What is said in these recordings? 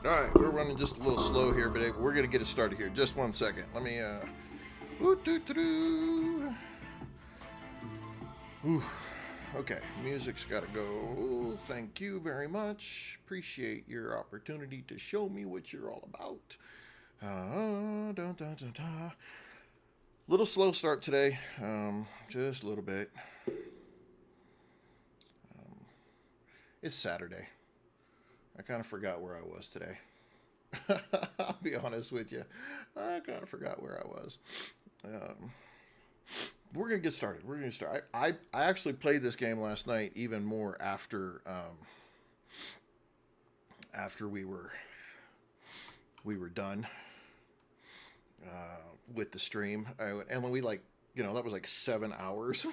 All right, we're running just a little slow here, but we're gonna get it started here. Just one second. Let me. Ooh, okay, music's got to go. Thank you very much. Appreciate your opportunity to show me what you're all about. Dun, dun, dun, dun. Little slow start today, just a little bit. It's Saturday. I kind of forgot where I was today. I'll be honest with you. I kind of forgot where I was. Um, we're gonna get started. We're gonna start. I actually played this game last night, even more after we were done with the stream. And when we that was like 7 hours.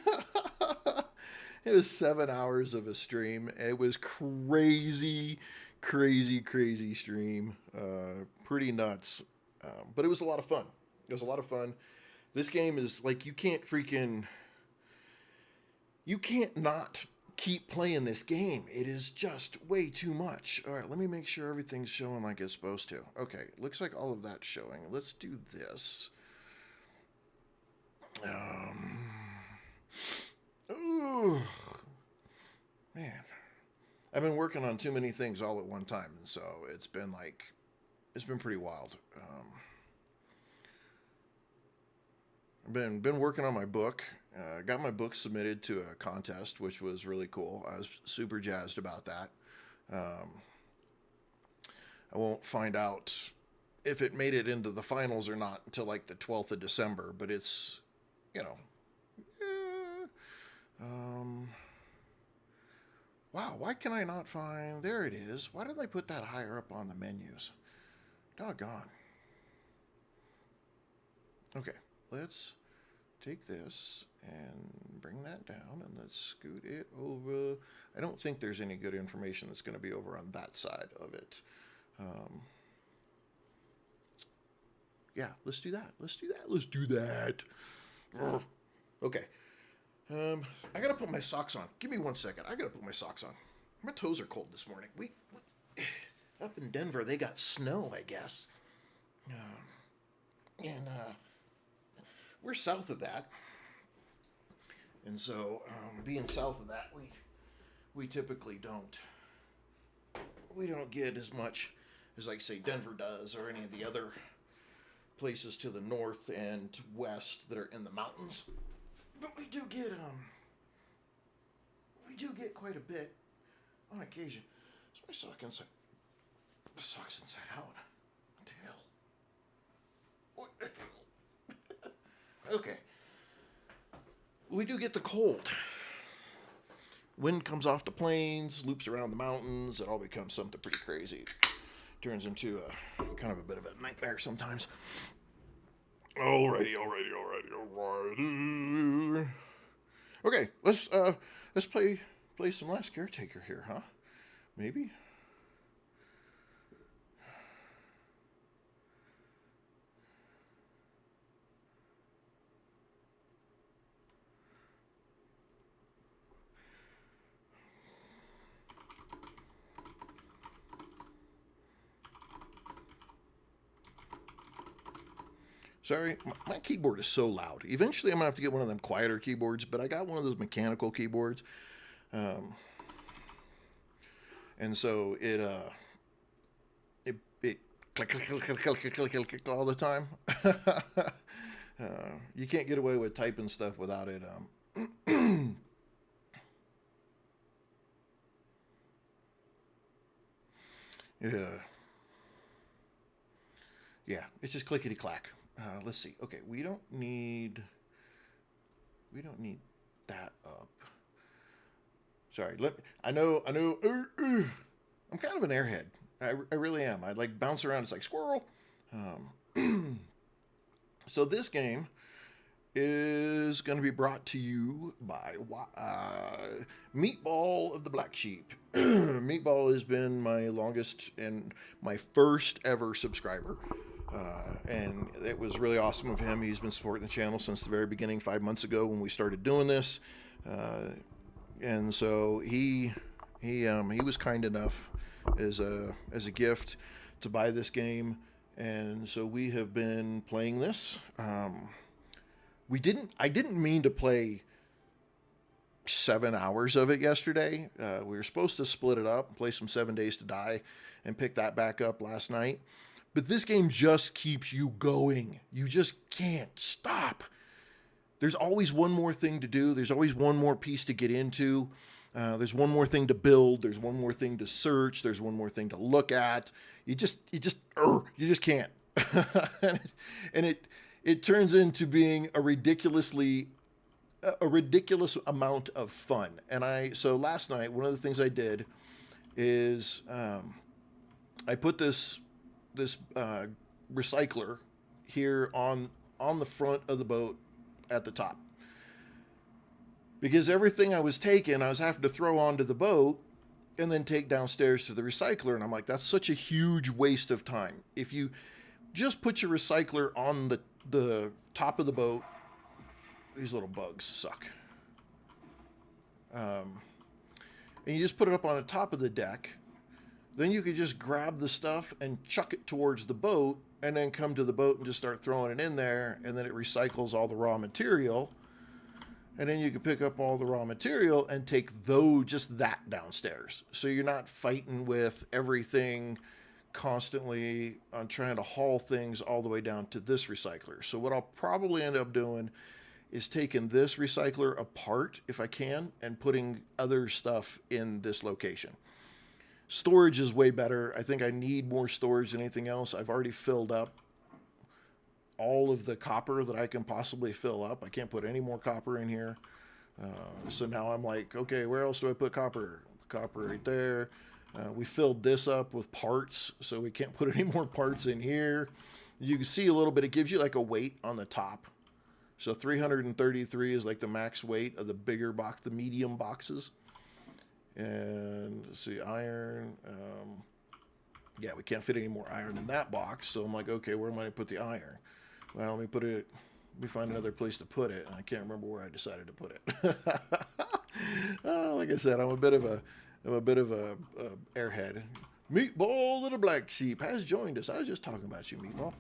It was 7 hours of a stream. It was crazy, crazy, crazy stream. Pretty nuts. But it was a lot of fun. It was a lot of fun. This game is like you can't not keep playing this game. It is just way too much. All right, let me make sure everything's showing like it's supposed to. Okay, looks like all of that's showing. Let's do this. Ooh, man, I've been working on too many things all at one time, and so it's been pretty wild. I've been working on my book. Got my book submitted to a contest, which was really cool. I was super jazzed about that. I won't find out if it made it into the finals or not until like the 12th of December, but it's, you know, wow, why can I not find, there it is. Why did I put that higher up on the menus? Doggone. Okay, let's take this and bring that down, and let's scoot it over. I don't think there's any good information that's going to be over on that side of it. Yeah, let's do that. Let's do that. Okay. I gotta put my socks on. Give me 1 second. I gotta put my socks on. My toes are cold this morning. We up in Denver, they got snow, I guess. And we're south of that, and so being south of that, we typically don't get as much as, like, say, Denver does, or any of the other places to the north and west that are in the mountains. But we do get quite a bit on occasion. Is my socks inside out? What the hell? Okay. We do get the cold. Wind comes off the plains, loops around the mountains. It all becomes something pretty crazy. Turns into a kind of a bit of a nightmare sometimes. Alrighty. Okay, let's play some last caretaker here, huh? Maybe. Sorry, my keyboard is so loud. Eventually, I'm gonna have to get one of them quieter keyboards, but I got one of those mechanical keyboards, and so it click click click click click click click click all the time. You can't get away with typing stuff without it. Yeah, it's just clickety clack. Let's see. Okay, we don't need that up. Sorry. I know. I'm kind of an airhead. I really am. I like bounce around. It's like squirrel. So this game is going to be brought to you by Meatball of the Black Sheep. Meatball has been my longest and my first ever subscriber. And it was really awesome of him. He's been supporting the channel since the very beginning, 5 months ago when we started doing this. And so he was kind enough as a gift to buy this game, and so we have been playing this. I didn't mean to play 7 hours of it yesterday. We were supposed to split it up, play some 7 Days to Die, and pick that back up last night. But this game just keeps you going. You just can't stop. There's always one more thing to do. There's always one more piece to get into. There's one more thing to build. There's one more thing to search. There's one more thing to look at. You just can't. and it turns into being a ridiculous amount of fun. So last night, one of the things I did is I put this recycler here on the front of the boat at the top, because everything I was taking, I was having to throw onto the boat and then take downstairs to the recycler. And I'm like, that's such a huge waste of time. If you just put your recycler on the top of the boat, these little bugs suck. And you just put it up on the top of the deck, then you could just grab the stuff and chuck it towards the boat, and then come to the boat and just start throwing it in there, and then it recycles all the raw material. And then you can pick up all the raw material and take just that downstairs. So you're not fighting with everything constantly on trying to haul things all the way down to this recycler. So what I'll probably end up doing is taking this recycler apart if I can and putting other stuff in this location. Storage is way better. I think I need more storage than anything else. I've already filled up all of the copper that I can possibly fill up. I can't put any more copper in here. So now I'm like, okay, where else do I put copper? Copper right there. We filled this up with parts, so we can't put any more parts in here. You can see a little bit. It gives you like a weight on the top. So 333 is like the max weight of the bigger box, the medium boxes. And let's see, iron. Yeah, we can't fit any more iron in that box. So I'm like, okay, where am I going to put the iron? Well, let me find another place to put it. I can't remember where I decided to put it. Like I said, I'm a bit of a airhead. Meatball, little black sheep, has joined us. I was just talking about you, Meatball,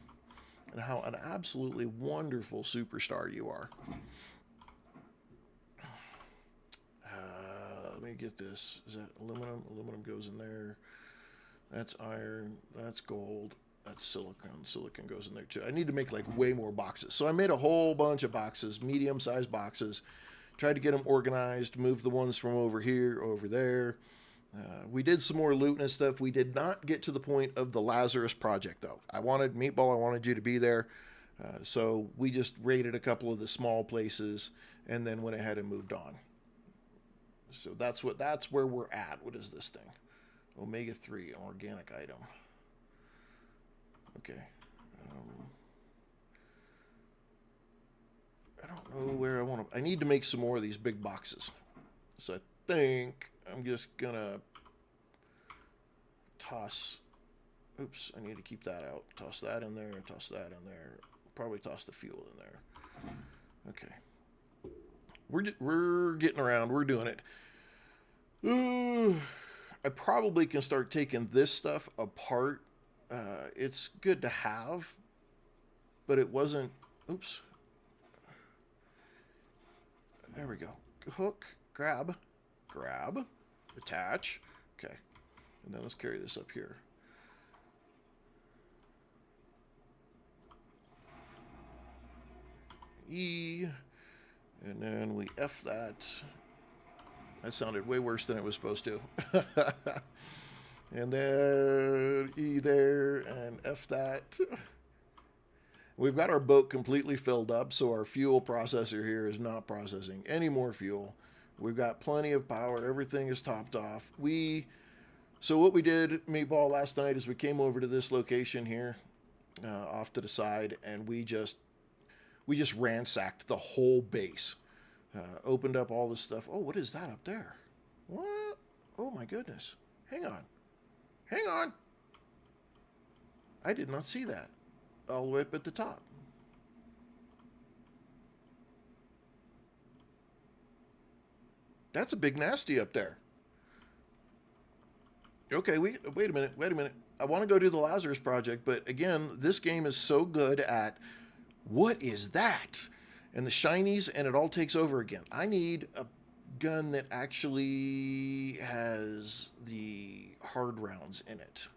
and how an absolutely wonderful superstar you are. Let me get this. Is that aluminum? Aluminum goes in there. That's iron. That's gold. That's silicon. Silicon goes in there too. I need to make like way more boxes. So I made a whole bunch of boxes, medium-sized boxes. Tried to get them organized, move the ones from over here, over there. We did some more looting and stuff. We did not get to the point of the Lazarus project, though. Meatball, I wanted you to be there. So we just raided a couple of the small places and then went ahead and moved on. So that's where we're at. What is this thing? Omega-3, an organic item. Okay. I don't know where I want to. I need to make some more of these big boxes. So I think I'm just gonna toss. Oops, I need to keep that out. Toss that in there. Toss that in there. Probably toss the fuel in there. Okay. We're getting around. We're doing it. I probably can start taking this stuff apart. It's good to have, but it wasn't. Oops. There we go. Hook, grab, attach. Okay. And then let's carry this up here. E. And then we F that. That sounded way worse than it was supposed to. And then E there and F that. We've got our boat completely filled up, so our fuel processor here is not processing any more fuel. We've got plenty of power. Everything is topped off. So what we did, Meatball, last night is we came over to this location here, off to the side, and we just ransacked the whole base. Opened up all this stuff. Oh, what is that up there? What? Oh my goodness. Hang on. I did not see that. All the way up at the top. That's a big nasty up there. Okay, wait a minute. I want to go do the Lazarus Project, but again, this game is so good at what is that? And the shinies, and it all takes over again. I need a gun that actually has the hard rounds in it.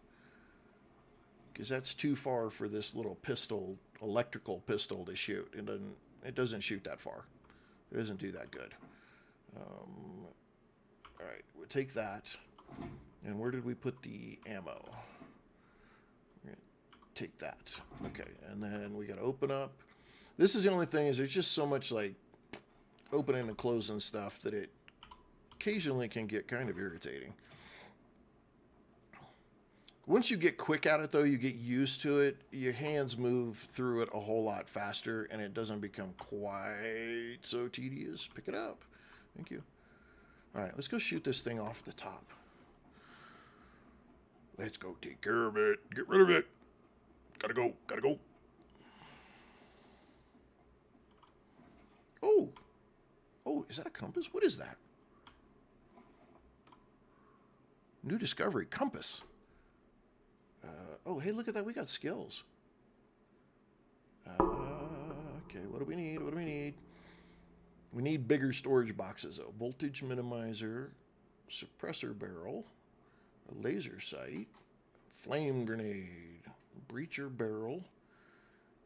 Because that's too far for this little pistol, electrical pistol to shoot. It doesn't shoot that far. It doesn't do that good. All right, we'll take that. And where did we put the ammo? We're gonna take that. Okay, and then we gotta open up. This is the only thing, is there's just so much like opening and closing stuff that it occasionally can get kind of irritating. Once you get quick at it, though, you get used to it, your hands move through it a whole lot faster, and it doesn't become quite so tedious. Pick it up. Thank you. All right, let's go shoot this thing off the top. Let's go take care of it. Get rid of it. Gotta go. Gotta go. Oh. Oh, is that a compass? What is that? New discovery. Compass. Oh, hey, look at that. We got skills. Okay, what do we need? What do we need? We need bigger storage boxes, though. Voltage minimizer, suppressor barrel, a laser sight, flame grenade, breacher barrel,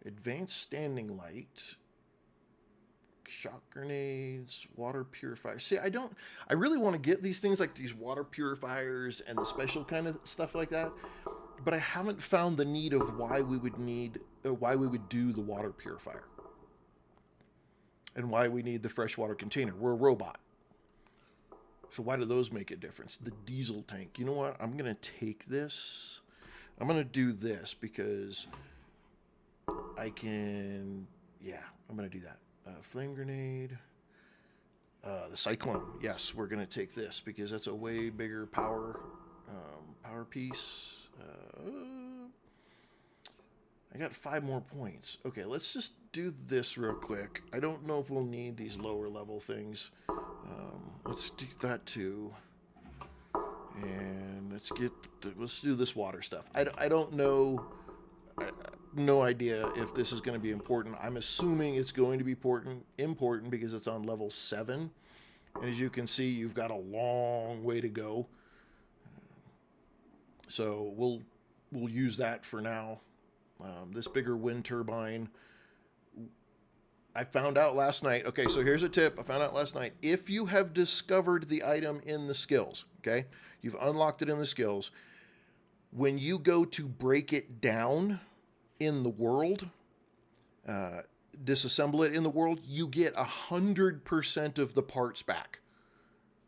advanced standing light, shock grenades, water purifier. See, I really want to get these things like these water purifiers and the special kind of stuff like that, but I haven't found the need of why we would do the water purifier and why we need the freshwater container. We're a robot. So why do those make a difference? The diesel tank. You know what? I'm going to take this. I'm going to do this because I can, yeah, I'm going to do that. Flame grenade. The cyclone. Yes, we're going to take this because that's a way bigger power piece. I got 5 more points. Okay, let's just do this real quick. I don't know if we'll need these lower level things. Let's do that too. And let's do this water stuff. I don't know. No idea if this is going to be important. I'm assuming it's going to be important because it's on level 7. And as you can see, you've got a long way to go. So we'll use that for now. This bigger wind turbine. I found out last night. Okay, so here's a tip. I found out last night. If you have discovered the item in the skills, okay, you've unlocked it in the skills. When you go to break it down in the world, disassemble it in the world, you get 100% of the parts back.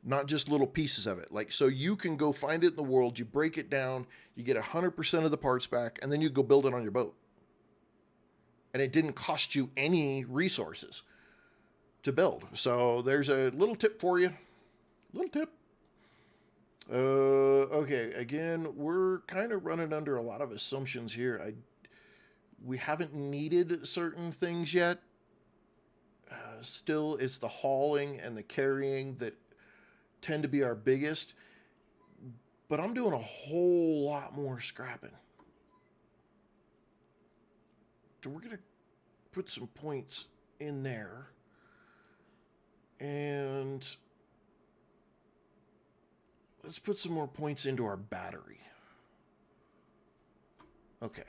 Not just little pieces of it. Like, so you can go find it in the world, you break it down, you get 100% of the parts back, and then you go build it on your boat. And it didn't cost you any resources to build. So there's a little tip for you. Little tip. Okay, again, we're kind of running under a lot of assumptions here. We haven't needed certain things yet. Still, it's the hauling and the carrying that tend to be our biggest, but I'm doing a whole lot more scrapping. So we're going to put some points in there, and let's put some more points into our battery. Okay.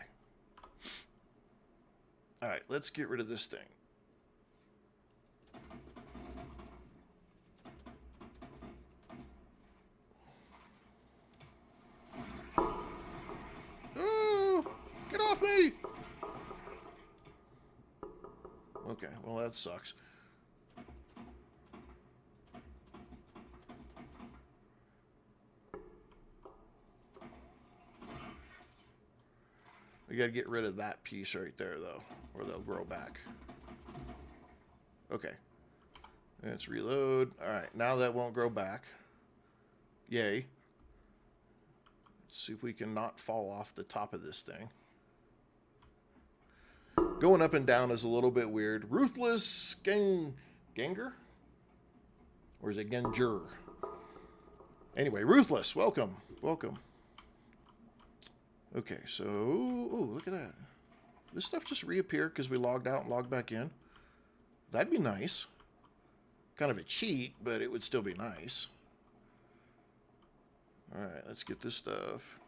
All right, let's get rid of this thing. Get off me! Okay, well that sucks. We gotta get rid of that piece right there though, or they'll grow back. Okay. Let's reload. Alright, now that won't grow back. Yay. Let's see if we can not fall off the top of this thing. Going up and down is a little bit weird. Ruthless Ganger? Or is it Ganger? Anyway, Ruthless, welcome. Welcome. Okay, so, oh, look at that. This stuff just reappeared because we logged out and logged back in. That'd be nice. Kind of a cheat, but it would still be nice. Alright, let's get this stuff.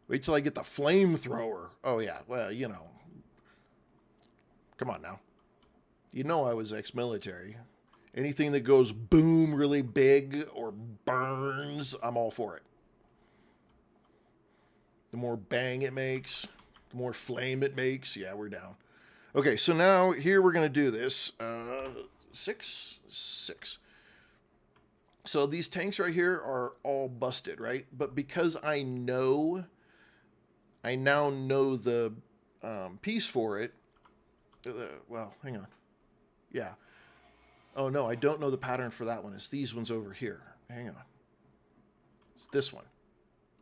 Wait till I get the flamethrower. Oh, yeah, well, you know. Come on now. You know I was ex-military. Anything that goes boom really big or burns, I'm all for it. The more bang it makes, the more flame it makes, yeah, we're down. Okay, so now here we're going to do this. 6. So these tanks right here are all busted, right? But because I now know the piece for it. Well, hang on. Yeah. Oh, no, I don't know the pattern for that one. It's these ones over here. Hang on. It's this one.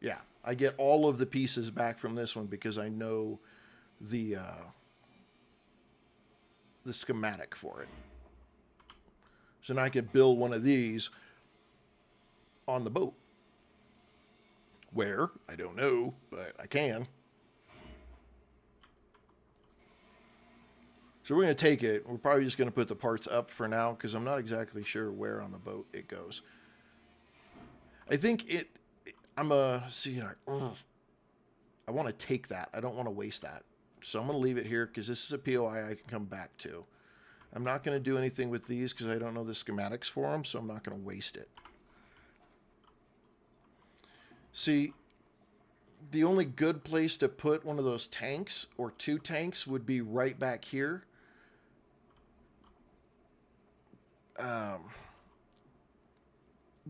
Yeah, I get all of the pieces back from this one because I know the schematic for it. So now I could build one of these on the boat. Where? I don't know, but I can. So we're going to take it. We're probably just going to put the parts up for now because I'm not exactly sure where on the boat it goes. I think I'm a... See, I want to take that. I don't want to waste that. So I'm going to leave it here because this is a POI I can come back to. I'm not going to do anything with these because I don't know the schematics for them, so I'm not going to waste it. See, the only good place to put one of those tanks or 2 tanks would be right back here.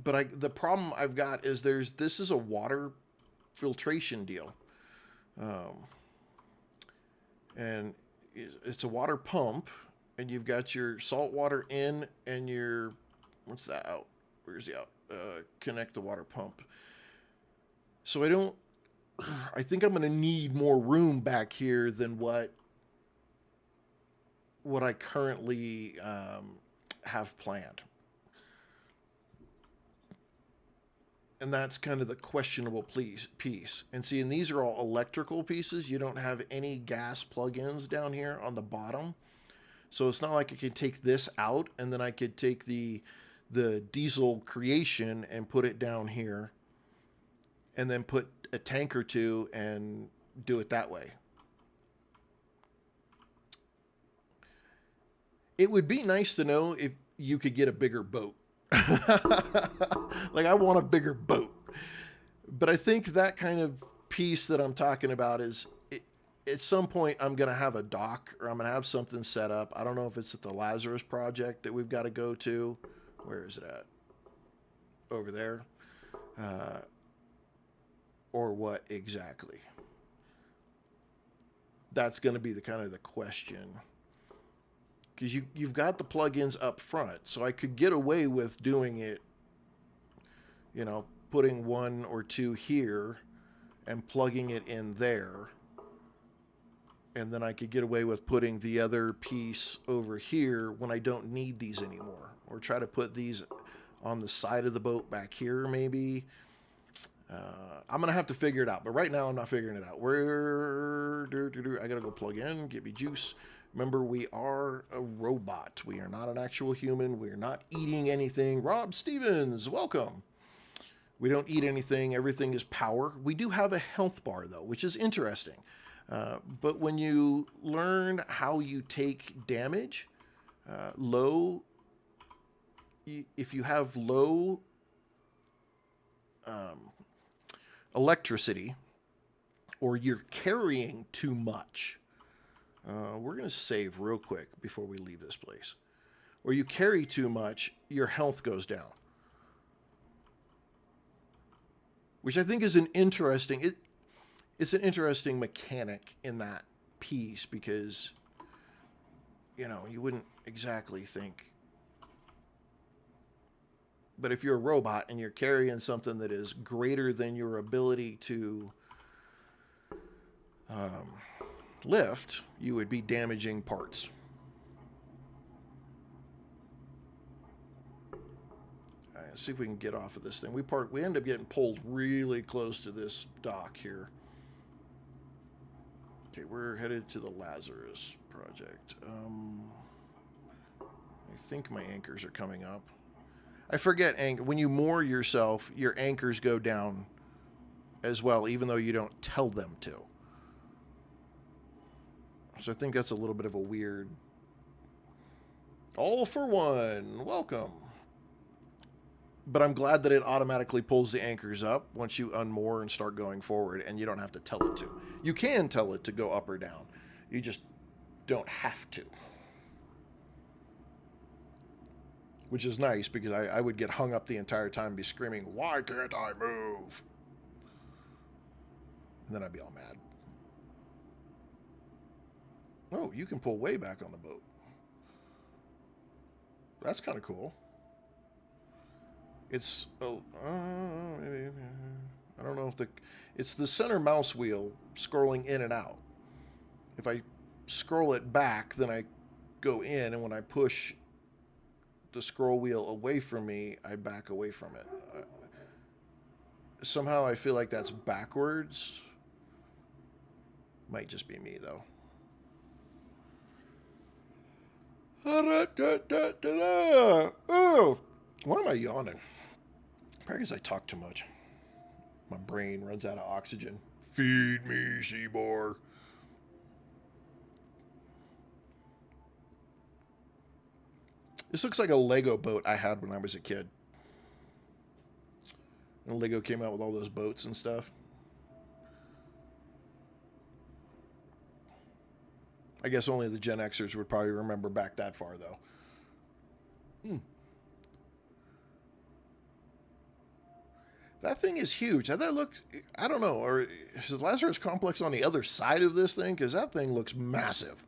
But the problem I've got is this is a water filtration deal. And it's a water pump, and you've got your salt water in and your, what's that out? Where's the out? Connect the water pump. So I think I'm going to need more room back here than what I currently have planned. And that's kind of the questionable piece. And see, and these are all electrical pieces. You don't have any gas plug-ins down here on the bottom. So it's not like I could take this out and then I could take the diesel creation and put it down here and then put a tank or 2 and do it that way. It would be nice to know if you could get a bigger boat. Like, I want a bigger boat. But I think that kind of piece that I'm talking about is, at some point, I'm going to have a dock or I'm going to have something set up. I don't know if it's at the Lazarus project that we've got to go to. Where is it at? Over there. Or what exactly? That's going to be the kind of the question. Because you've got the plugins up front, so I could get away with doing it, you know, putting 1 or 2 here and plugging it in there. And then I could get away with putting the other piece over here when I don't need these anymore. Or try to put these on the side of the boat back here, maybe. I'm going to have to figure it out. But right now, I'm not figuring it out. I got to go plug in, get me juice. Remember, we are a robot. We are not an actual human. We are not eating anything. Rob Stevens, welcome. We don't eat anything. Everything is power. We do have a health bar, though, which is interesting. But when you learn how you take damage, if you have low electricity or you're carrying too much, we're going to save real quick before we leave this place. Or you carry too much, your health goes down. Which I think is an interesting... It's an interesting mechanic in that piece because, you know, you wouldn't exactly think. But if you're a robot and you're carrying something that is greater than your ability to lift, you would be damaging parts. All right, Let's see if we can get off of this thing. We end up getting pulled really close to this dock here. Okay, we're headed to the Lazarus project. I think my anchors are coming up. I forget anchor. When you moor yourself, your anchors go down as well, even though you don't tell them to. So I think that's a little bit of a weird... All for one. Welcome. But I'm glad that it automatically pulls the anchors up once you unmoor and start going forward, and you don't have to tell it to. You can tell it to go up or down. You just don't have to. Which is nice, because I would get hung up the entire time and be screaming, "Why can't I move?" And then I'd be all mad. Oh, you can pull way back on the boat. That's kind of cool. It's, maybe, I don't know if it's the center mouse wheel scrolling in and out. If I scroll it back, then I go in, and when I push the scroll wheel away from me, I back away from it. Somehow I feel like that's backwards. Might just be me, though. Oh, why am I yawning? Probably because I talk too much. My brain runs out of oxygen. Feed me, Seaboar. This looks like a Lego boat I had when I was a kid. When Lego came out with all those boats and stuff. I guess only the Gen Xers would probably remember back that far, though. That thing is huge. That looks, I don't know, or is the Lazarus Complex on the other side of this thing? Because that thing looks massive.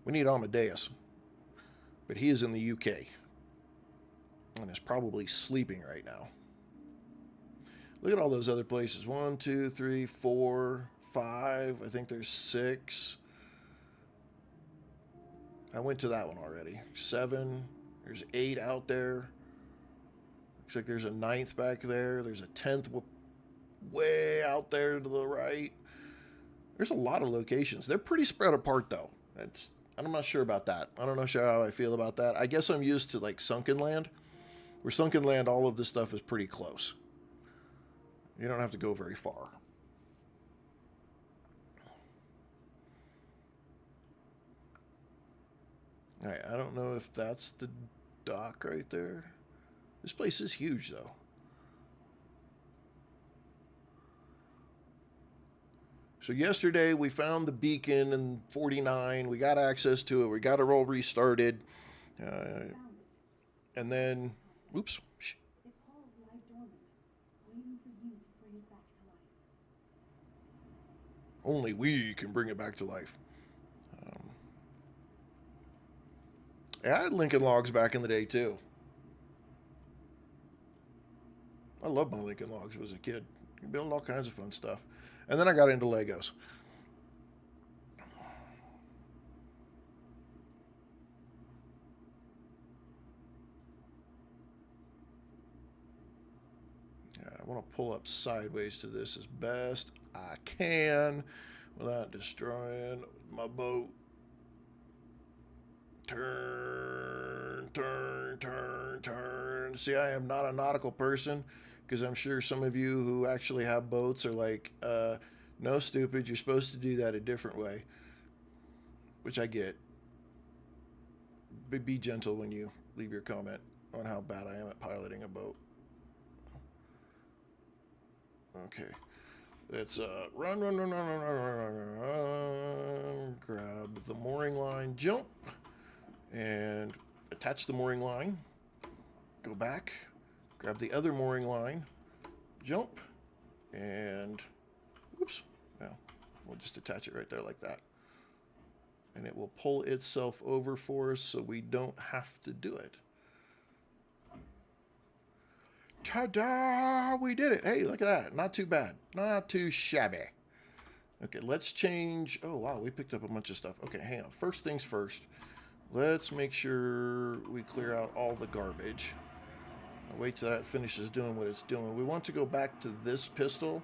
We need Amadeus. But he is in the UK. And is probably sleeping right now. Look at all those other places. 1, 2, 3, 4, 5. I think there's 6. I went to that one already. 7. There's 8 out there. Looks like there's a 9th back there. There's a 10th way out there to the right. There's a lot of locations. They're pretty spread apart, though. I'm not sure about that. I don't know how I feel about that. I guess I'm used to, like, Sunken Land. Where Sunken Land, all of this stuff is pretty close. You don't have to go very far. Alright, I don't know if that's the dock right there. This place is huge, though. So yesterday we found the beacon in 49. We got access to it. We got it all restarted. And then, oops. Only we can bring it back to life. I had Lincoln Logs back in the day, too. I loved my Lincoln Logs as a kid. You build all kinds of fun stuff. And then I got into Legos. Yeah, I want to pull up sideways to this as best I can without destroying my boat. Turn, turn, turn, turn. See, I am not a nautical person, because I'm sure some of you who actually have boats are like, no, stupid, you're supposed to do that a different way. Which I get. But be gentle when you leave your comment on how bad I am at piloting a boat. Okay. Let's run, run, run, run, run, run, run, run, run. Grab the mooring line, jump. And attach the mooring line, go back, grab the other mooring line, jump, and oops, well, we'll just attach it right there like that. And it will pull itself over for us so we don't have to do it. Ta-da! We did it. Hey, look at that. Not too bad. Not too shabby. Okay, let's change. Oh, wow, we picked up a bunch of stuff. Okay, hang on. First things first. Let's make sure we clear out all the garbage. I'll wait till that finishes doing what it's doing. We want to go back to this pistol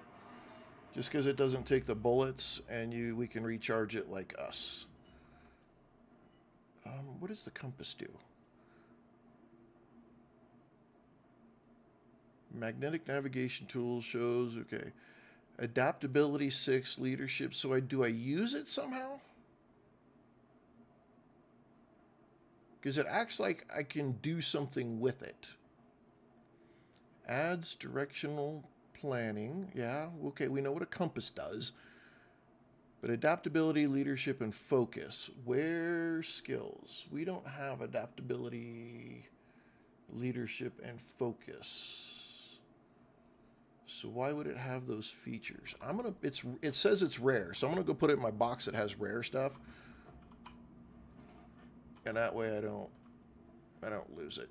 just because it doesn't take the bullets and we can recharge it like us. What does the compass do? Magnetic navigation tools shows, okay. Adaptability 6, leadership. So do I use it somehow? Because it acts like I can do something with it. Adds directional planning. Yeah, okay, we know what a compass does. But adaptability, leadership, and focus. Where skills? We don't have adaptability, leadership, and focus. So why would it have those features? It says it's rare, so I'm gonna go put it in my box that has rare stuff. And that way I don't lose it.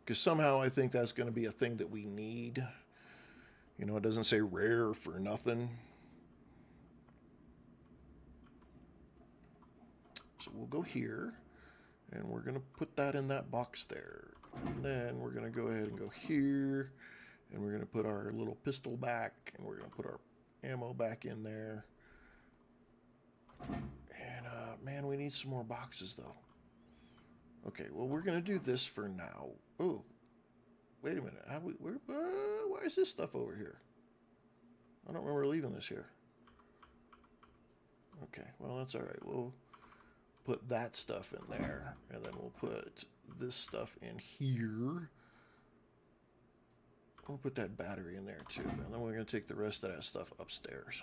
Because somehow I think that's gonna be a thing that we need. You know, it doesn't say rare for nothing. So we'll go here, and we're going to put that in that box there. And then we're going to go ahead and go here, and we're going to put our little pistol back, and we're going to put our ammo back in there. And, man, we need some more boxes, though. Okay, well, we're going to do this for now. Oh, wait a minute. Why is this stuff over here? I don't remember leaving this here. Okay, well, that's all right. We'll put that stuff in there, and then we'll put this stuff in here. We'll put that battery in there, too. And then we're going to take the rest of that stuff upstairs.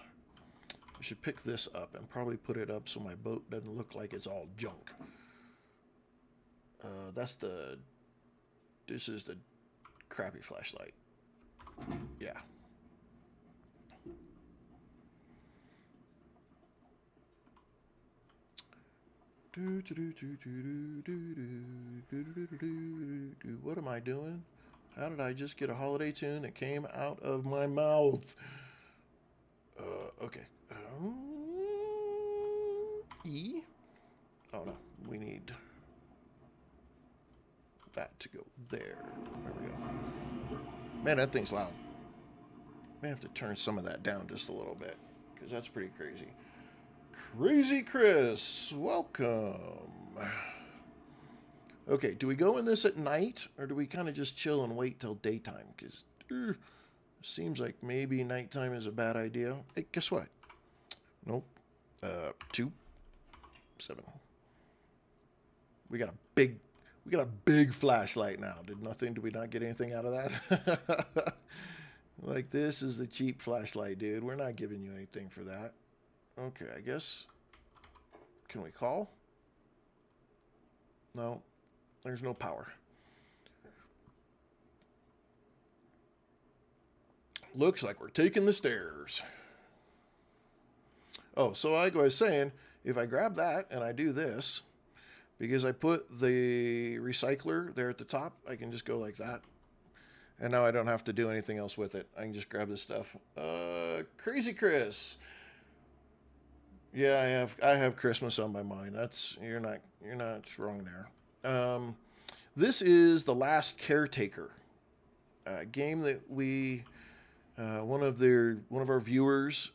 I should pick this up and probably put it up so my boat doesn't look like it's all junk. This is the crappy flashlight. Yeah. What am I doing? How did I just get a holiday tune that came out of my mouth? Okay. E? Oh no, we need that to go there. There we go. Man, that thing's loud. May have to turn some of that down just a little bit, because that's pretty crazy. Crazy Chris, welcome. Okay, do we go in this at night, or do we kind of just chill and wait till daytime? Because it seems like maybe nighttime is a bad idea. Hey, guess what? Nope. 2, 7. We got a big flashlight now. Did we not get anything out of that? Like, this is the cheap flashlight, dude. We're not giving you anything for that. Okay, I guess. Can we call? No, there's no power. Looks like we're taking the stairs. Oh, so like I was saying, if I grab that and I do this, because I put the recycler there at the top, I can just go like that. And now I don't have to do anything else with it. I can just grab this stuff. Crazy Chris. Yeah, I have Christmas on my mind. You're not wrong there. This is The Last Caretaker, a game that one of our viewers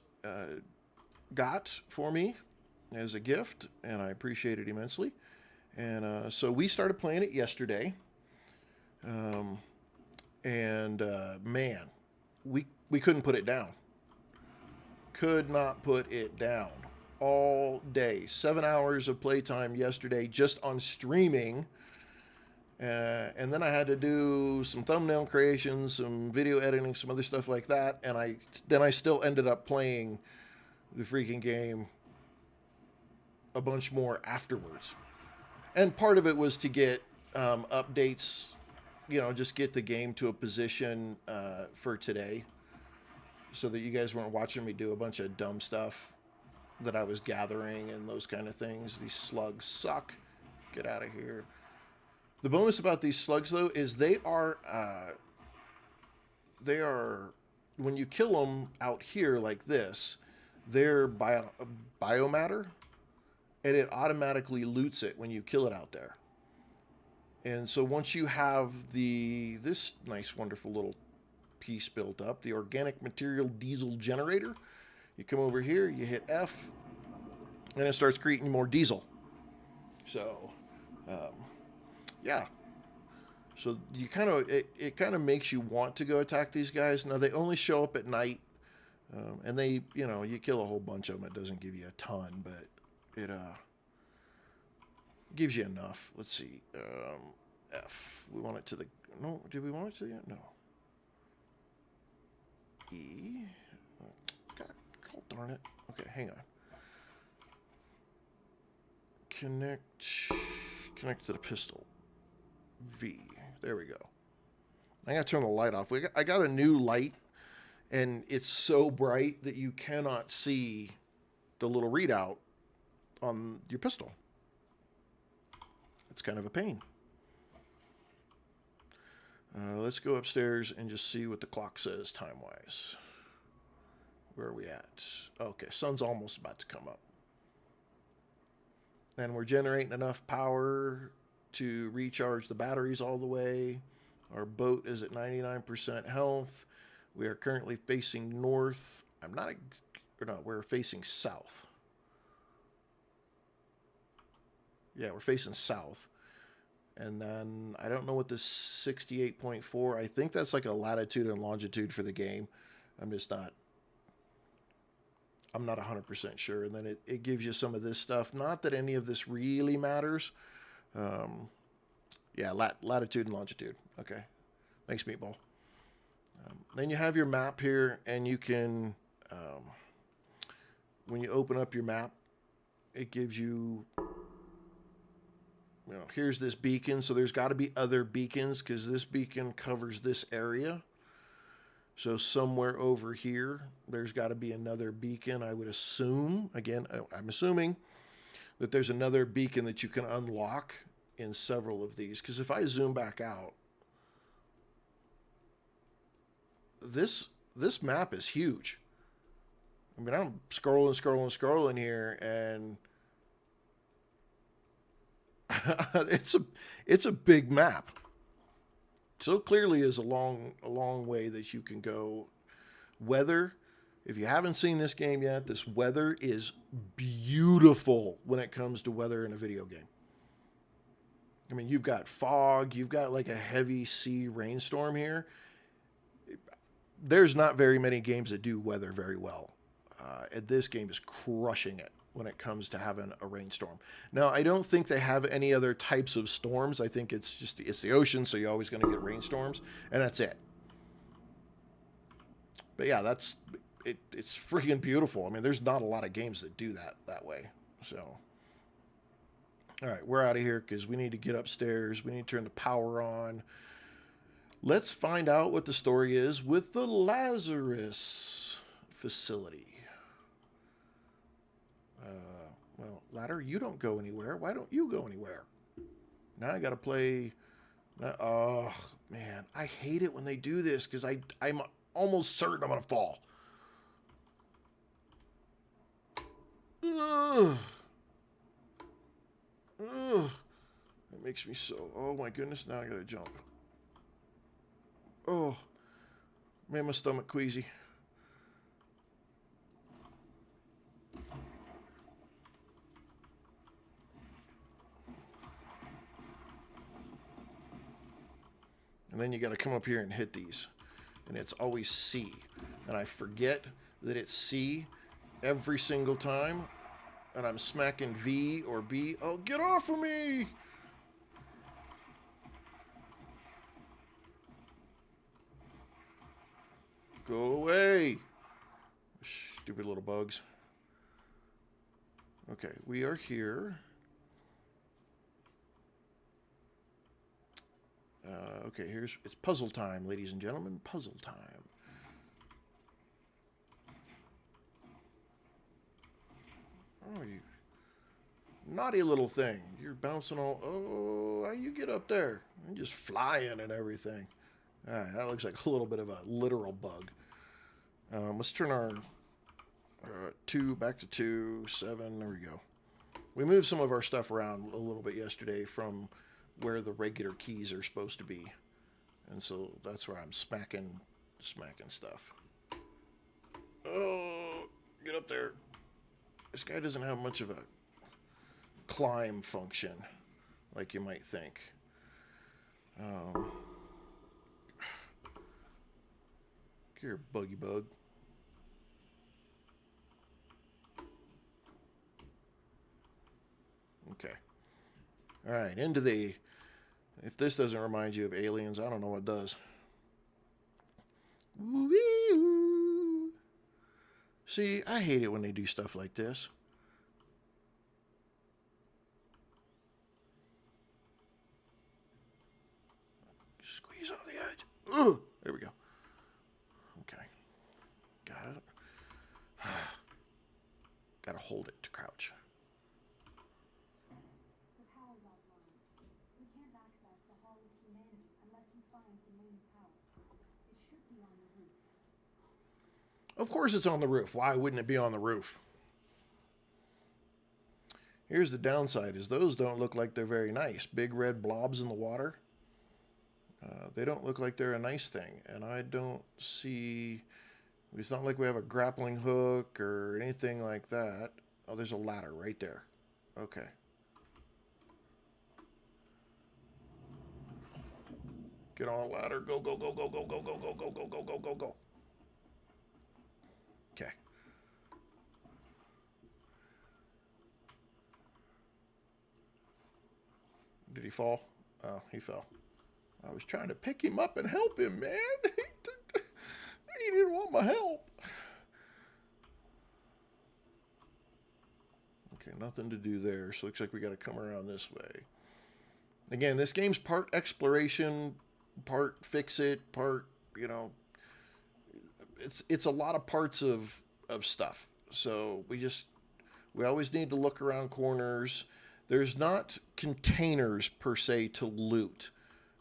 got for me as a gift, and I appreciate it immensely. And so we started playing it yesterday. Man, we couldn't put it down. Could not put it down. All day. 7 hours of playtime yesterday just on streaming. And then I had to do some thumbnail creations, some video editing, some other stuff like that. And I still ended up playing the freaking game a bunch more afterwards. And part of it was to get updates, just get the game to a position for today, so that you guys weren't watching me do a bunch of dumb stuff that I was gathering and those kind of things. These slugs suck. Get out of here. The bonus about these slugs, though, is they are, when you kill them out here like this, they're biomatter, and it automatically loots it when you kill it out there. And so once you have this nice, wonderful little piece built up, the organic material diesel generator, you come over here, you hit F, and it starts creating more diesel. So, yeah. So you kind of it kind of makes you want to go attack these guys. Now they only show up at night, and they you kill a whole bunch of them. It doesn't give you a ton, but it gives you enough. Let's see, F. We want it to the no. Did we want it to the no? E. God, darn it. Okay, hang on. Connect to the pistol. V. There we go. I gotta turn the light off. I got a new light, and it's so bright that you cannot see the little readout on your pistol. It's kind of a pain. Let's go upstairs and just see what the clock says time-wise. Where are we at? Okay, sun's almost about to come up. And we're generating enough power to recharge the batteries all the way. Our boat is at 99% health. We are currently facing north. We're facing south. Yeah, we're facing south. And then I don't know what this 68.4, I think that's like a latitude and longitude for the game. I'm not 100% sure. And then it gives you some of this stuff. Not that any of this really matters. Yeah, latitude and longitude. Okay. Thanks, Meatball. Then you have your map here, and you can, when you open up your map, it gives you, here's this beacon. So there's got to be other beacons because this beacon covers this area. So somewhere over here, there's got to be another beacon, I would assume. Again, I'm assuming that there's another beacon that you can unlock in several of these. Because if I zoom back out, this map is huge. I mean, I'm scrolling here, and it's a big map. So clearly is a long way that you can go. Weather, if you haven't seen this game yet, this weather is beautiful when it comes to weather in a video game. I mean, you've got fog, you've got like a heavy sea rainstorm here. There's not very many games that do weather very well. And this game is crushing it when it comes to having a rainstorm. Now, I don't think they have any other types of storms. I think it's the ocean, so you're always going to get rainstorms, and that's it. But yeah, it's freaking beautiful. I mean, there's not a lot of games that do that way. So, all right, we're out of here because we need to get upstairs. We need to turn the power on. Let's find out what the story is with the Lazarus facility. Well, Ladder, you don't go anywhere. Why don't you go anywhere? Now I got to play. Oh, man. I hate it when they do this because I'm almost certain I'm going to fall. Ugh. Ugh. That makes me so... Oh, my goodness. Now I got to jump. Oh. Made my stomach queasy. And then you got to come up here and hit these. And it's always C. And I forget that it's C every single time. And I'm smacking V or B. Oh, get off of me! Go away! Stupid little bugs. Okay, we are here. Okay, it's puzzle time, ladies and gentlemen. Puzzle time. Oh, you naughty little thing. You're bouncing all... Oh, how you get up there? You're just flying and everything. All right, that looks like a little bit of a literal bug. Let's turn our 2 back to 2, 7. There we go. We moved some of our stuff around a little bit yesterday from where the regular keys are supposed to be. And so that's where I'm smacking stuff. Oh, get up there. This guy doesn't have much of a climb function like you might think. Here, buggy bug. Okay. All right, into the... If this doesn't remind you of aliens, I don't know what does. Woo! See, I hate it when they do stuff like this. Squeeze off the edge. Ugh! There we go. Okay. Got it. Gotta hold it to crouch. Of course it's on the roof. Why wouldn't it be on the roof? Here's the downside, is those don't look like they're very nice. Big red blobs in the water. They don't look like they're a nice thing. And I don't see... It's not like we have a grappling hook or anything like that. Oh, there's a ladder right there. Okay. Get on a ladder. Go, go, go, go, go, go, go, go, go, go, go, go, go, go. Okay. Did he fall? Oh, he fell. I was trying to pick him up and help him, man. He didn't want my help. Okay, nothing to do there. So looks like we got to come around this way. Again, this game's part exploration, part fix it, part, you know, it's a lot of parts of stuff. So we always need to look around corners. There's not containers per se to loot.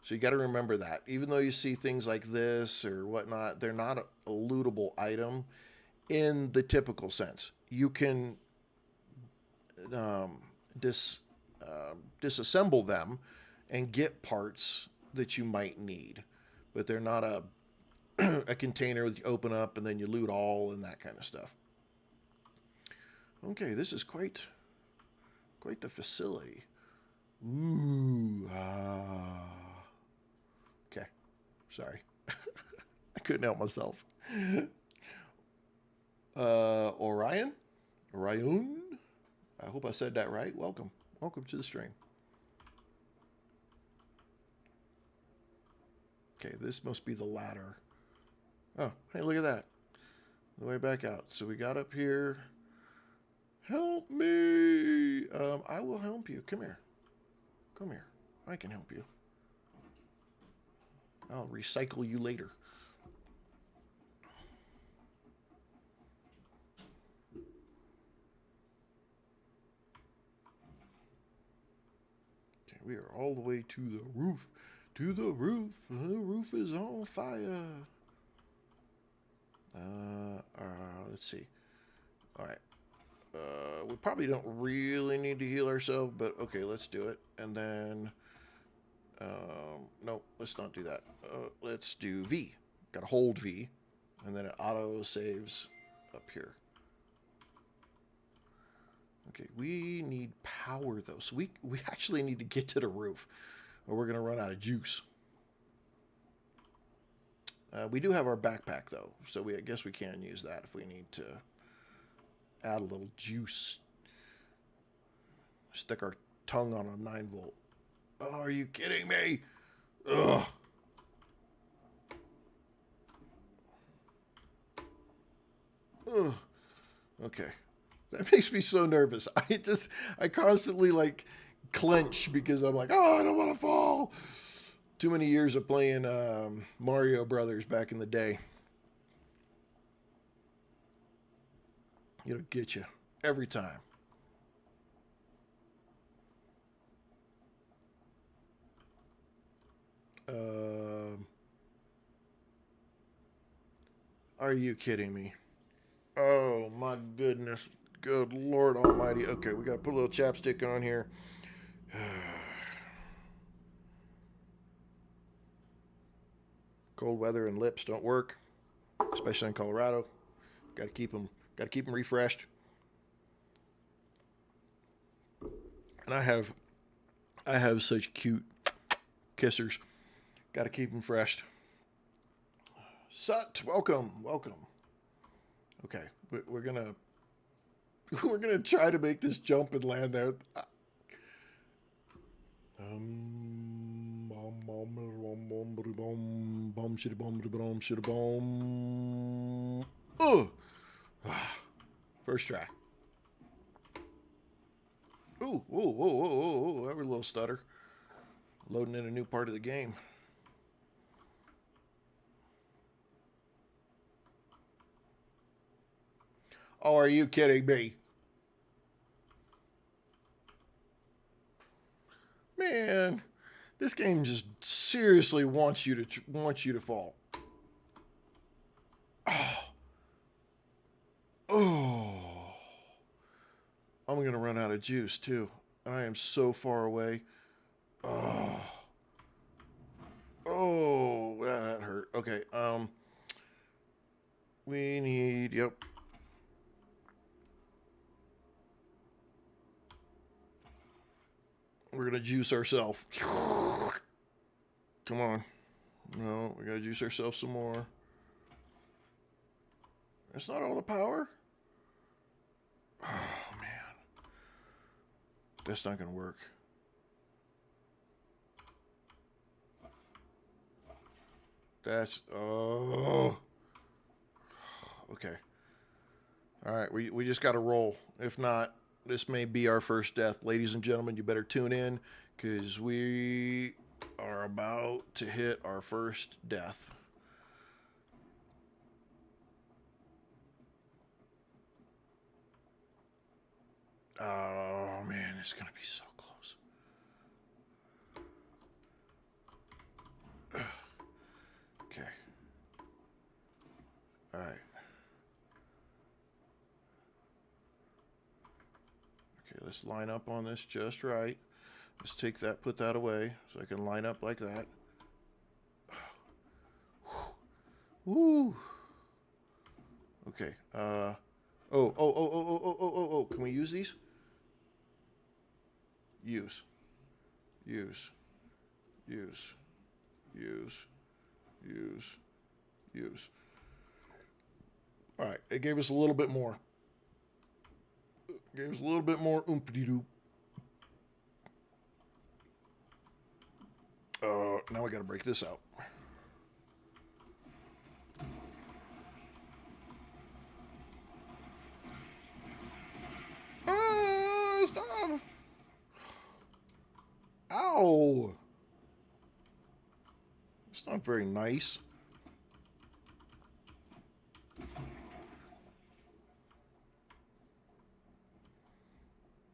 So you got to remember that. Even though you see things like this or whatnot, they're not a lootable item in the typical sense. You can disassemble them and get parts that you might need. But they're not a container that you open up and then you loot all and that kind of stuff. Okay, this is quite the facility. Ooh, okay, sorry. I couldn't help myself. Orion? I hope I said that right. Welcome to the stream. Okay, this must be the ladder. Oh, hey, look at that. The way back out. So we got up here. Help me! I will help you. Come here. Come here. I can help you. I'll recycle you later. Okay, we are all the way to the roof. To the roof. The roof is on fire. Let's see. All right. We probably don't really need to heal ourselves, but okay, let's do it. And then, no, let's not do that. Let's do V. Got to hold V, and then it auto saves up here. Okay, we need power though, so we actually need to get to the roof, or we're gonna run out of juice. We do have our backpack though, so I guess we can use that if we need to add a little juice. Stick our tongue on a 9-volt. Oh, are you kidding me? Ugh. Ugh. Okay. That makes me so nervous. I constantly like clench because I'm like, oh, I don't want to fall. Too many years of playing Mario Brothers back in the day. It'll get you every time. Are you kidding me? Oh my goodness Good Lord Almighty. Okay, we got to put a little chapstick on here. Cold weather and lips don't work, especially in Colorado. Got to keep them refreshed. And I have such cute kissers. Got to keep them fresh. Sut, welcome. Okay, we're gonna try to make this jump and land there. First try. Ooh, whoa, that was a little stutter. Loading in a new part of the game. Oh, are you kidding me? Man, this game just seriously wants you to fall. Oh. I'm gonna run out of juice too. I am so far away. Oh. Oh, that hurt. Okay, we need, yep. We're gonna juice ourselves. Come on. No, we gotta juice ourselves some more. That's not all the power? Oh, man. That's not gonna work. That's, oh. Okay. All right, we just gotta roll. If not, this may be our first death. Ladies and gentlemen, you better tune in because we are about to hit our first death. Oh, man, it's going to be so close. Okay. All right. Okay, let's line up on this just right. Let's take that, put that away so I can line up like that. Woo. Okay. Oh. Can we use these? Use. All right. It gave us a little bit more. Gave us a little bit more oompity-doop. Now we got to break this out. Stop! Ow! It's not very nice.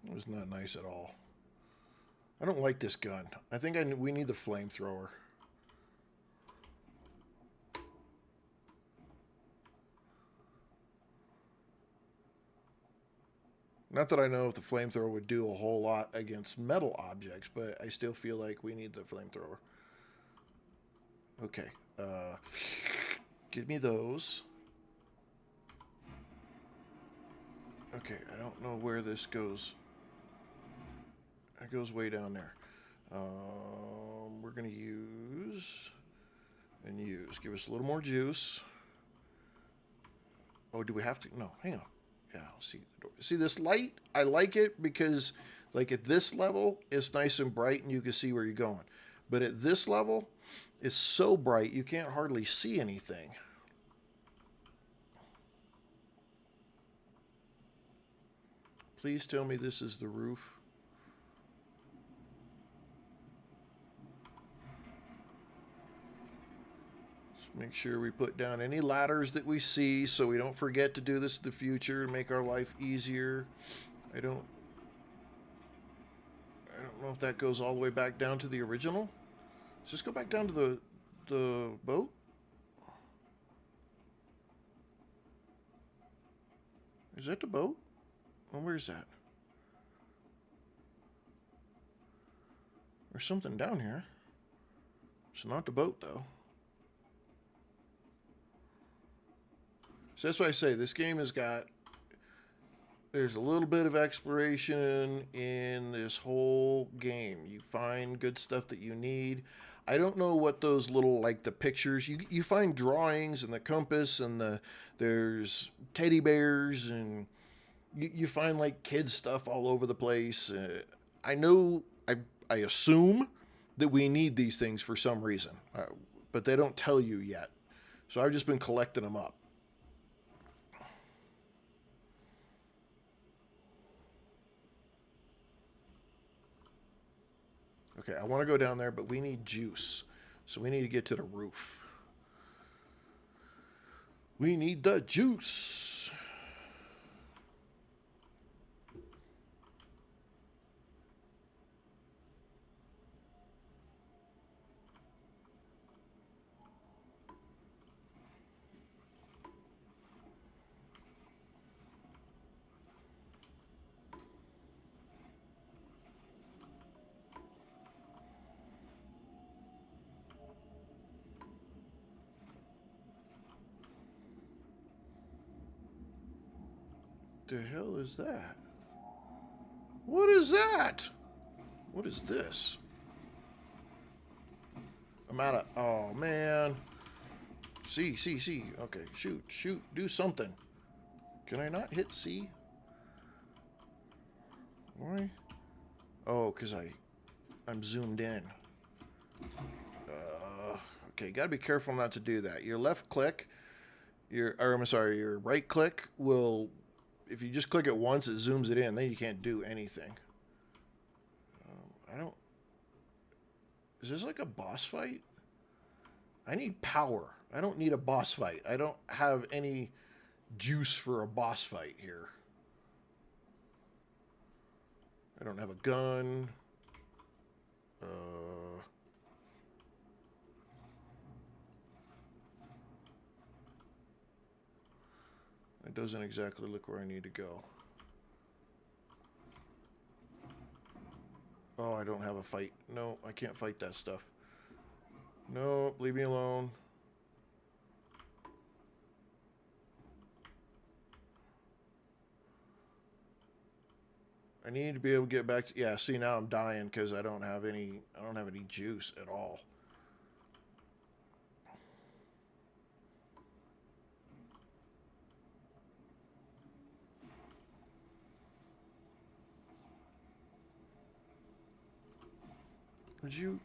It was not nice at all. I don't like this gun. I think we need the flamethrower. Not that I know if the flamethrower would do a whole lot against metal objects, but I still feel like we need the flamethrower. Okay. Give me those. Okay, I don't know where this goes. It goes way down there. We're going to use and use. Give us a little more juice. Oh, do we have to? No, hang on. Yeah, see this light? I like it because, like, at this level, it's nice and bright and you can see where you're going. But at this level, it's so bright you can't hardly see anything. Please tell me this is the roof. Make sure we put down any ladders that we see so we don't forget to do this in the future and make our life easier. I don't know if that goes all the way back down to the original. Let's just go back down to the boat. Is that the boat? Well, where's that? There's something down here. It's not the boat, though. So that's why I say this game has got... There's a little bit of exploration in this whole game. You find good stuff that you need. I don't know what those little, like the pictures, you find drawings and the compass and there's teddy bears and you find like kids stuff all over the place. I know, I assume that we need these things for some reason, but they don't tell you yet. So I've just been collecting them up. Okay, I want to go down there, but we need juice. So we need to get to the roof. We need the juice. The hell is that? What is that? What is this? I'm out of... Oh, man. C. Okay, shoot. Do something. Can I not hit C? Why? Oh, because I'm zoomed in. Okay, gotta be careful not to do that. Your left click, your right click will... If you just click it once, it zooms it in. Then you can't do anything. Is this like a boss fight? I need power. I don't need a boss fight. I don't have any juice for a boss fight here. I don't have a gun. It doesn't exactly look where I need to go. Oh, I don't have a fight. No, I can't fight that stuff. No, leave me alone. I need to be able to get back to... Yeah, see, now I'm dying because I don't have any juice at all. Would you...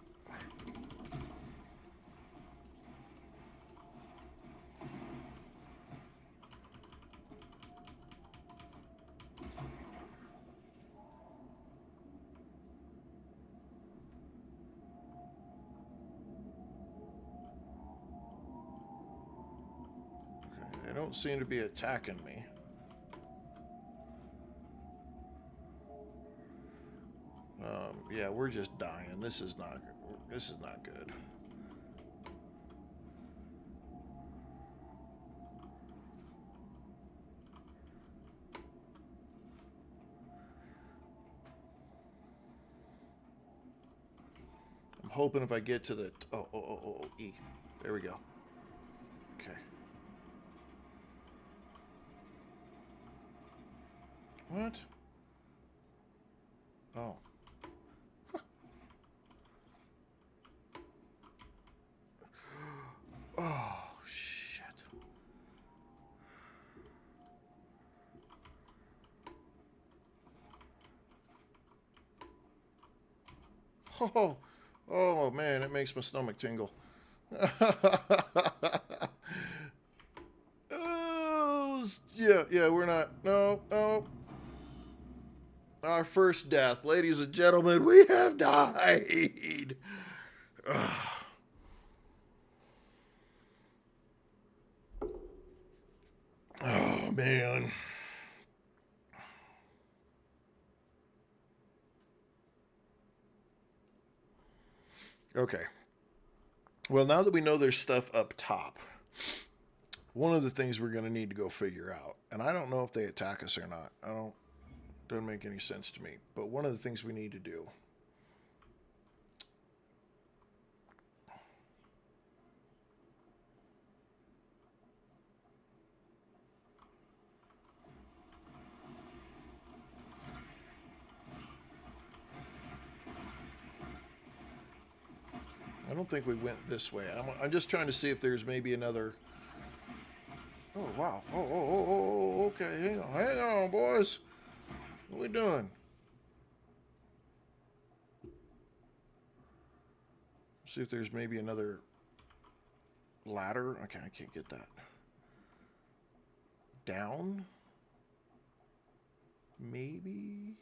Okay, they don't seem to be attacking me. Yeah, we're just dying. This is not good. I'm hoping if I get to the... Oh, E. There we go. Okay. What? Oh. Oh, shit. Oh man, it makes my stomach tingle. Oh, yeah, we're not. No. Our first death, ladies and gentlemen, we have died. Ugh. Oh, man. Okay. Well, now that we know there's stuff up top, one of the things we're going to need to go figure out, and I don't know if they attack us or not. Doesn't make any sense to me. But one of the things we need to do. I don't think we went this way. I'm just trying to see if there's maybe another. Oh, wow. Oh, okay. Hang on, boys. What are we doing? See if there's maybe another ladder. Okay, I can't get that. Down? Maybe?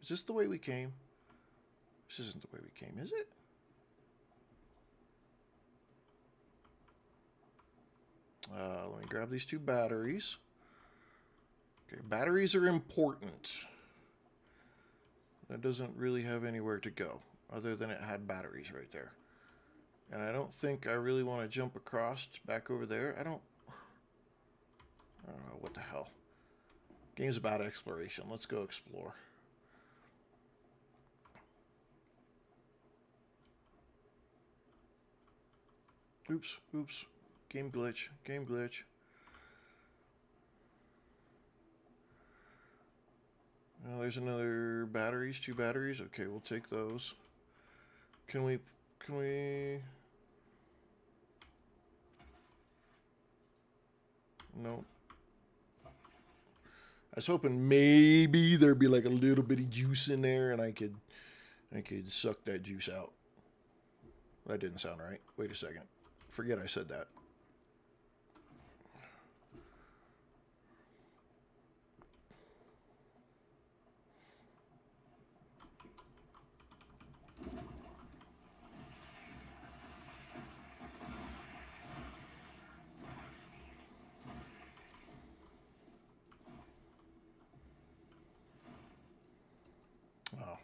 Is this the way we came? This isn't the way we came, is it? Let me grab these 2 batteries. Okay, batteries are important. That doesn't really have anywhere to go, other than it had batteries right there. And I don't think I really want to jump across back over there. I don't know, what the hell. Game's about exploration. Let's go explore. Oops. Game glitch. Well, there's another batteries, 2 batteries. Okay, we'll take those. Can we... No. I was hoping maybe there'd be like a little bitty juice in there and I could suck that juice out. That didn't sound right. Wait a second. Forget I said that. Oh,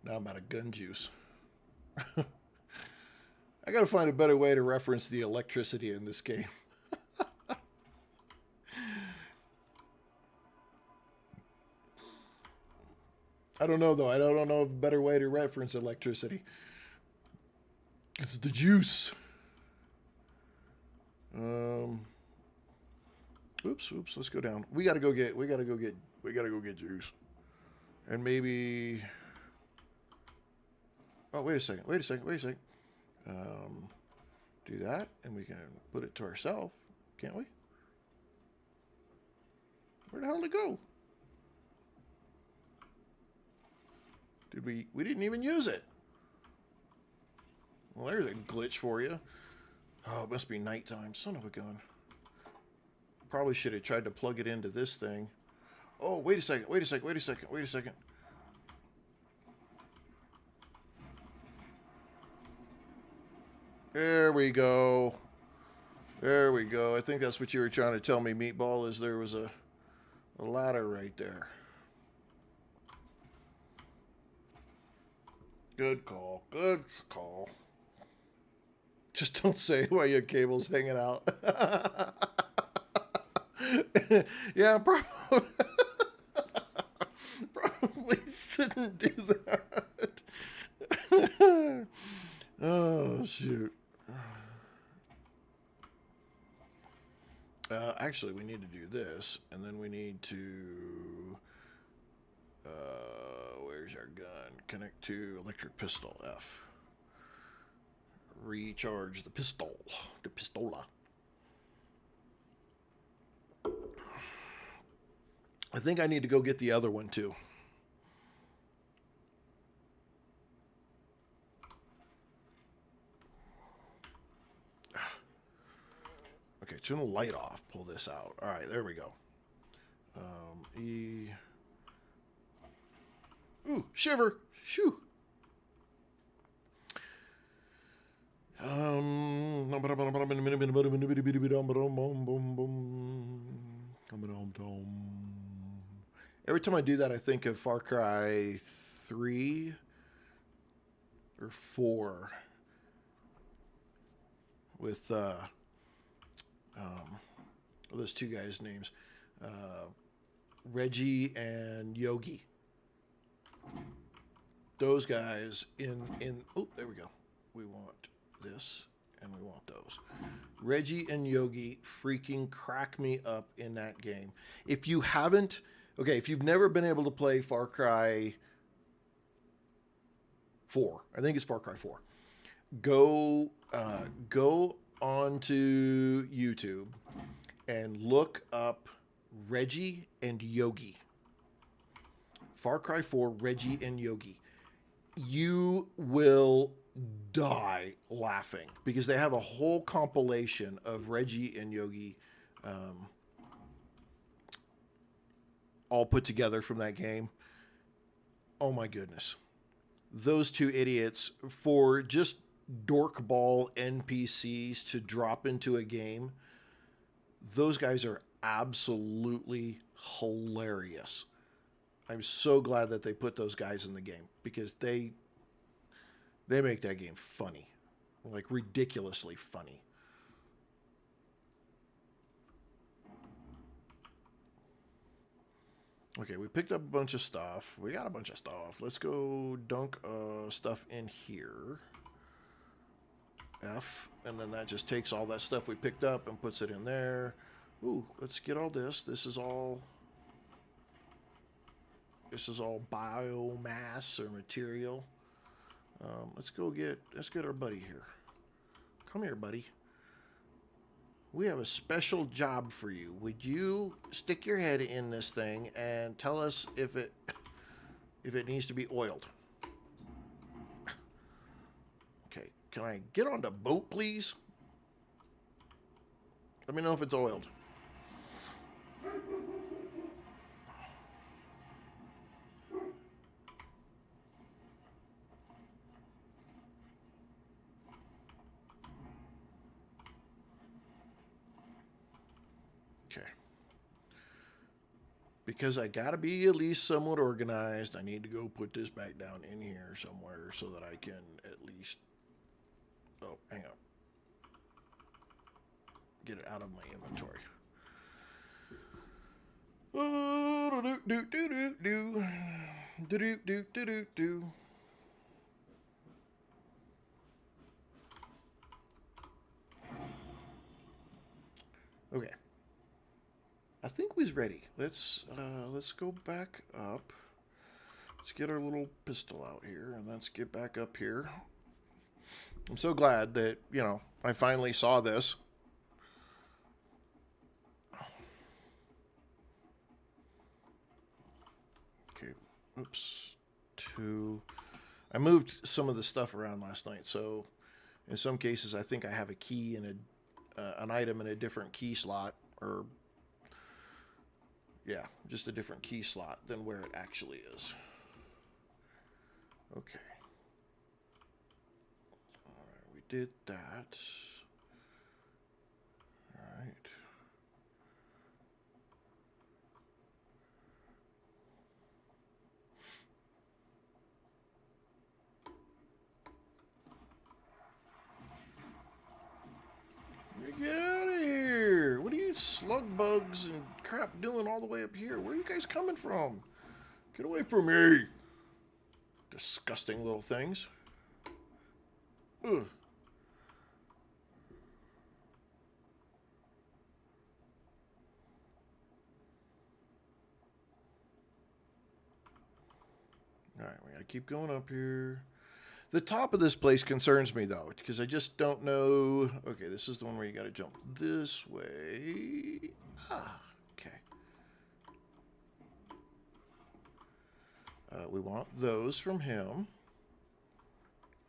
now I'm out of gun juice. I gotta find a better way to reference the electricity in this game. I don't know, though. I don't know a better way to reference electricity. It's the juice. Oops. Let's go down. We gotta go get juice. And maybe. Oh, wait a second. Do that, and we can put it to ourselves, can't we? Where the hell did it go? We didn't even use it. Well, there's a glitch for you. Oh, it must be nighttime. Son of a gun. Probably should have tried to plug it into this thing. Oh, wait a second. There we go. I think that's what you were trying to tell me, Meatball, is there was a ladder right there. Good call. Just don't say why your cable's hanging out. Yeah, probably shouldn't do that. Oh, shoot. Actually, we need to do this, and then we need to... where's our gun? Connect to electric pistol, F. Recharge the pistol. The pistola. I think I need to go get the other one, too. Okay, turn the light off. Pull this out. All right, there we go. E. Ooh, shiver. Shoo. Every time I do that, I think of Far Cry 3 or 4 with those 2 guys' names. Reggie and Yogi. Those guys in oh, there we go. We want this and we want those. Reggie and Yogi freaking crack me up in that game. If you haven't, okay, if you've never been able to play Far Cry 4, I think it's Far Cry 4. Go onto YouTube and look up Reggie and Yogi. Far Cry 4, Reggie and Yogi. You will die laughing because they have a whole compilation of Reggie and Yogi all put together from that game. Oh my goodness. Those two idiots, for just dorkball NPCs to drop into a game, those guys are absolutely hilarious. I'm so glad that they put those guys in the game because they make that game funny, like ridiculously funny. Okay, we picked up a bunch of stuff. We got a bunch of stuff. Let's go dunk stuff in here. F, and then that just takes all that stuff we picked up and puts it in there. Ooh, let's get all this. This is all biomass or material. Let's get our buddy here. Come here, buddy. We have a special job for you. Would you stick your head in this thing and tell us if it needs to be oiled? Okay, can I get on the boat, please? Let me know if it's oiled. Okay. Because I gotta be at least somewhat organized, I need to go put this back down in here somewhere so that I can at least... Oh, hang on. Get it out of my inventory. Okay. I think we's ready. Let's go back up. Let's get our little pistol out here and let's get back up here. I'm so glad that, you know, I finally saw this. Okay, oops. I moved some of the stuff around last night, so in some cases I think I have a key in an item in a different key slot, or yeah, just a different key slot than where it actually is. Okay. All right, we did that. All right. Get out of here! What are you slug bugs and crap doing all the way up here? Where are you guys coming from? Get away from me! Disgusting little things. Ugh. Alright, we gotta keep going up here. The top of this place concerns me, though, because I just don't know... Okay, this is the one where you got to jump this way. Ah, okay. We want those from him.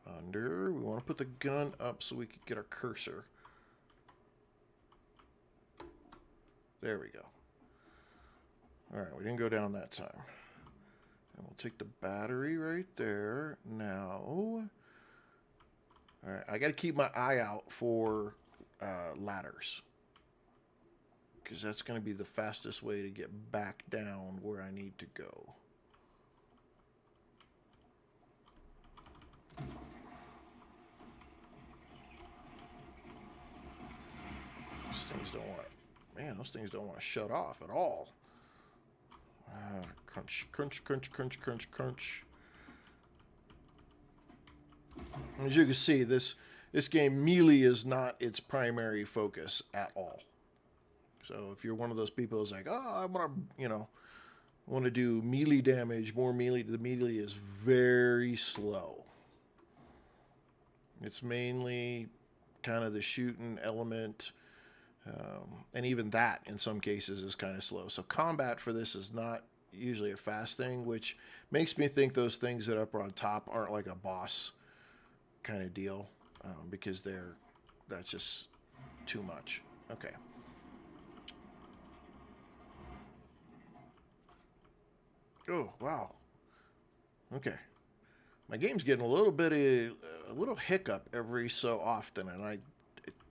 Under. We want to put the gun up so we can get our cursor. There we go. Alright, we didn't go down that time. And we'll take the battery right there. Now, all right, I got to keep my eye out for ladders, because that's going to be the fastest way to get back down where I need to go. Those things don't want to, man, those things don't want to shut off at all. Crunch, crunch, crunch, crunch, crunch, crunch. As you can see, this game melee is not its primary focus at all. So if you're one of those people who's like, oh, I want to, want to do melee damage, more melee, the melee is very slow. It's mainly kind of the shooting element, and even that in some cases is kind of slow. So combat for this is not usually a fast thing, which makes me think those things that are up on top aren't like a boss kind of deal, because that's just too much. Okay. Oh, wow. Okay. My game's getting a little hiccup every so often, and I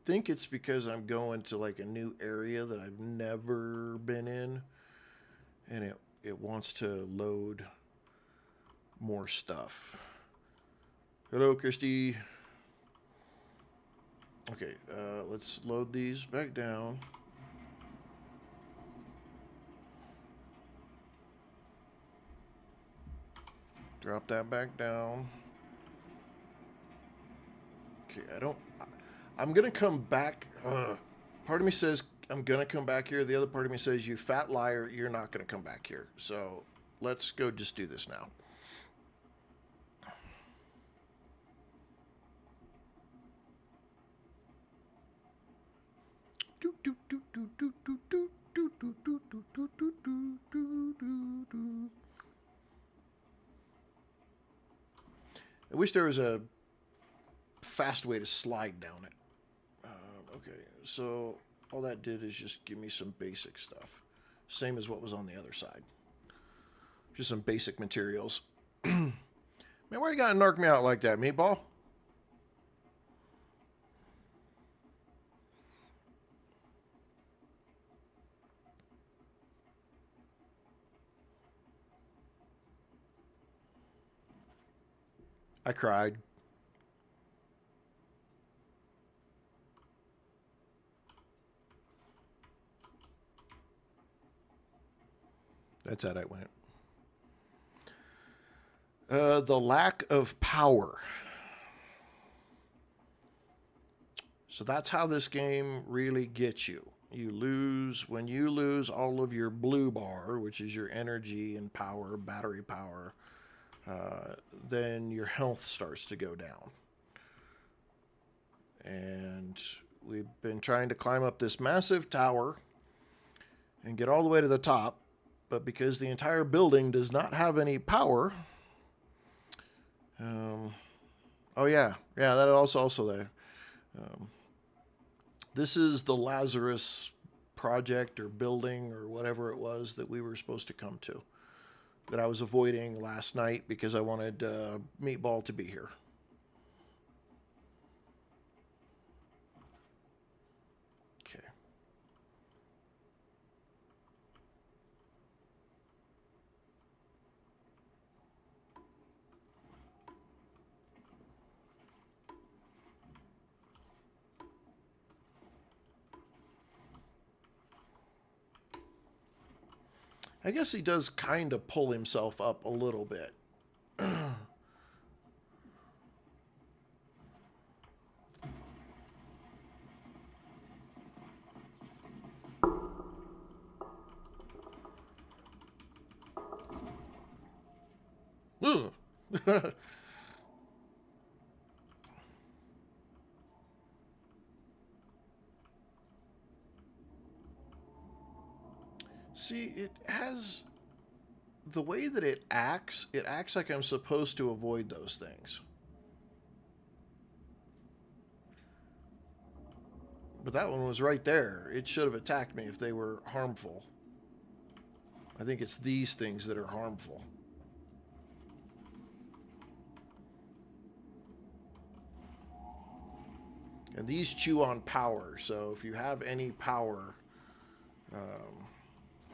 think it's because I'm going to like a new area that I've never been in, and it wants to load more stuff. Hello, Christy. Okay, let's load these back down. Drop that back down. Okay, I'm gonna come back. Part of me says I'm gonna come back here. The other part of me says, you fat liar, you're not gonna come back here. So let's go just do this now. I wish there was a fast way to slide down it. Okay, so all that did is just give me some basic stuff. Same as what was on the other side. Just some basic materials. Man, why you gotta narc me out like that, meatball? I cried. That's how that went. The lack of power. So that's how this game really gets you. When you lose all of your blue bar, which is your energy and power, battery power, then your health starts to go down. And we've been trying to climb up this massive tower and get all the way to the top, but because the entire building does not have any power, oh yeah, that also there. This is the Lazarus project or building or whatever it was that we were supposed to come to, that I was avoiding last night because I wanted Meatball to be here. Okay. I guess he does kind of pull himself up a little bit. See, it has the way that it acts like I'm supposed to avoid those things. But that one was right there. It should have attacked me if they were harmful. I think it's these things that are harmful. And these chew on power, so if you have any power,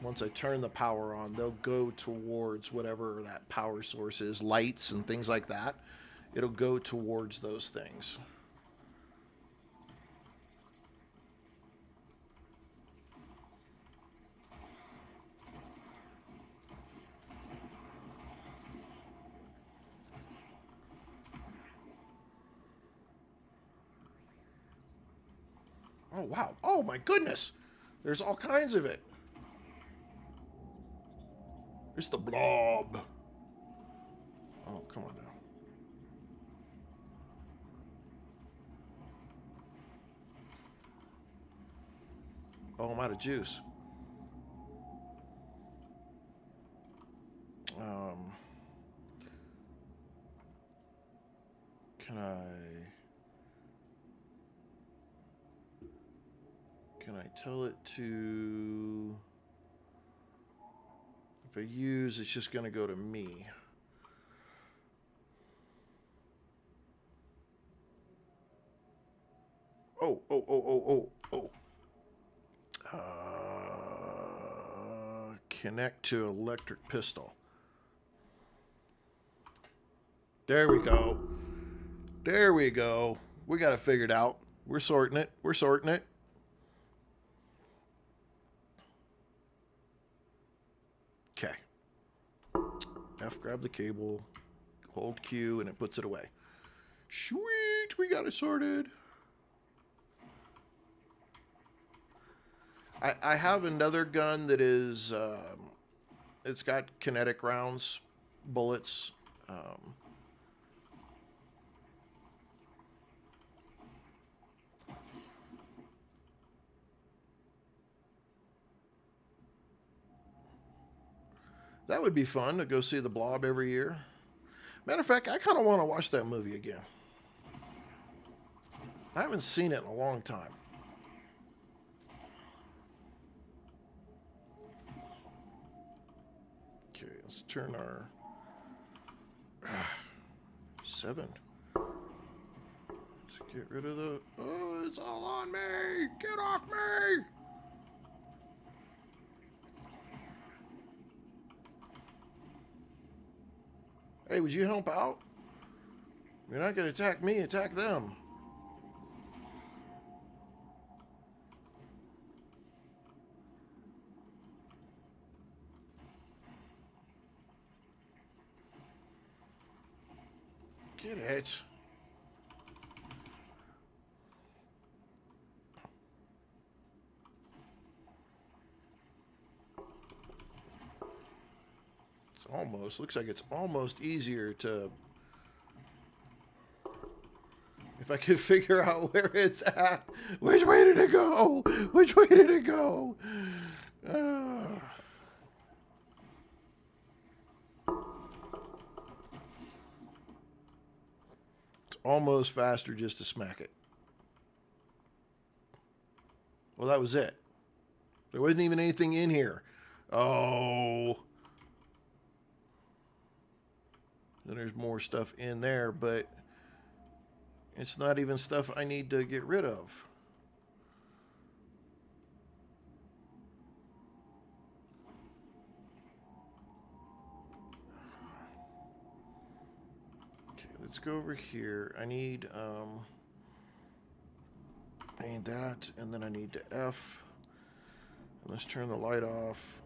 once I turn the power on, they'll go towards whatever that power source is, lights and things like that. It'll go towards those things. Oh, wow. Oh, my goodness. There's all kinds of it. It's the blob. Oh, come on now. Oh, I'm out of juice. Um, can I tell it to, if I use, it's just going to go to me. Oh, oh, oh, oh, oh, oh. Connect to electric pistol. There we go. There we go. We got it figured out. We're sorting it. We're sorting it. Okay. F, grab the cable, hold Q, and it puts it away. Sweet, we got it sorted. I have another gun that is, it's got kinetic rounds, bullets. That would be fun to go see the Blob every year. Matter of fact, I kind of want to watch that movie again. I haven't seen it in a long time. Okay, let's turn our 7. Let's get rid of the. Oh, it's all on me! Get off me! Hey, would you help out? You're not going to attack me, attack them. Get it. It's almost, looks like it's almost easier to, if I could figure out where it's at. Which way did it go? Which way did it go? It's almost faster just to smack it. Well, that was it. There wasn't even anything in here. Oh. Then there's more stuff in there, but it's not even stuff I need to get rid of. Okay, let's go over here. I need that, and then I need to F. And let's turn the light off.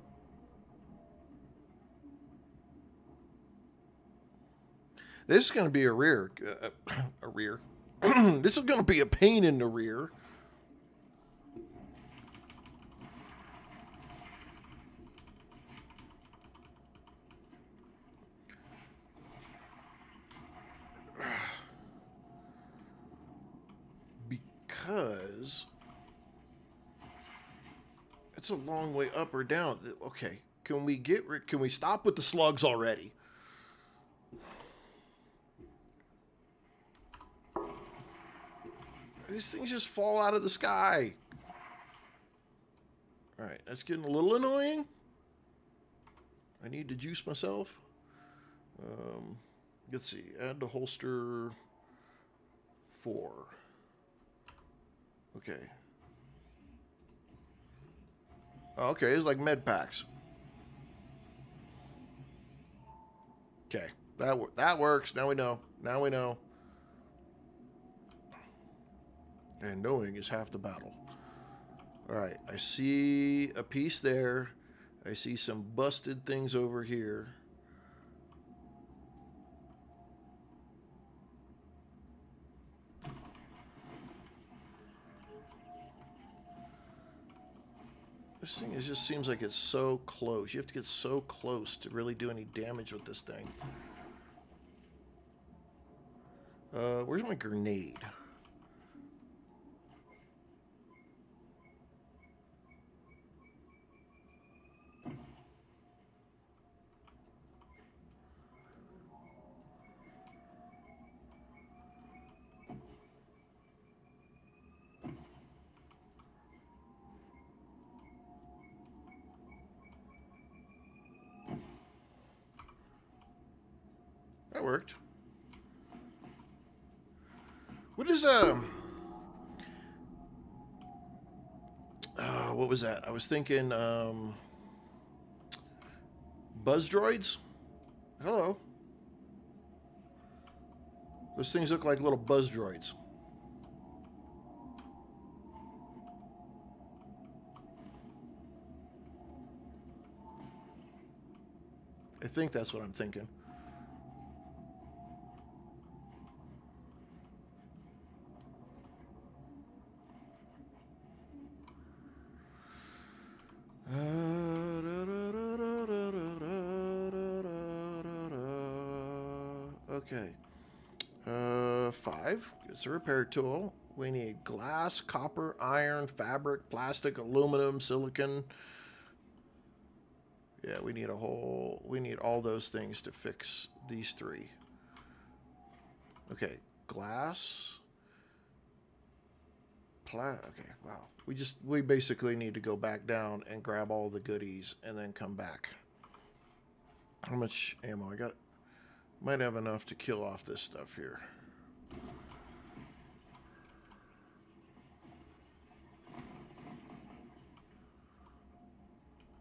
This is going to be a rear. This is going to be a pain in the rear. Because it's a long way up or down. Okay, can we stop with the slugs already? These things just fall out of the sky. All right, that's getting a little annoying. I need to juice myself. Let's see, add to holster 4. Okay. Okay, it's like med packs. Okay, that works. Now we know. Now we know. And knowing is half the battle. All right, I see a piece there. I see some busted things over here. This thing just seems like it's so close. You have to get so close to really do any damage with this thing. Where's my grenade? That worked. What is what was that? I was thinking buzz droids. Hello. Those things look like little buzz droids. I think that's what I'm thinking. Okay. 5. It's a repair tool. We need glass, copper, iron, fabric, plastic, aluminum, silicon. Yeah, we need all those things to fix these 3. Okay, glass. Okay, wow. We basically need to go back down and grab all the goodies and then come back. How much ammo I got? Might have enough to kill off this stuff here.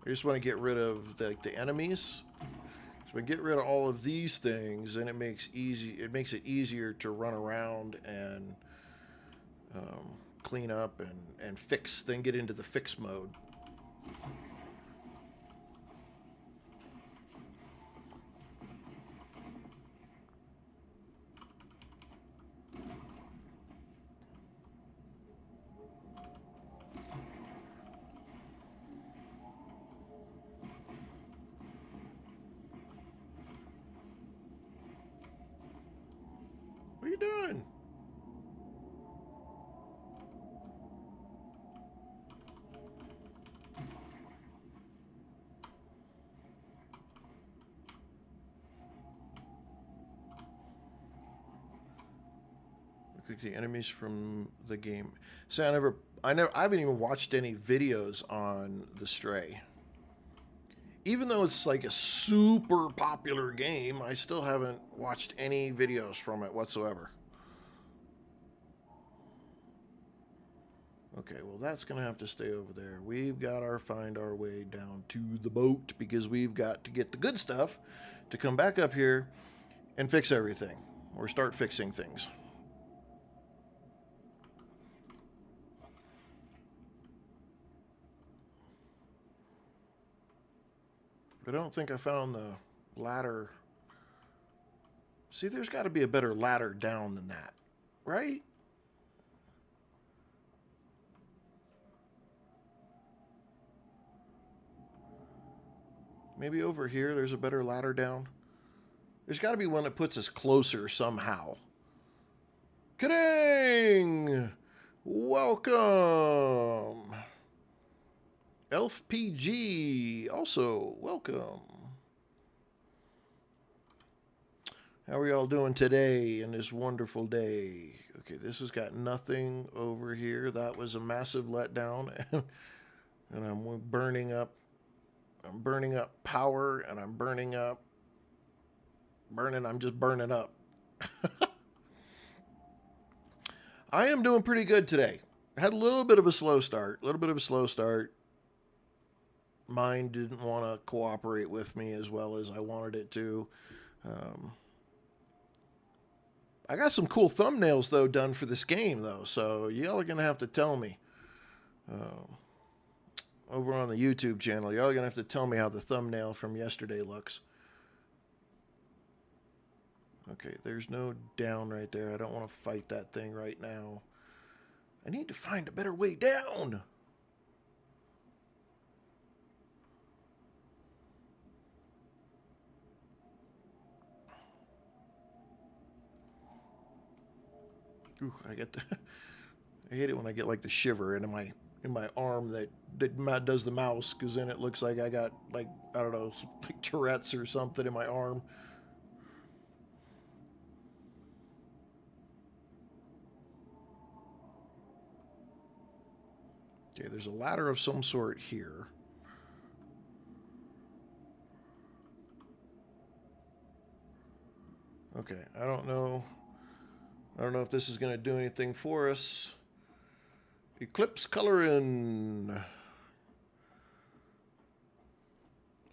I just want to get rid of the enemies. So we get rid of all of these things, and it makes it easier to run around and clean up and fix. Then get into the fix mode. What are you doing? Look like the enemies from the game. See, I haven't even watched any videos on the Stray. Even though it's like a super popular game, I still haven't watched any videos from it whatsoever. Okay, well that's gonna have to stay over there. We've got to find our way down to the boat because we've got to get the good stuff to come back up here and fix everything or start fixing things. But I don't think I found the ladder. See, there's got to be a better ladder down than that, right? Maybe over here there's a better ladder down. There's got to be one that puts us closer somehow. Kidding! Welcome! Elf PG, also welcome. How are y'all doing today in this wonderful day? Okay, this has got nothing over here. That was a massive letdown. And I'm burning up power, and I'm just burning up. I am doing pretty good today. I had a little bit of a slow start. Mine didn't want to cooperate with me as well as I wanted it to. I got some cool thumbnails, though, done for this game, though. So y'all are going to have to tell me. Over on the YouTube channel, y'all are going to have to tell me how the thumbnail from yesterday looks. Okay, there's no down right there. I don't want to fight that thing right now. I need to find a better way down. Ooh, I get the, I hate it when I get like the shiver in my arm that does the mouse, because then it looks like I got like, I don't know, like Tourette's or something in my arm. Okay, there's a ladder of some sort here. Okay, I don't know. I don't know if this is going to do anything for us. Eclipse coloring.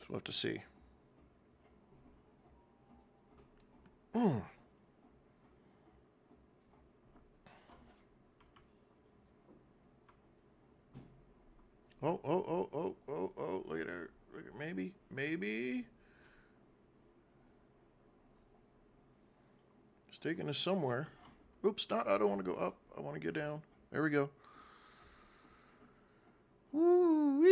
So we'll have to see. Mm. Oh, look at her. Look at, maybe. It's taking us somewhere. Oops, not. I don't want to go up. I want to get down. There we go. Woo-wee.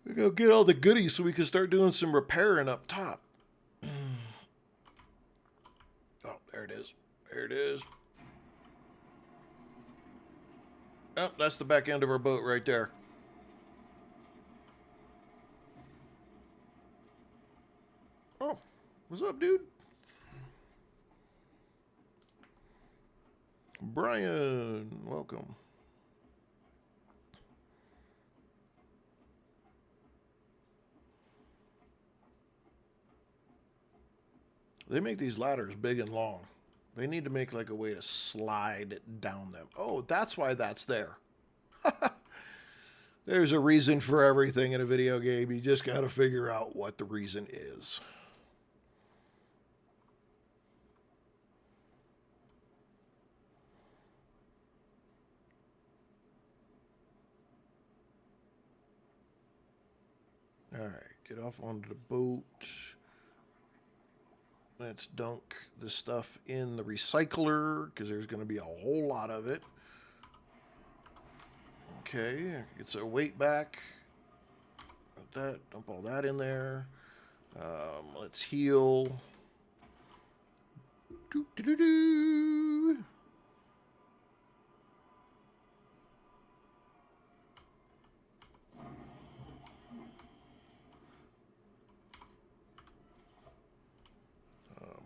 We go get all the goodies so we can start doing some repairing up top. Oh, there it is. There it is. Oh, that's the back end of our boat right there. Oh, what's up, dude? Brian, welcome. They make these ladders big and long. They need to make like a way to slide down them. Oh, that's why that's there. There's a reason for everything in a video game. You just got to figure out what the reason is. All right, get off onto the boat. Let's dunk the stuff in the recycler because there's going to be a whole lot of it. Okay, get our weight back. Put that, dump all that in there. Let's heal. Doo-doo-doo-doo.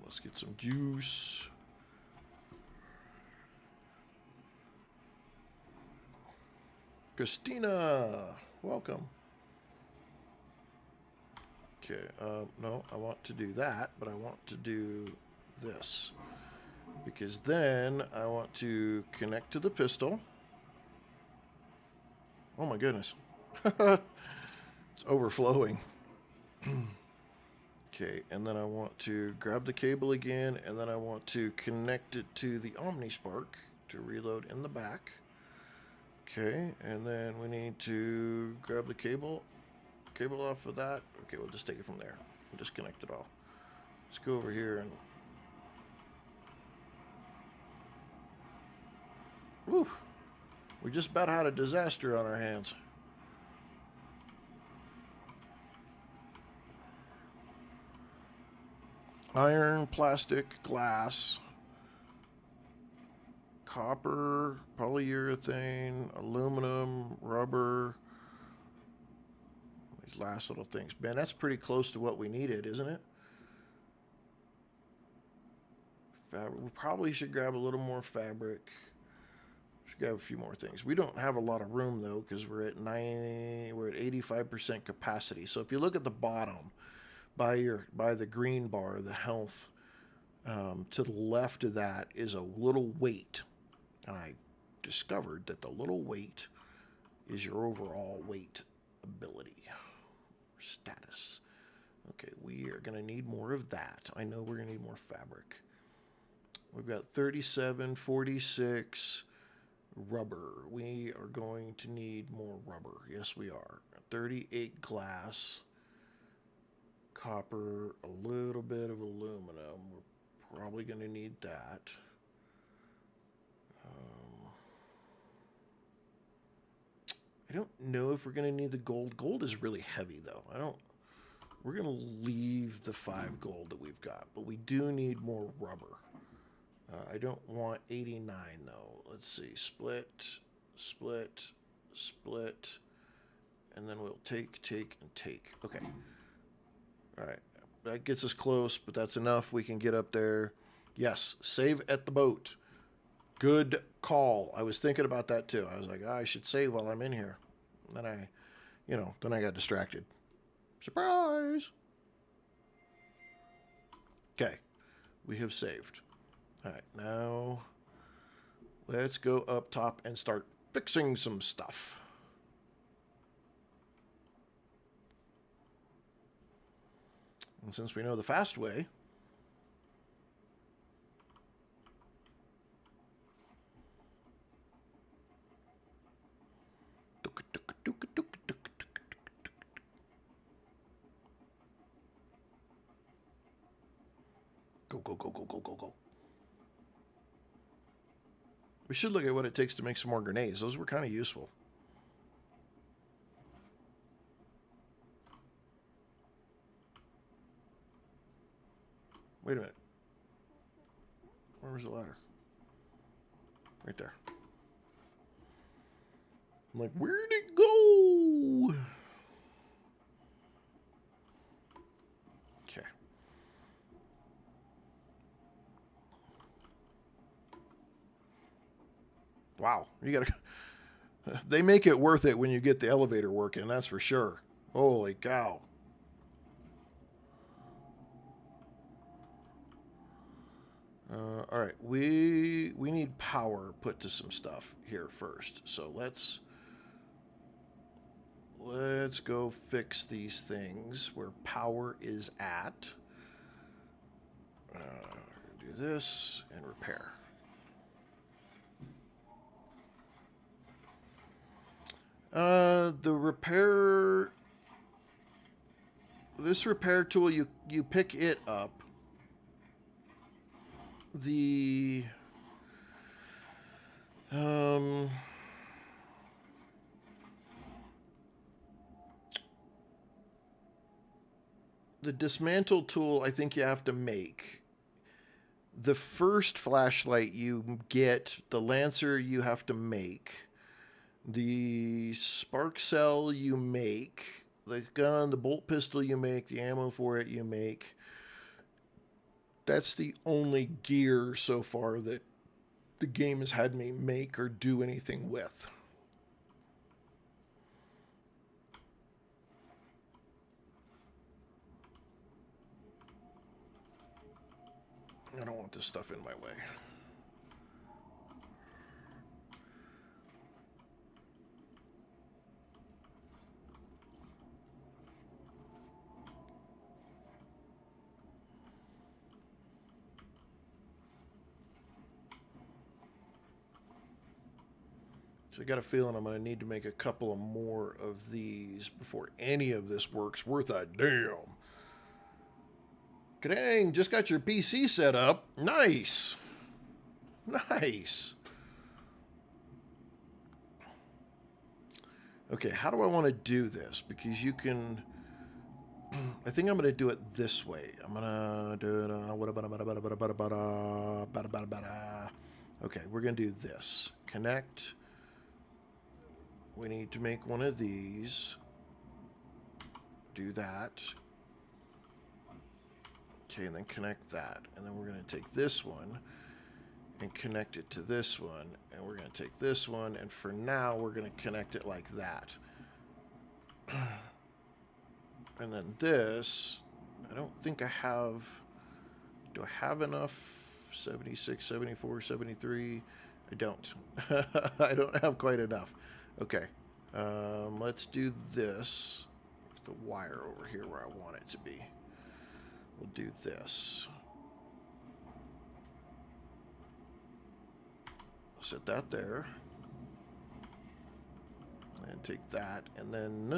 Let's get some juice. Christina, welcome. Okay, no, I want to do that, but I want to do this. Because then I want to connect to the pistol. Oh my goodness. It's overflowing. Okay, and then I want to grab the cable again, and then I want to connect it to the OmniSpark to reload in the back. Okay, and then we need to grab the cable off of that. Okay, we'll just take it from there. We'll just connect it all. Let's go over here and... Whew! We just about had a disaster on our hands. Iron, plastic, glass, copper, polyurethane, aluminum, rubber. These last little things. Man, that's pretty close to what we needed, isn't it? Fabric. We probably should grab a little more fabric. Should grab a few more things. We don't have a lot of room though, because we're at 85% capacity. So if you look at the bottom, by the green bar, the health, to the left of that is a little weight, and I discovered that the little weight is your overall weight ability or status. Okay, we are going to need more of that. I know we're going to need more fabric. We've got 37, 46 rubber. We are going to need more rubber. Yes, we are. 38 glass. Copper, a little bit of aluminum. We're probably going to need that. I don't know if we're going to need the gold. Gold is really heavy, though. I don't We're going to leave the 5 gold that we've got, but we do need more rubber. I don't want 89, though. Let's see. Split, split, split, and then we'll take, and take. Okay. All right. That gets us close, but that's enough. We can get up there. Yes, save at the boat. Good call. I was thinking about that, too. I was like, oh, I should save while I'm in here. And then then I got distracted. Surprise! Okay. We have saved. All right, now let's go up top and start fixing some stuff. And since we know the fast way, go, go, go, go, go, go, go. We should look at what it takes to make some more grenades. Those were kind of useful. Wait a minute. Where was the ladder? Right there. I'm like, where'd it go? Okay. Wow. You gotta... They make it worth it when you get the elevator working, that's for sure. Holy cow. All right, we need power put to some stuff here first. So let's go fix these things where power is at. Do this and repair. The repair... This repair tool, you pick it up. The... The dismantle tool, I think you have to make. The first flashlight you get, the Lancer you have to make. The spark cell you make. The gun, the bolt pistol you make. The ammo for it you make. That's the only gear so far that the game has had me make or do anything with. I don't want this stuff in my way. So I got a feeling I'm going to need to make a couple of more of these before any of this works worth a damn. Dang, just got your PC set up. Nice. Nice. Okay, how do I want to do this? Because you can... I think I'm going to do it this way. I'm going to do it... Okay, we're going to do this. Connect. We need to make one of these. Do that. Okay, and then connect that. And then we're going to take this one and connect it to this one. And we're going to take this one. And for now, we're going to connect it like that. And then this, I don't think I have... Do I have enough? 76, 74, 73? I don't. I don't have quite enough. Okay. Let's do this. The wire over here where I want it to be. We'll do this. Set that there. And take that. And then...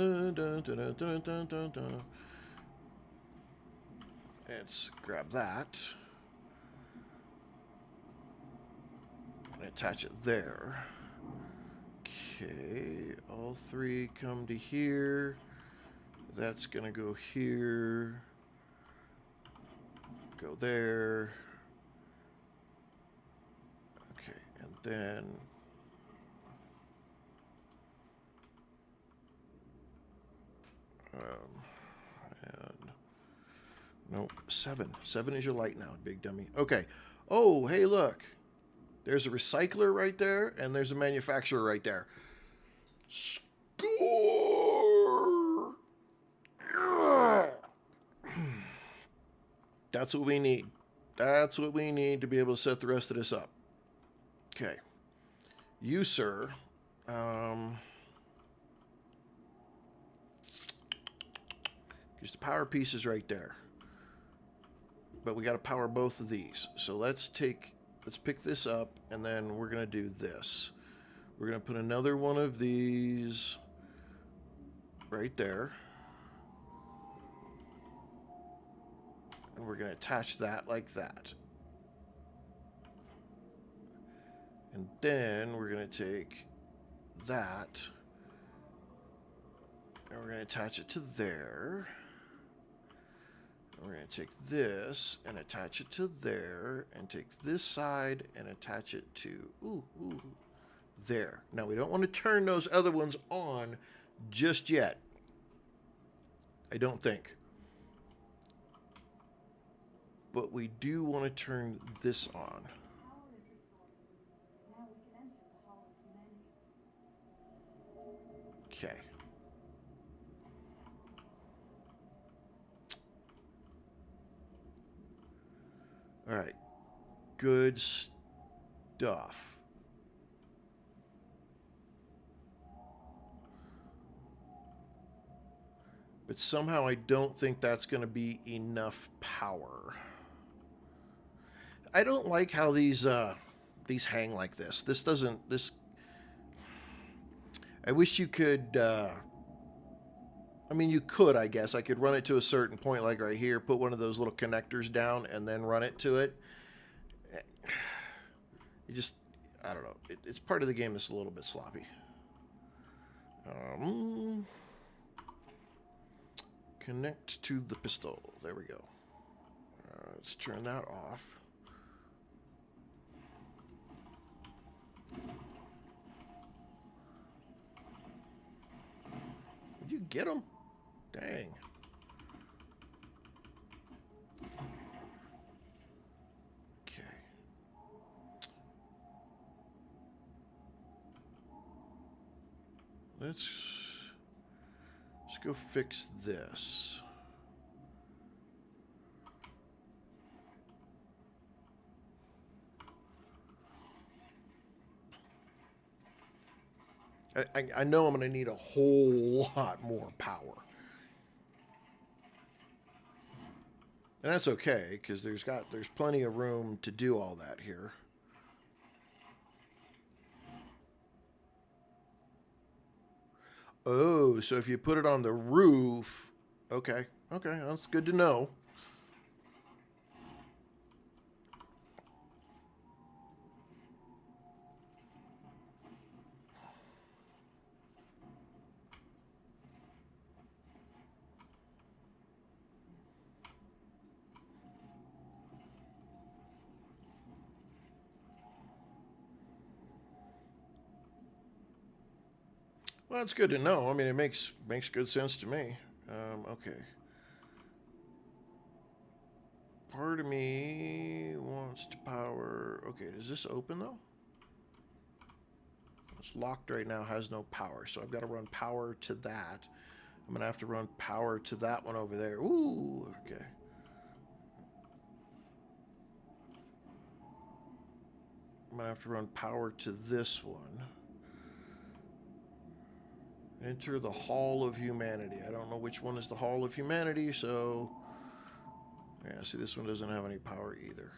Let's grab that. And attach it there. Okay. All three come to here. That's going to go here. Go there. Okay, and then... and nope, 7. 7 is your light now, big dummy. Okay. Oh, hey, look. There's a recycler right there, and there's a manufacturer right there. Score! That's what we need. That's what we need to be able to set the rest of this up. Okay. You, sir. Because the power piece is right there. But we got to power both of these. So let's pick this up, and then we're going to do this. We're going to put another one of these right there. And we're going to attach that like that. And then we're going to take that, and we're going to attach it to there. And we're going to take this and attach it to there, and take this side and attach it to there. Now, we don't want to turn those other ones on just yet. I don't think. But we do want to turn this on. Okay. All right. Good stuff. But somehow I don't think that's going to be enough power. I don't like how these hang like this. This I wish you could I mean, you could, I guess. I could run it to a certain point, like right here, put one of those little connectors down, and then run it to it. You just, I don't know. It's part of the game that's a little bit sloppy. Connect to the pistol. There we go. Let's turn that off. Did you get him? Dang. Okay. Let's go fix this. I know I'm going to need a whole lot more power. And that's okay, because there's plenty of room to do all that here. Oh, so if you put it on the roof... Okay, that's good to know. Well, that's good to know. I mean, it makes good sense to me. Okay. Part of me wants to power... Okay, does this open, though? It's locked right now, has no power. So I've got to run power to that. I'm going to have to run power to that one over there. Ooh, okay. I'm going to have to run power to this one. Enter the Hall of Humanity. I don't know which one is the Hall of Humanity, so... Yeah, see, this one doesn't have any power either.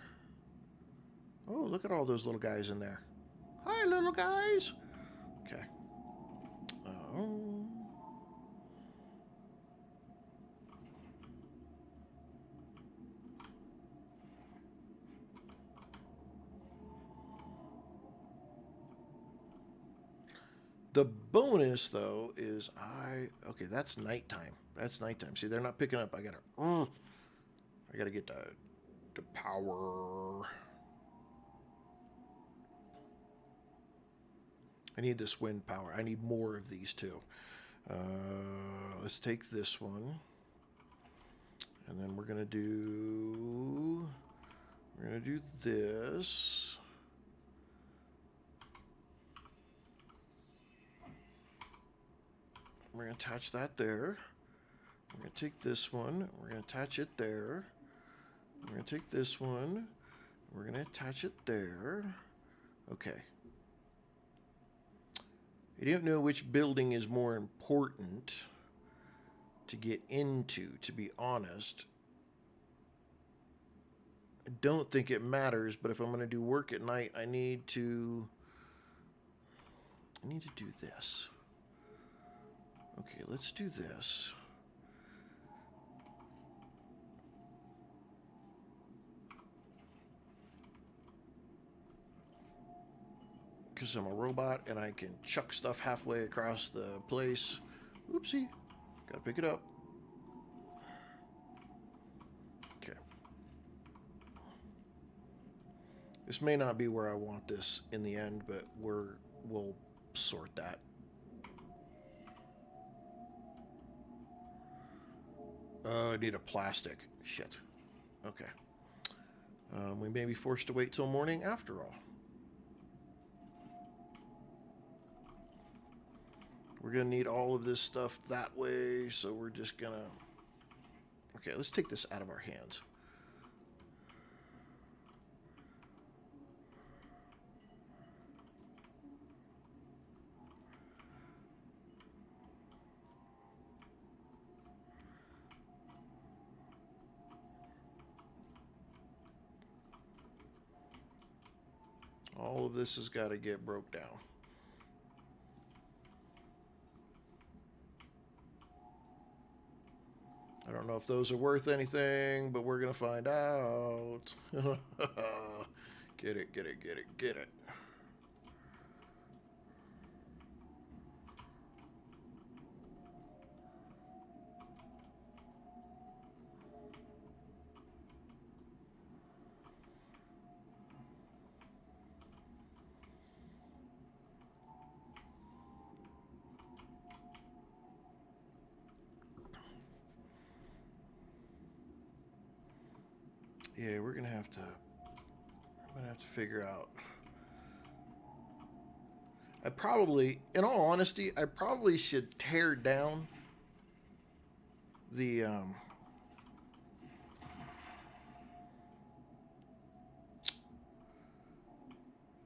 Oh, look at all those little guys in there. Hi, little guys! Okay. The bonus though is okay, that's nighttime. That's nighttime. See, they're not picking up. I gotta get the power. I need this wind power. I need more of these too. Let's take this one, and then we're gonna do this. We're gonna attach that there. We're gonna take this one. We're gonna attach it there. We're gonna take this one. We're gonna attach it there. Okay. I don't know which building is more important to get into, to be honest. I don't think it matters, but if I'm going to do work at night, I need to do this. Okay, let's do this. Because I'm a robot and I can chuck stuff halfway across the place. Oopsie. Gotta pick it up. Okay. This may not be where I want this in the end, but we'll sort that. I need a plastic. Shit. Okay. We may be forced to wait till morning after all. We're going to need all of this stuff that way, so we're just going to... Okay, let's take this out of our hands. All of this has got to get broke down. I don't know if those are worth anything, but we're going to find out. Get it, get it, get it, get it. Yeah, I'm gonna have to figure out. In all honesty, I probably should tear down the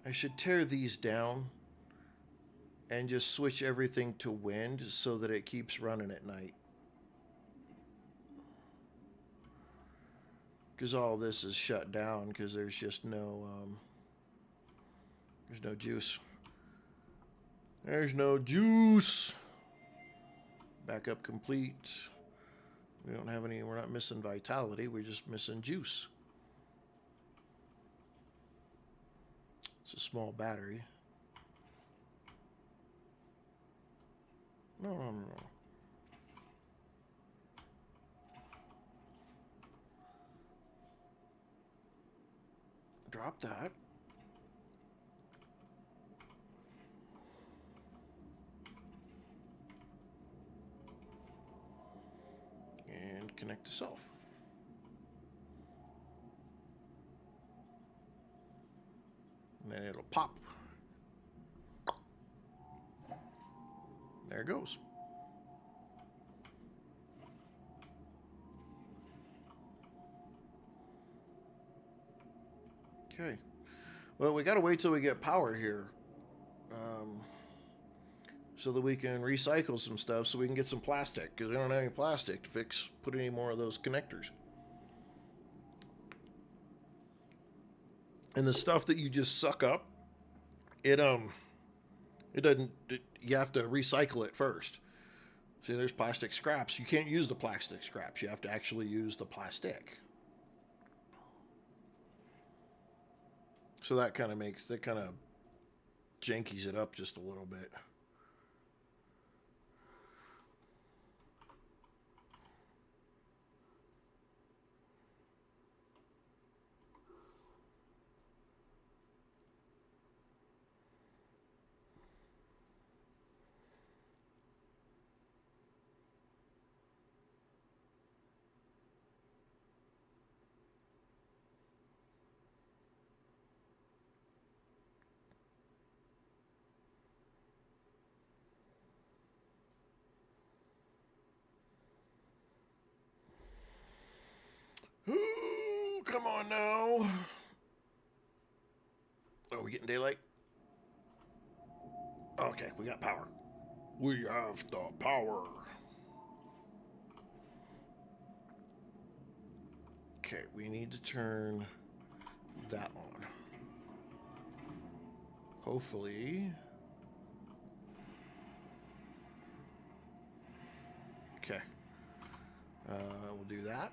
I should tear these down and just switch everything to wind so that it keeps running at night. Because all this is shut down because there's just there's no juice. There's no juice. Backup complete. We don't have any, we're not missing vitality, we're just missing juice. It's a small battery. No. Drop that. And connect to self. And then it'll pop. There it goes. Okay. Well, we got to wait till we get power here. So that we can recycle some stuff so we can get some plastic. Because we don't have any plastic to put any more of those connectors. And the stuff that you just suck up, it doesn't, you have to recycle it first. See, there's plastic scraps. You can't use the plastic scraps. You have to actually use the plastic. So that kind of jankies it up just a little bit. Ooh, come on now. Oh, we getting daylight? Okay, we got power. We have the power. Okay, we need to turn that on. Hopefully. Okay. We'll do that.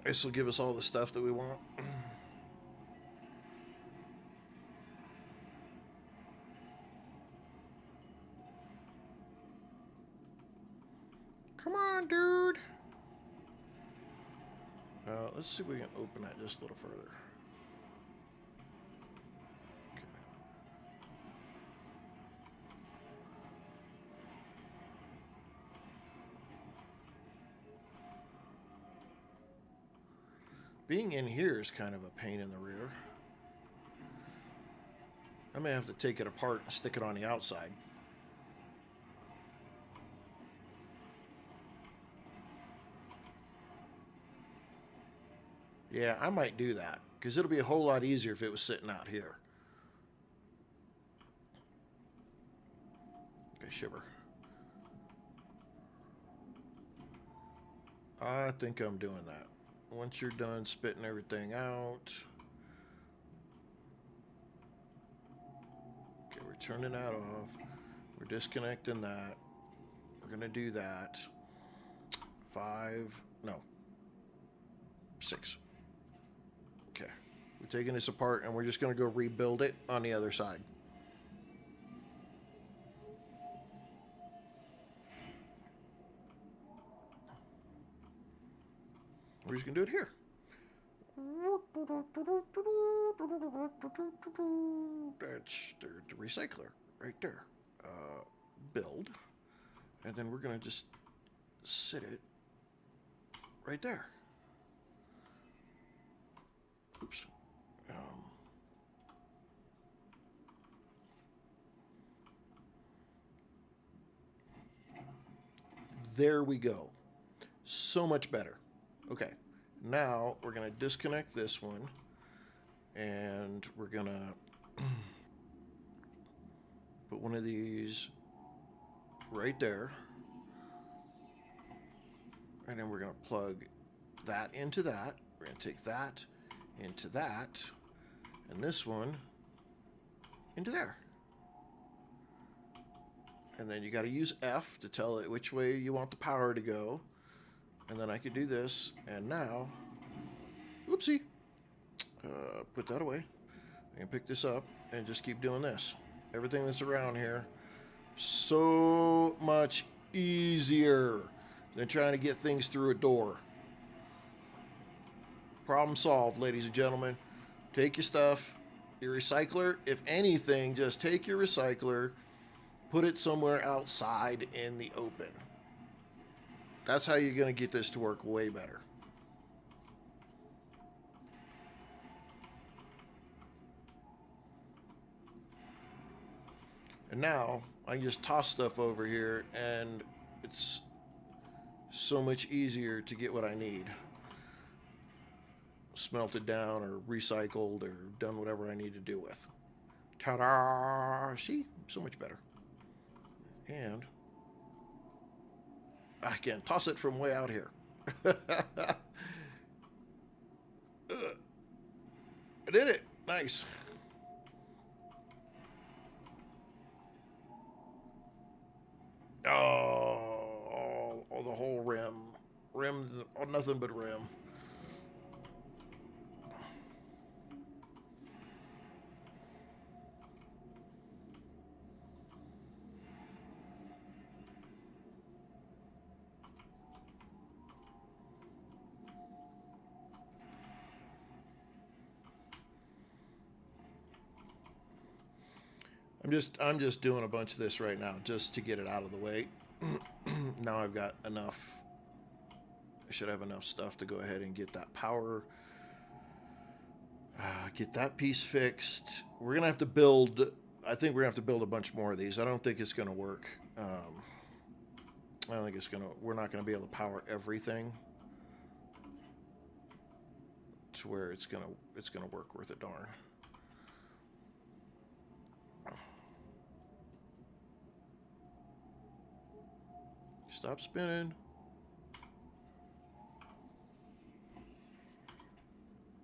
This will give us all the stuff that we want. Come on, dude. Let's see if we can open that just a little further. Okay. Being in here is kind of a pain in the rear. I may have to take it apart and stick it on the outside. Yeah, I might do that, because it'll be a whole lot easier if it was sitting out here. Okay, shiver. I think I'm doing that. Once you're done spitting everything out. Okay, we're turning that off. We're disconnecting that. We're going to do that. 6. Okay. We're taking this apart and we're just going to go rebuild it on the other side. We're just going to do it here. That's the recycler right there. Build. And then we're going to just sit it right there. Oops. There we go. So much better. Okay. Now we're going to disconnect this one. And we're going to put one of these right there. And then we're going to plug that into that. We're going to take that into that. And this one into there. And then you got to use F to tell it which way you want the power to go. And then I could do this. And now, oopsie, put that away. I can pick this up and just keep doing this. Everything that's around here, so much easier than trying to get things through a door. Problem solved, ladies and gentlemen. Take your stuff, your recycler. If anything, just take your recycler, put it somewhere outside in the open. That's how you're going to get this to work way better. And now I can just toss stuff over here and it's so much easier to get what I need. Smelted down or recycled or done whatever I need to do with. Ta-da! See? So much better. And I can toss it from way out here. I did it. Nice. Oh, the whole rim. Nothing but rim. I'm just doing a bunch of this right now just to get it out of the way. Now I've got enough. I should have enough stuff to go ahead and get that power. Get that piece fixed. We're gonna have to build. I think we're gonna have to build a bunch more of these. I don't think it's gonna work I don't think it's gonna. We're not gonna be able to power everything to where it's gonna work worth a darn. Stop spinning.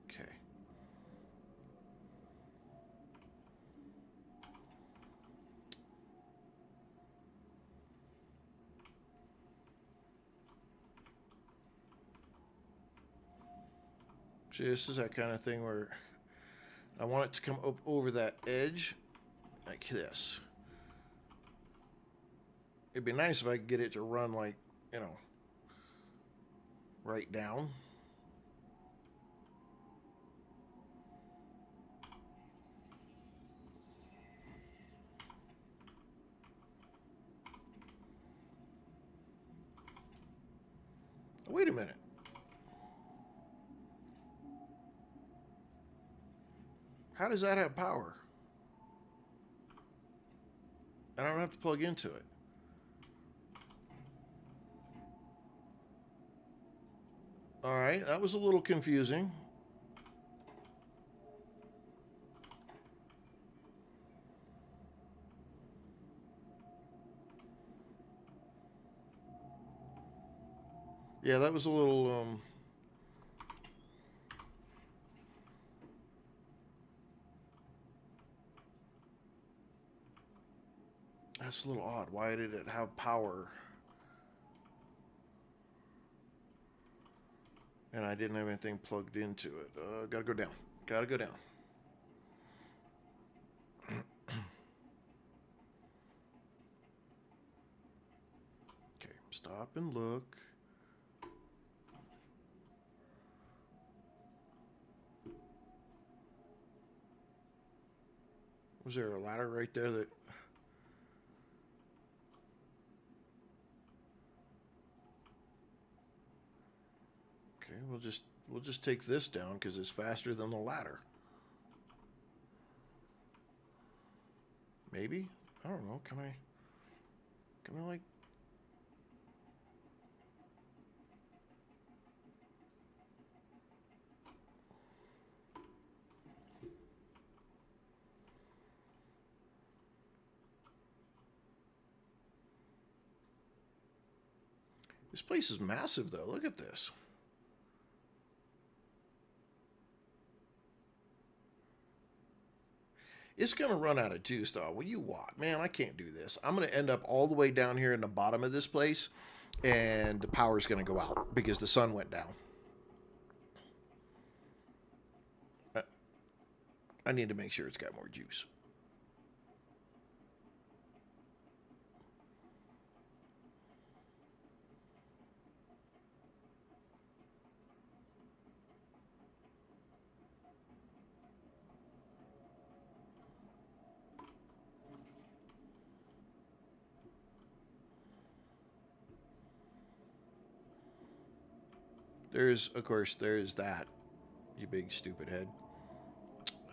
Okay. See, this is that kind of thing where I want it to come up over that edge like this. It'd be nice if I could get it to run like, you know, right down. Wait a minute. How does that have power? I don't have to plug into it. All right, that was a little confusing. Yeah, that was a little that's a little odd. Why did it have power? And I didn't have anything plugged into it. Gotta go down. Gotta go down. Okay, stop and look. Was there a ladder right there that... Okay, we'll just take this down because it's faster than the ladder. Maybe? I don't know. Can I like... This place is massive, though. Look at this. It's going to run out of juice, though. Well, you what? Man, I can't do this. I'm going to end up all the way down here in the bottom of this place, and the power's going to go out because the sun went down. I need to make sure it's got more juice. Of course, there's that, you big stupid head.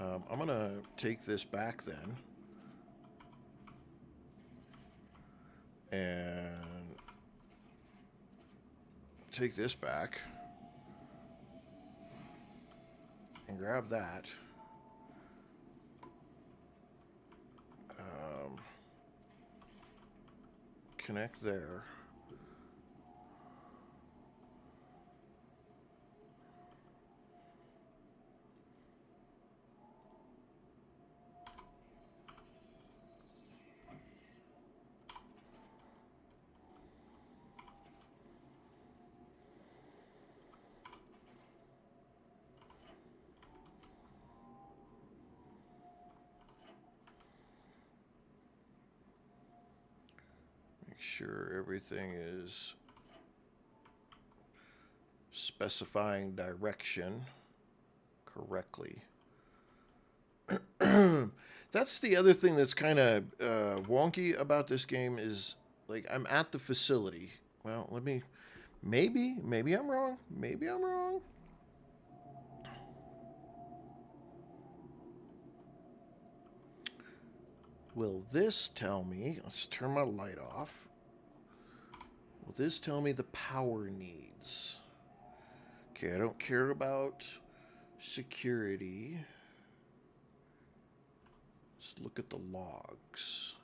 I'm going to take this back then. And take this back. And grab that. Connect there. Make sure everything is specifying direction correctly. That's the other thing that's kind of wonky about this game is, like, I'm at the facility. Well, maybe I'm wrong. Maybe I'm wrong. Will this tell me, let's turn my light off. Will this tell me the power needs? Okay, I don't care about security. Let's look at the logs.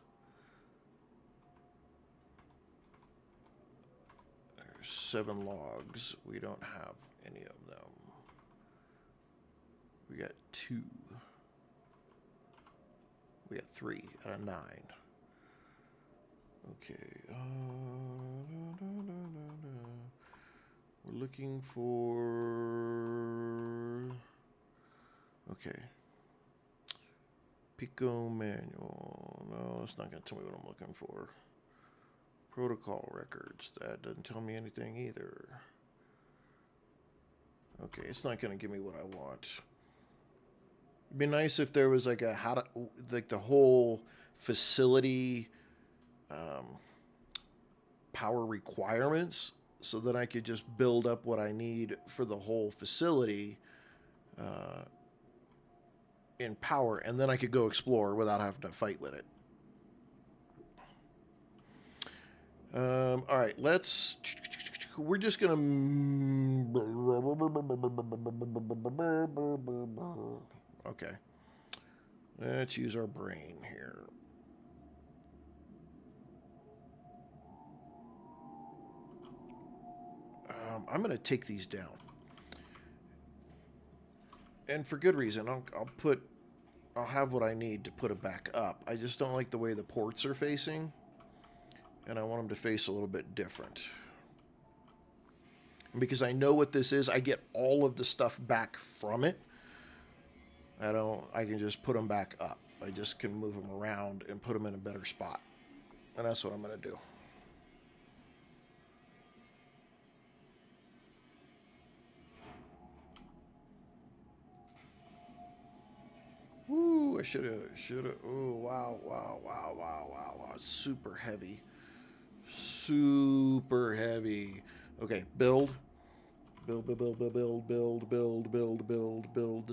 There's 7 logs. We don't have any of them. We got 2. We got 3 out of 9. Okay. We're looking for... Okay. Pico manual. No, it's not going to tell me what I'm looking for. Protocol records. That doesn't tell me anything either. Okay, it's not going to give me what I want. It'd be nice if there was like a how to, like the whole facility power requirements, so that I could just build up what I need for the whole facility in power, and then I could go explore without having to fight with it. All right, let's. We're just gonna. Okay. Let's use our brain here. I'm going to take these down. And for good reason. I'll have what I need to put it back up. I just don't like the way the ports are facing. And I want them to face a little bit different. And because I know what this is, I get all of the stuff back from it. I can just put them back up. I just can move them around and put them in a better spot. And that's what I'm going to do. Woo, I should have. Oh, wow. Super heavy. Super heavy. Okay, build the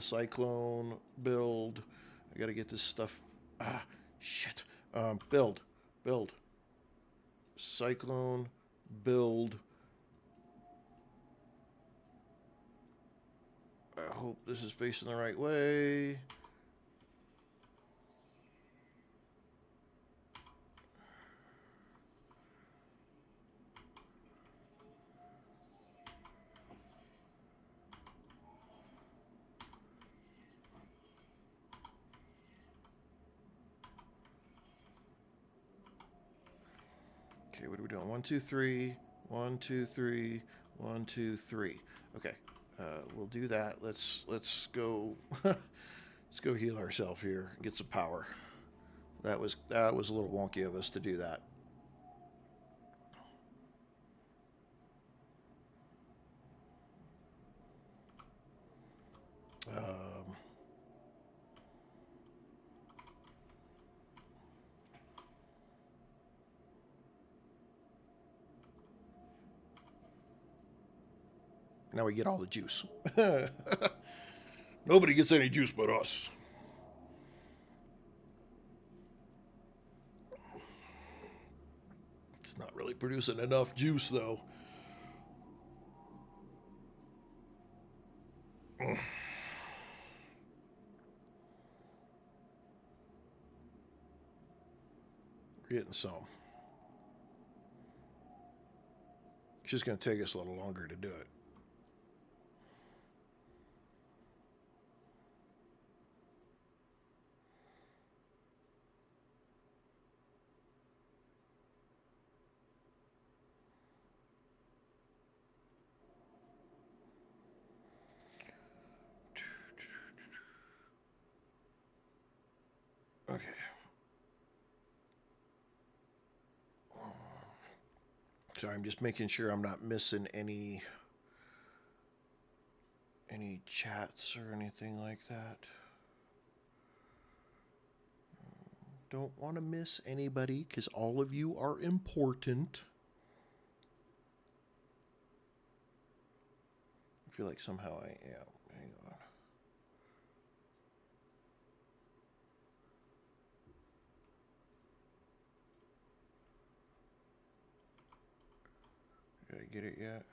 cyclone, build. I gotta get this stuff. Shit. Build. Cyclone, build. I hope this is facing the right way. Okay, what are we doing? 1, 2, 3. 1, 2, 3. 1, 2, 3. Okay, we'll do that. Let's go. Let's go heal ourselves here. Get some power. That was a little wonky of us to do that. Now we get all the juice. Nobody gets any juice but us. It's not really producing enough juice, though. We're getting some. It's just going to take us a little longer to do it. Okay. Sorry, I'm just making sure I'm not missing any chats or anything like that. Don't want to miss anybody because all of you are important. I feel like somehow I am. Hang on. I get it yet?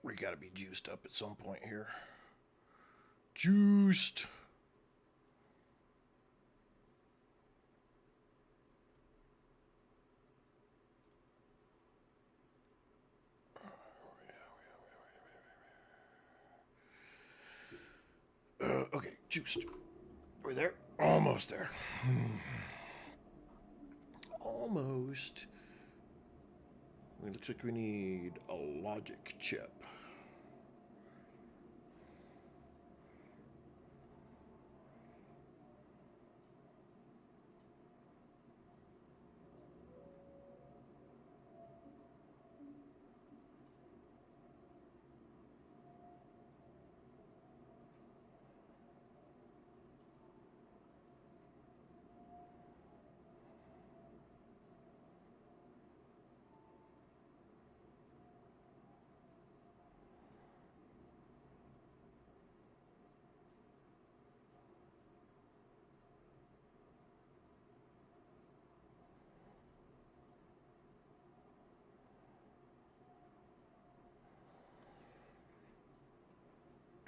We got to be juiced up at some point here. Juiced. Okay, juiced. Are we there? Almost there. Almost. It looks like we need a logic chip.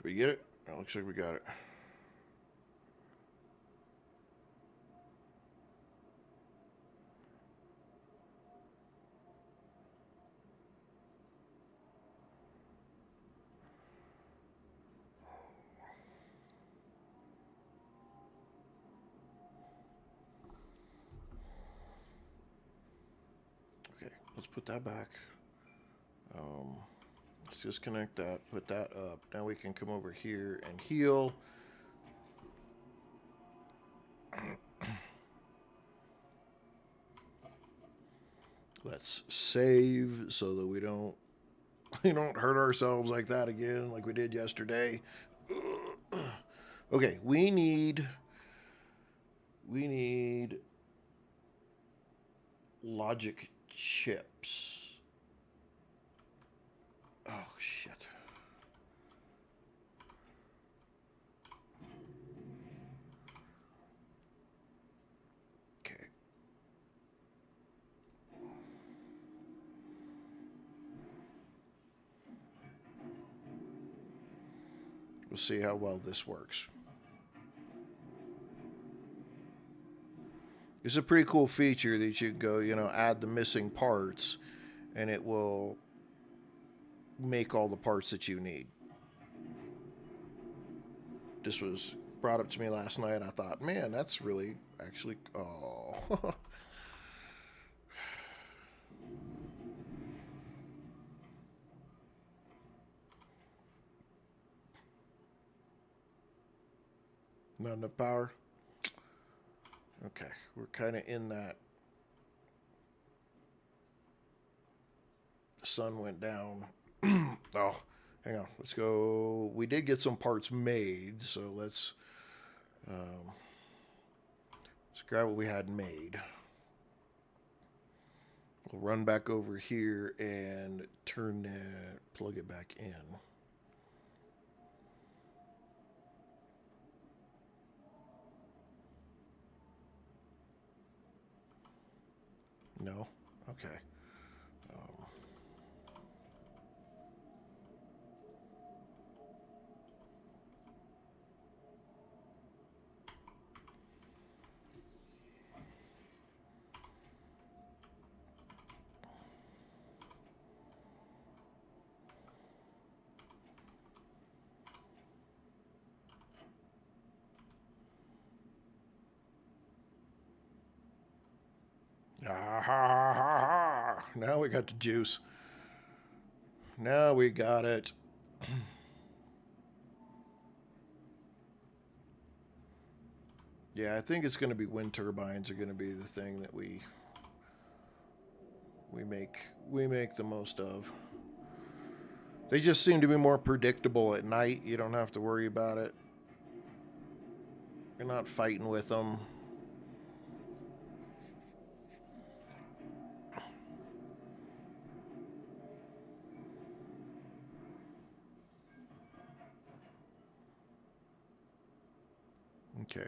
Do we get it? It looks like we got it. Okay, let's put that back. Let's disconnect that, put that up. Now we can come over here and heal. Let's save so that we don't hurt ourselves like that again, like we did yesterday. Okay, we need logic chips. Oh shit. Okay. We'll see how well this works. It's a pretty cool feature that you can go, add the missing parts, and it will make all the parts that you need. This was brought up to me last night, and I thought, man, that's really actually. Oh. Not enough power. Okay, we're kind of in that. The sun went down. Oh, hang on. Let's go. We did get some parts made, so let's grab what we had made. We'll run back over here and turn that, plug it back in. No? Okay. Ah, ha, ha, ha, ha. Now we got the juice. Now we got it. Yeah, I think it's going to be wind turbines are going to be the thing that we make we make the most of. They just seem to be more predictable at night. You don't have to worry about it. You're not fighting with them. Okay.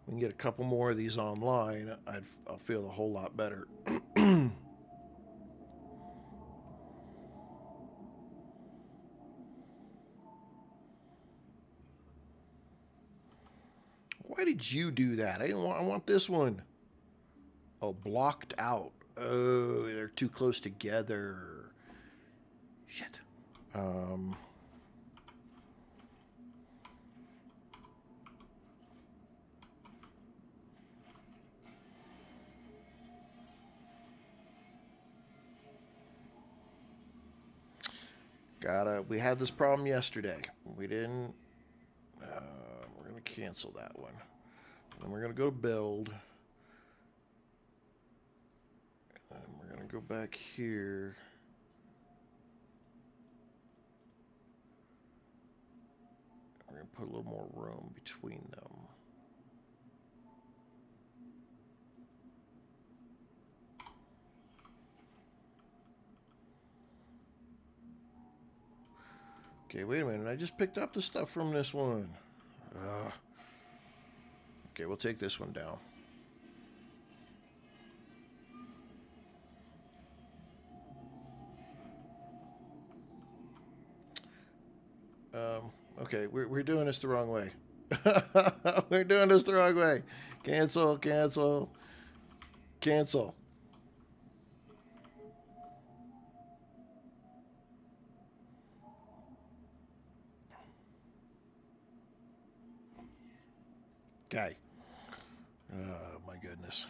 We can get a couple more of these online. I'll feel a whole lot better. Why did you do that? I want this one. Oh, blocked out. Oh, they're too close together. Shit. Um, we had this problem yesterday. We didn't. We're gonna cancel that one. Then we're gonna go to build. And we're gonna go back here. We're gonna put a little more room between them. Okay, wait a minute. I just picked up the stuff from this one. Okay, we'll take this one down. Okay, we're doing this the wrong way. We're doing this the wrong way. Cancel, cancel, cancel. Okay. Oh, my goodness.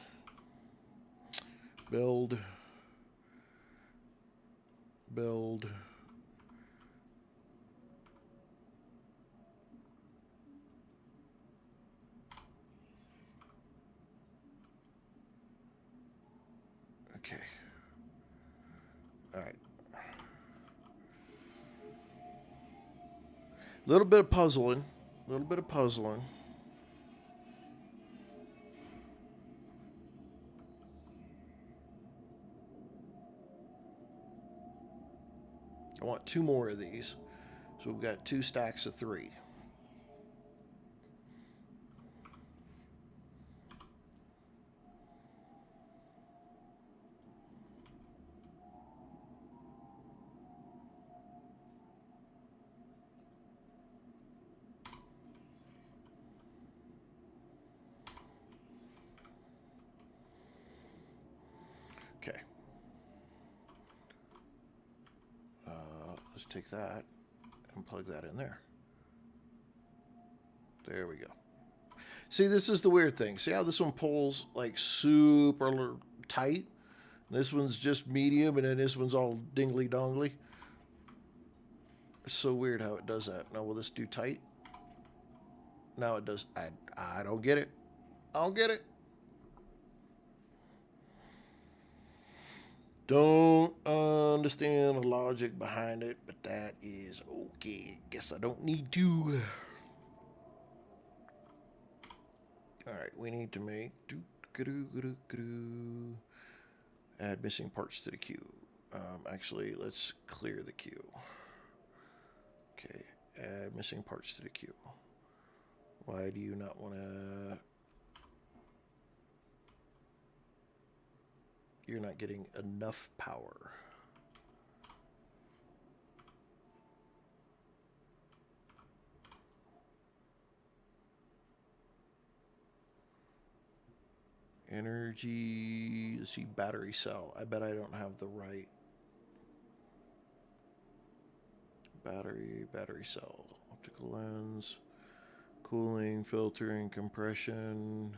Build. Build. Okay. All right. A little bit of puzzling. A little bit of puzzling. I want two more of these. So we've got 2 stacks of 3. Okay. Let's take that and plug that in there. There we go. See, this is the weird thing. See how this one pulls like super tight? This one's just medium, and then this one's all dingly dongly. It's so weird how it does that. Now, will this do tight? Now it does. I don't get it. I don't get it. Don't understand the logic behind it, but that is okay. Guess I don't need to. All right, we need to make add missing parts to the queue. Actually, let's clear the queue. Okay, add missing parts to the queue. Why do you not want to? You're not getting enough power. Energy, let's see, battery cell. I bet I don't have the right battery cell. Optical lens, cooling, filtering, compression,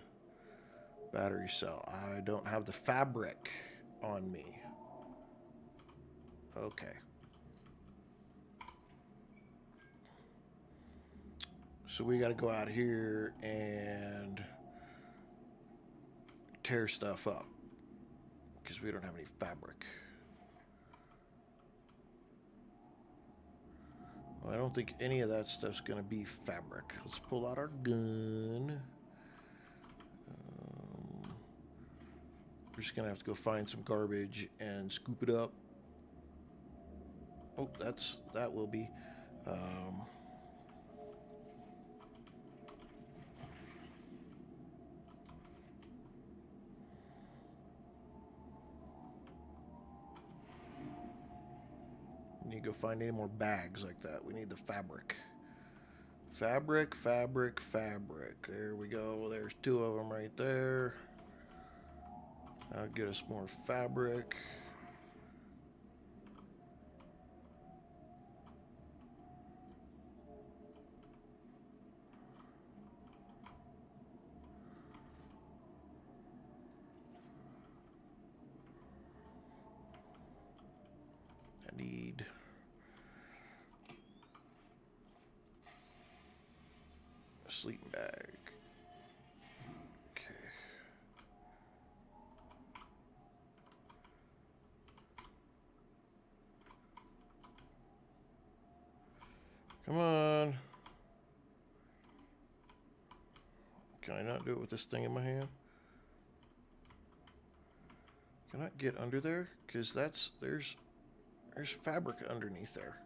battery cell. I don't have the fabric on me. Okay. So we got to go out here and tear stuff up because we don't have any fabric. Well, I don't think any of that stuff's going to be fabric. Let's pull out our gun. We're just going to have to go find some garbage and scoop it up. Oh, that will be. Need to go find any more bags like that. We need the fabric. Fabric, fabric, fabric. There we go. There's two of them right there. I'll get us more fabric. I need a sleeping bag. Okay. Come on. Can I not do it with this thing in my hand? Can I get under there? Because there's fabric underneath there.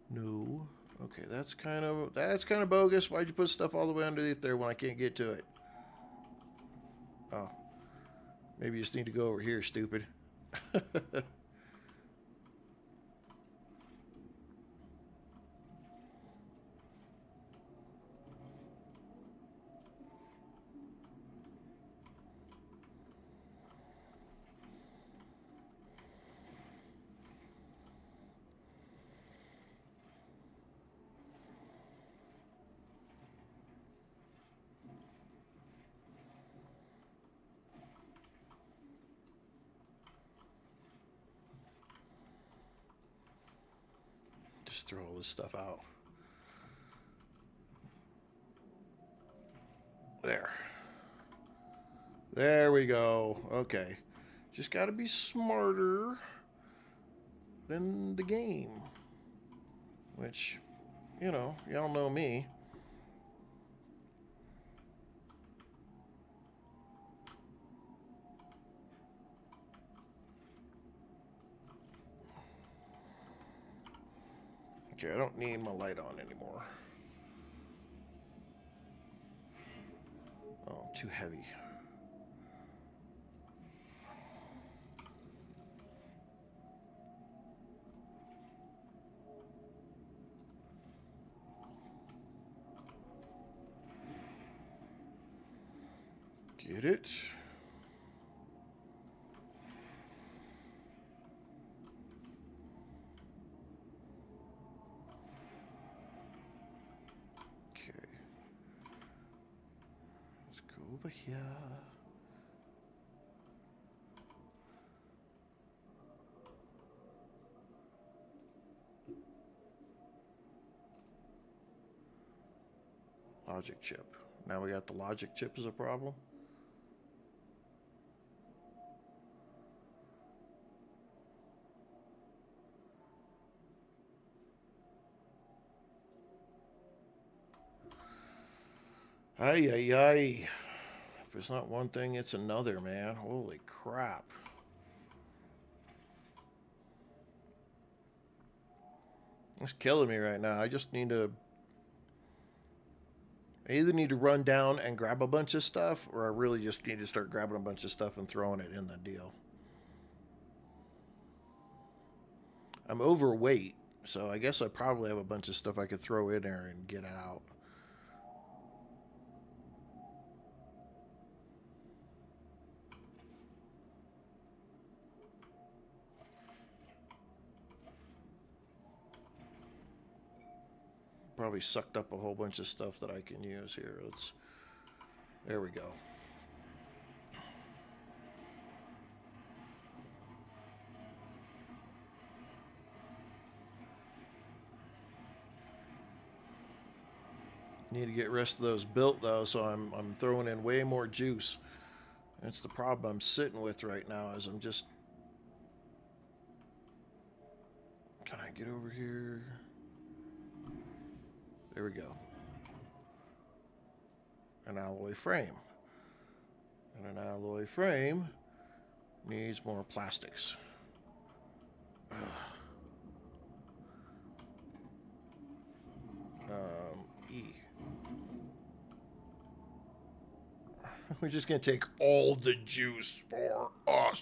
No. Okay, that's kind of bogus. Why'd you put stuff all the way underneath there when I can't get to it? Oh. Maybe you just need to go over here, stupid. Just throw all this stuff out. There. There we go. Okay. Just got to be smarter than the game. Which, you know, y'all know me. Okay, I don't need my light on anymore. Oh, too heavy. Get it? Okay. Let's go over here. Logic chip. Now we got the logic chip as a problem. Ay, ay, ay. If it's not one thing, it's another, man. Holy crap. It's killing me right now. I just need to... I either need to run down and grab a bunch of stuff, or I really just need to start grabbing a bunch of stuff and throwing it in the deal. I'm overweight, so I guess I probably have a bunch of stuff I could throw in there and get it out. probably sucked up a whole bunch of stuff that I can use here. There we go. Need to get the rest of those built though, so I'm throwing in way more juice. That's the problem I'm sitting with right now. Is I'm just. Can I get over here? There we go. An alloy frame. And an alloy frame needs more plastics. E. We're just gonna take all the juice for us.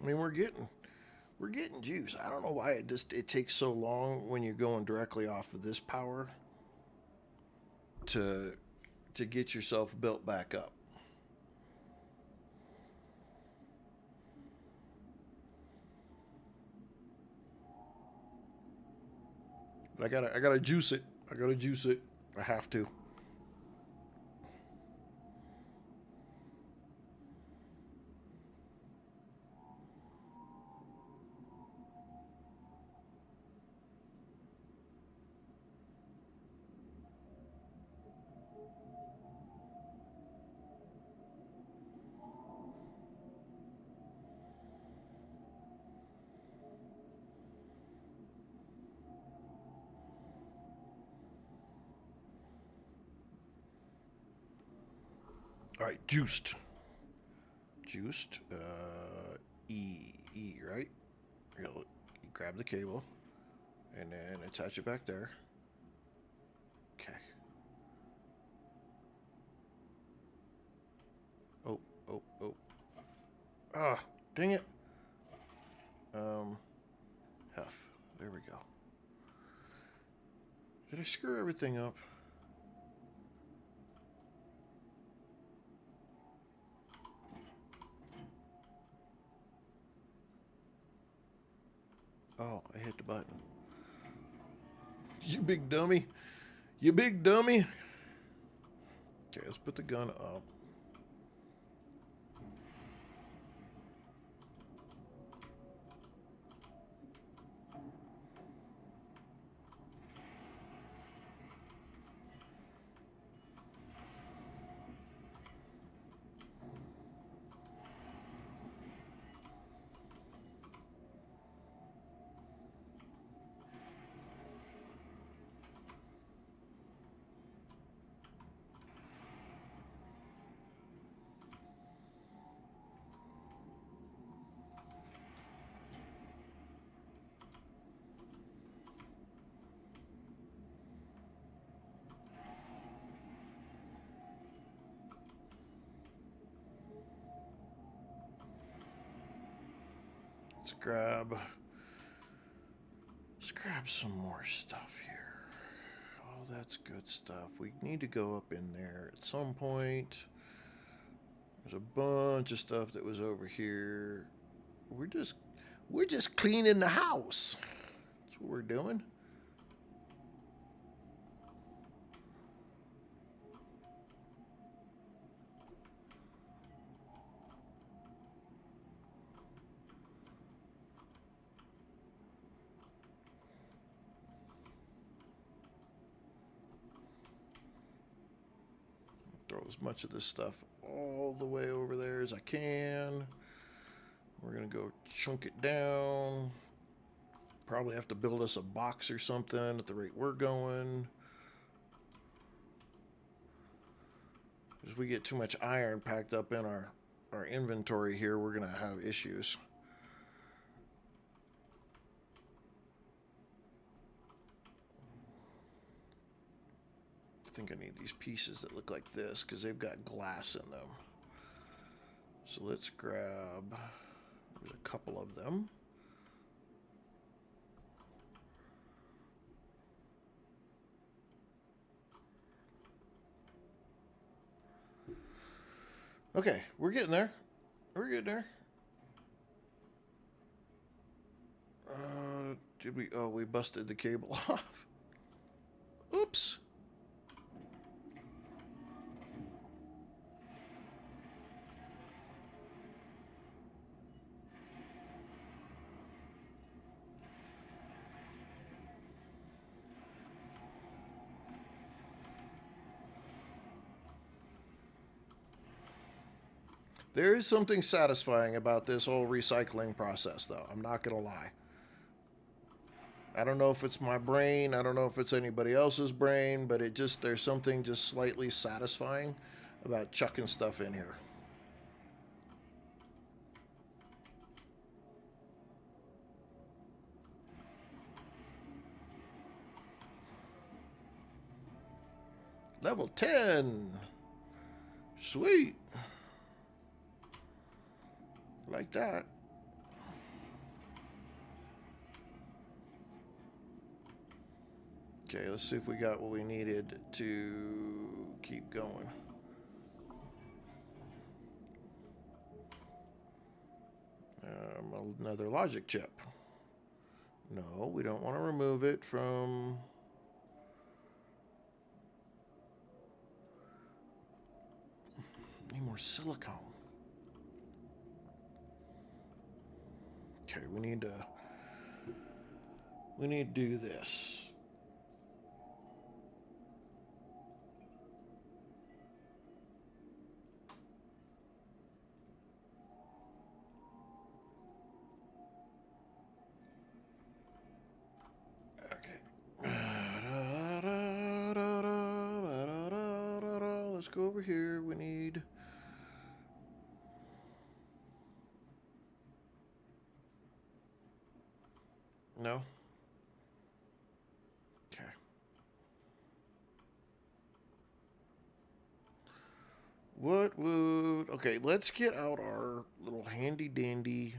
I mean, we're getting juice. I don't know why it takes so long when you're going directly off of this power to get yourself built back up. But I gotta juice it. I gotta juice it. I have to. All right, juiced. Juiced. E, right? You grab the cable and then attach it back there. Okay. Oh, oh, oh. Ah, dang it. F. There we go. Did I screw everything up? Oh, I hit the button. You big dummy. You big dummy. Okay, let's put the gun up. Let's grab some more stuff here. Oh, that's good stuff. We need to go up in there at some point. There's a bunch of stuff that was over here. We're just cleaning the house. That's what we're doing. Throw as much of this stuff all the way over there as I can. We're gonna go chunk it down. Probably have to build us a box or something at the rate we're going. If we get too much iron packed up in our inventory here, we're going to have issues. I think I need these pieces that look like this because they've got glass in them. So let's grab, there's a couple of them. Okay, we're getting there. We're getting there. Did we? Oh, we busted the cable off. Oops. There is something satisfying about this whole recycling process, though. I'm not going to lie. I don't know if it's my brain. I don't know if it's anybody else's brain, but there's something just slightly satisfying about chucking stuff in here. Level 10. Sweet. Like that. Okay, let's see if we got what we needed to keep going. Another logic chip. No, we don't want to remove it from... Need more silicone. Okay, we need to do this. Let's go over here. We need... No? Okay. What would... Okay, let's get out our little handy dandy...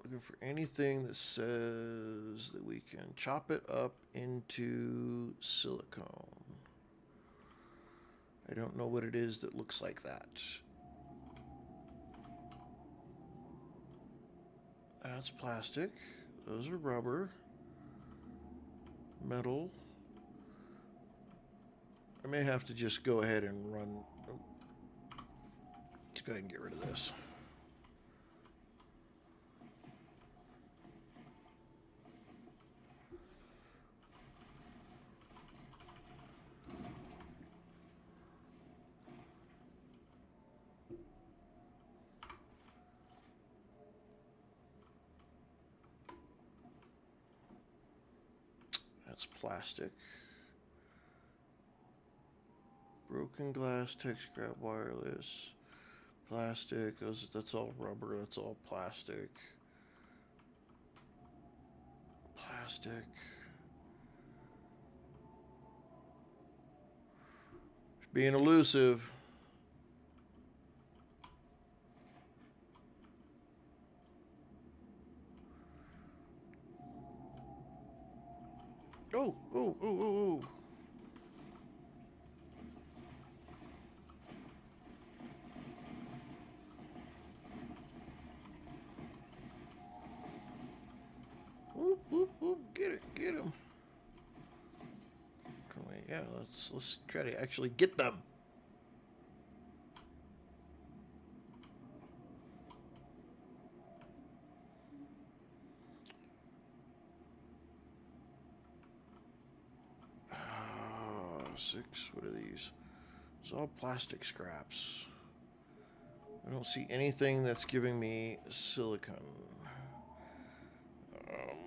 Looking for anything that says that we can chop it up into silicone. I don't know what it is that looks like that. That's plastic. Those are rubber. Metal. I may have to just go ahead and run... Let's go ahead and get rid of this. That's plastic. Broken glass, tech scrap, wireless, plastic. That's all rubber. That's all plastic. Plastic. Just being elusive. Oh, oh, oh, oh, oh. Whoop, whoop, whoop. Get it, get him. Come on, yeah, let's try to actually get them. Six. What are these? It's all plastic scraps. I don't see anything that's giving me silicone.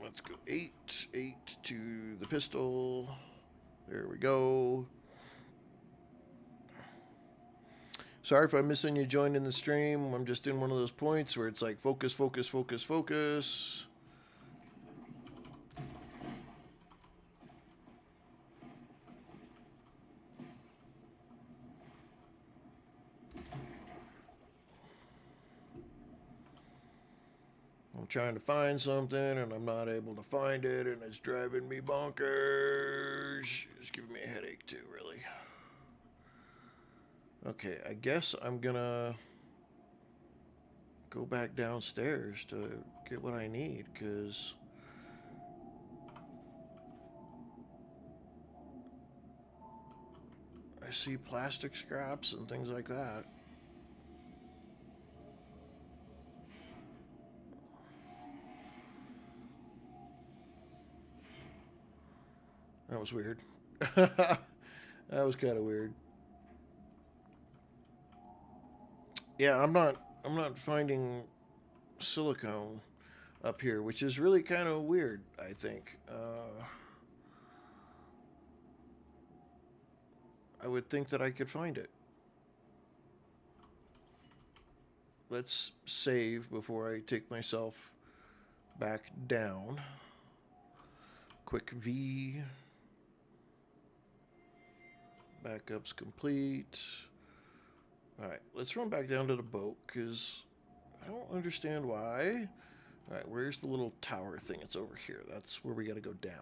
Let's go 8 to the pistol. There we go. Sorry if I'm missing you joining the stream. I'm just in one of those points where it's like focus, focus, focus, focus. I'm trying to find something and I'm not able to find it, and it's driving me bonkers. It's giving me a headache too, really. Okay, I guess I'm gonna go back downstairs to get what I need, because I see plastic scraps and things like that. That was weird. That was kind of weird. Yeah, I'm not finding silicone up here, which is really kind of weird, I think. I would think that I could find it. Let's save before I take myself back down. Quick V. Backup's complete. Alright, let's run back down to the boat, because I don't understand why. Alright, where's the little tower thing? It's over here. That's where we gotta go down.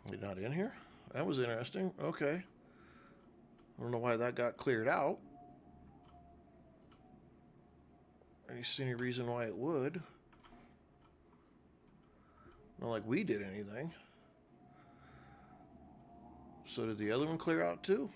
You're not in here? That was interesting. Okay. I don't know why that got cleared out. I don't see any reason why it would. Not like we did anything. So did the other one clear out too?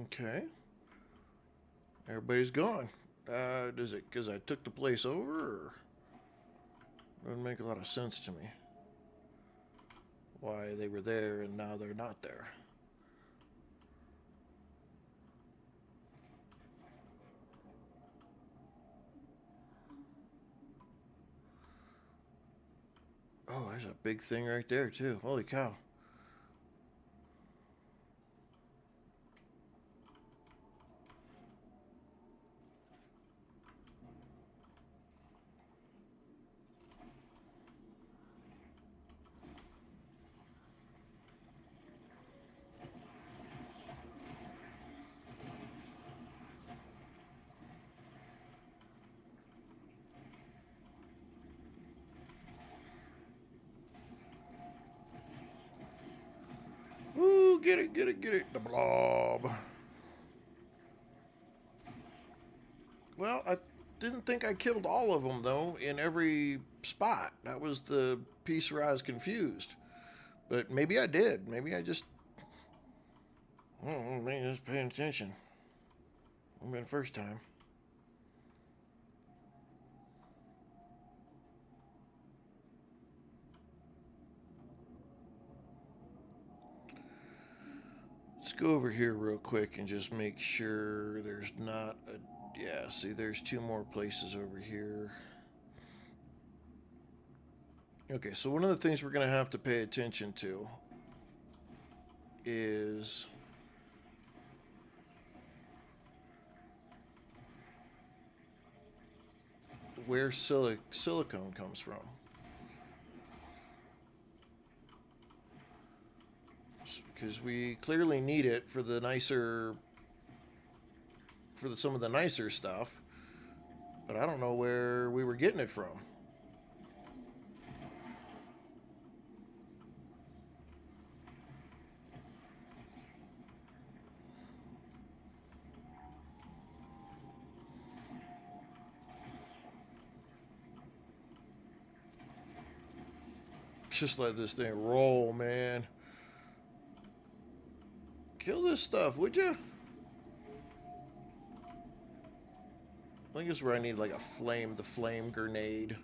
Okay. Everybody's gone. Does it because I took the place over, or? Doesn't make a lot of sense to me. Why they were there and now they're not there. Oh, there's a big thing right there too. Holy cow. Ooh, get it, get it, get it. The blob. Well, I didn't think I killed all of them, though, in every spot. That was the piece where I was confused. But maybe I did. Maybe I just... I don't know, maybe just paying attention. Maybe the first time. Let's go over here real quick and just make sure there's not a... Yeah, see, there's two more places over here. Okay, so one of the things we're going to have to pay attention to is where silicone comes from. Because we clearly need it for the nicer, some of the nicer stuff, but I don't know where we were getting it from. Just let this thing roll, man. Kill this stuff, would you? I think it's where I need like the flame grenade.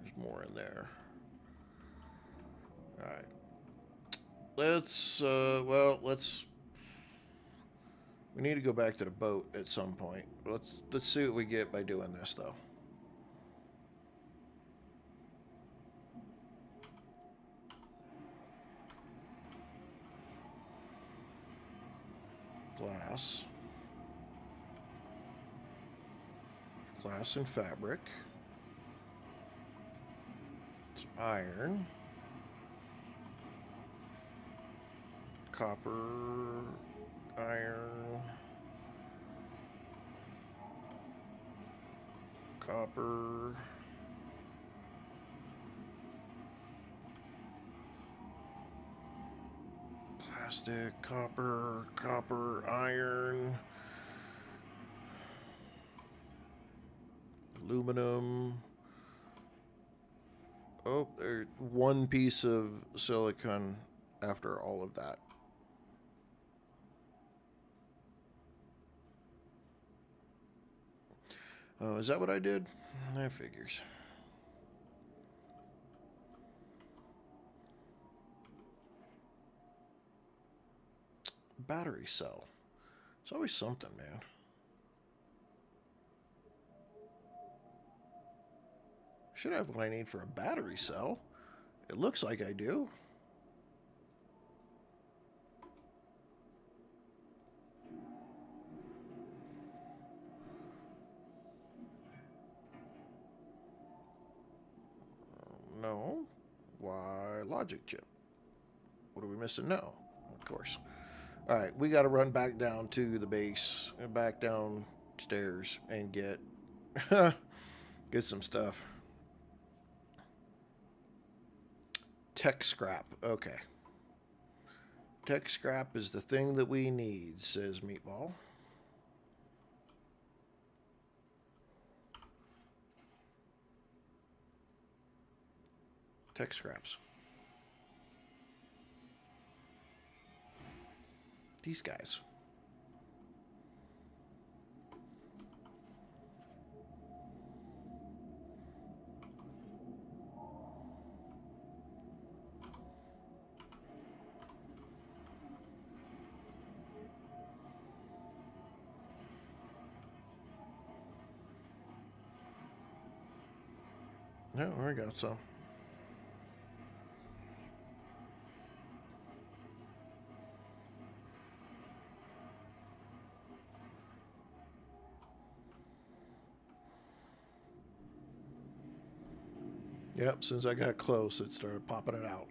There's more in there. Alright. We need to go back to the boat at some point. Let's see what we get by doing this, though. Glass. Glass and fabric. Some iron. Copper. Iron. Copper. Plastic, copper, iron, aluminum. Oh, there's one piece of silicon after all of that. Oh, is that what I did? That figures. Battery cell. It's always something, man. Should have what I need for a battery cell. It looks like I do. No. Why, logic chip. What are we missing? No, of course. All right, we got to run back down to the base, back downstairs, and get get some stuff. Tech scrap. Okay. Tech scrap is the thing that we need, says Meatball. Tech scraps. These guys. No, I got some. Yep, since I got close, it started popping it out.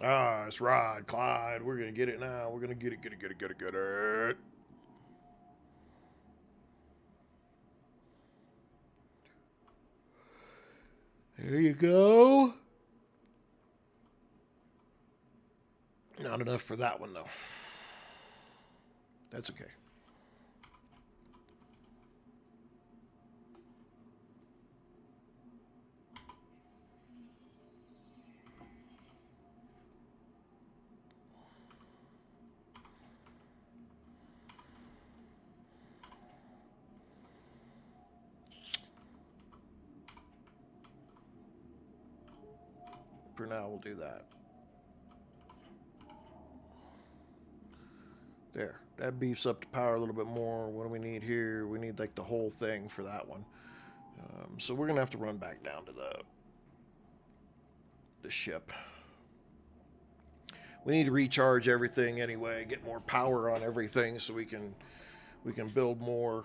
Ah, it's Rod, Clyde. We're going to get it now. We're going to get it. There you go. Not enough for that one, though. That's okay. For now, we'll do that. There. That beefs up the power a little bit more. What do we need here? We need like the whole thing for that one. So we're going to have to run back down to the ship. We need to recharge everything anyway, get more power on everything so we can build more.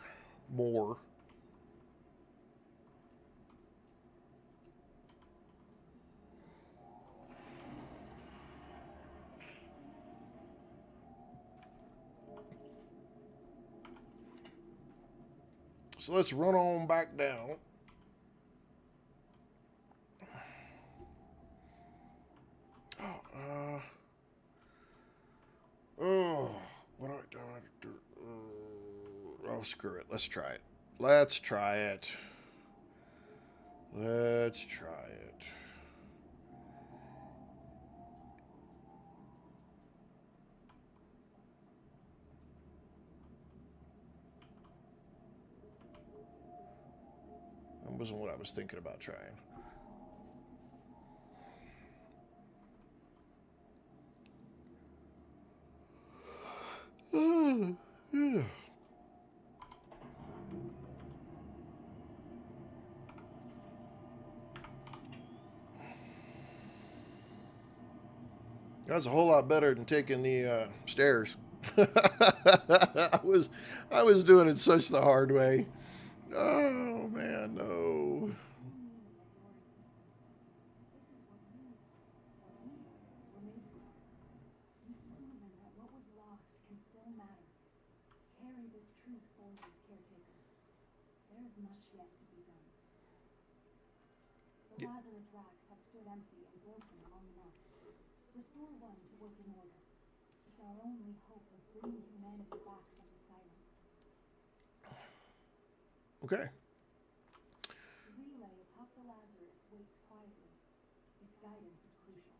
So let's run on back down. Oh, screw it. Let's try it. Let's try it. Let's try it. That wasn't what I was thinking about trying. Yeah. That's a whole lot better than taking the stairs. I was doing it such the hard way. Oh man, no. Carry this truth forward, caretaker. There is much yet to be done. The Yeah. Lazarus racks have stood empty and broken long enough. Restore one to work in order. It's our only hope of bringing humanity back from the silence. Okay. The relay atop the Lazarus waits quietly. Its guidance is crucial.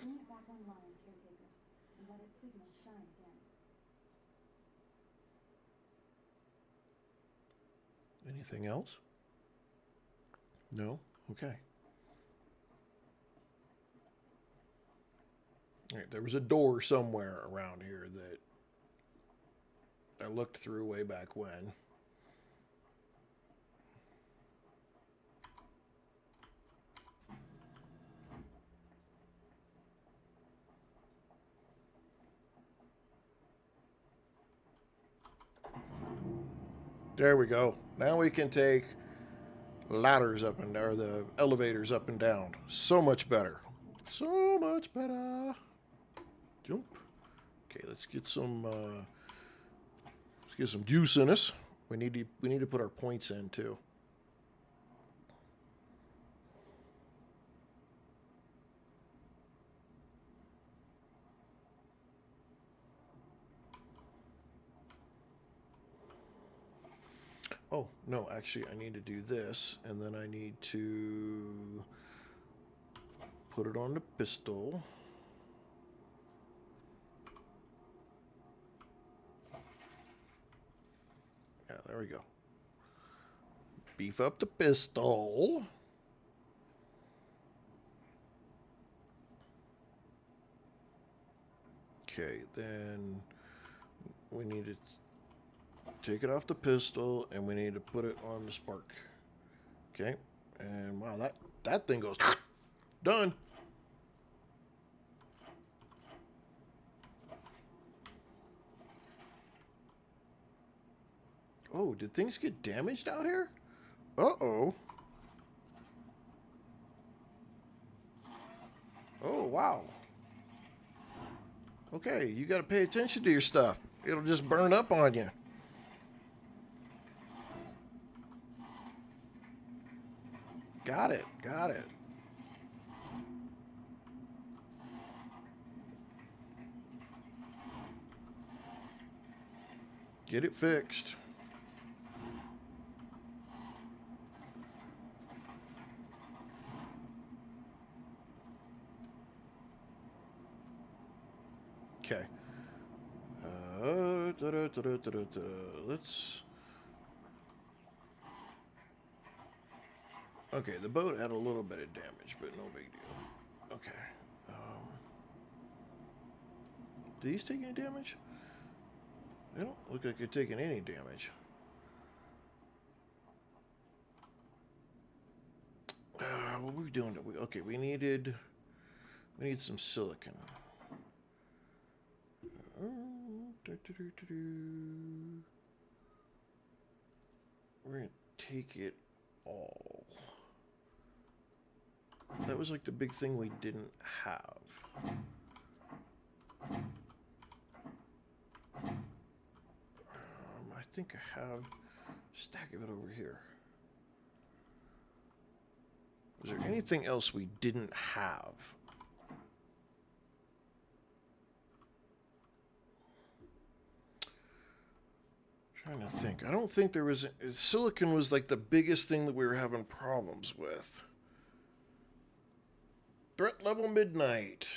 Bring it back online, caretaker, and let its signal shine again. Anything else? No? Okay. All right, there was a door somewhere around here that I looked through way back when. There we go. Now we can take ladders up and or the elevators up and down. So much better. So much better. Jump. Okay, let's get some juice in us. We need to put our points in too. Oh, no, actually I need to do this and then I need to put it on the pistol. Yeah, there we go. Beef up the pistol. Okay, then we need to take it off the pistol and we need to put it on the spark. Okay, and wow, that thing goes done. Oh, did things get damaged out here? Uh-oh. Oh, wow. Okay, you got to pay attention to your stuff. It'll just burn up on you. Got it. Got it. Get it fixed. Okay. Let's. Okay, the boat had a little bit of damage, but no big deal. Okay. These take any damage? They don't look like they're taking any damage. What were we doing? Okay, we need some silicon. We're gonna take it all. That was like the big thing we didn't have. I think I have a stack of it over here. Was there anything else we didn't have? Trying to think. I don't think there was silicon was like the biggest thing that we were having problems with. Threat level midnight.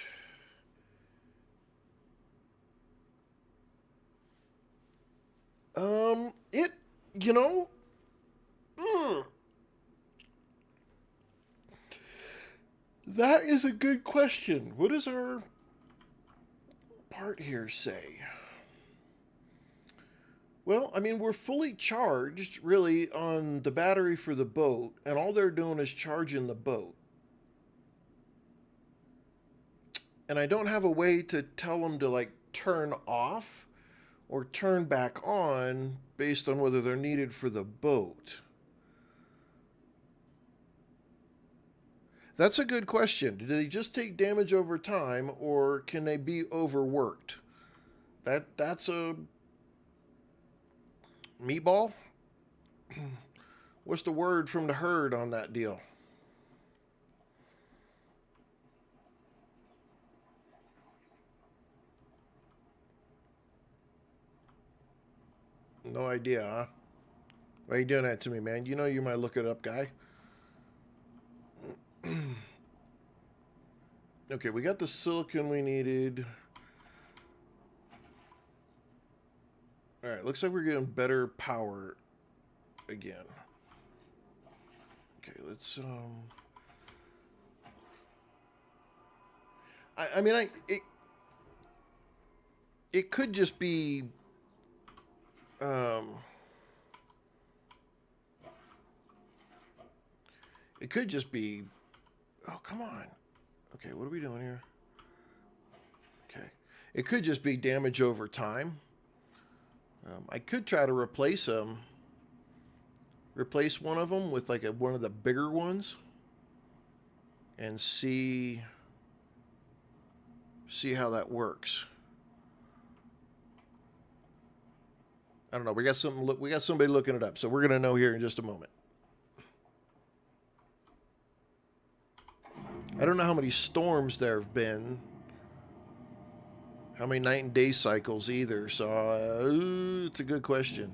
It, you know, mm, that is a good question. What does our part here say? Well, I mean, we're fully charged, really, on the battery for the boat, and all they're doing is charging the boat. And I don't have a way to tell them to, like, turn off or turn back on based on whether they're needed for the boat. That's a good question. Do they just take damage over time, or can they be overworked? That's a meatball. What's the word from the herd on that deal? No idea, huh? Why are you doing that to me, man? You know you're my look it up guy. Okay, we got the silicon we needed. Alright, looks like we're getting better power again. Okay, let's I mean it could just be um it could just be, oh come on. Okay, what are we doing here? Okay. It could just be damage over time. I could try to replace them. Replace one of them with like one of the bigger ones, and see how that works. I don't know. We got something. We got somebody looking it up, so we're gonna know here in just a moment. I don't know how many storms there have been, how many night and day cycles either. So it's a good question.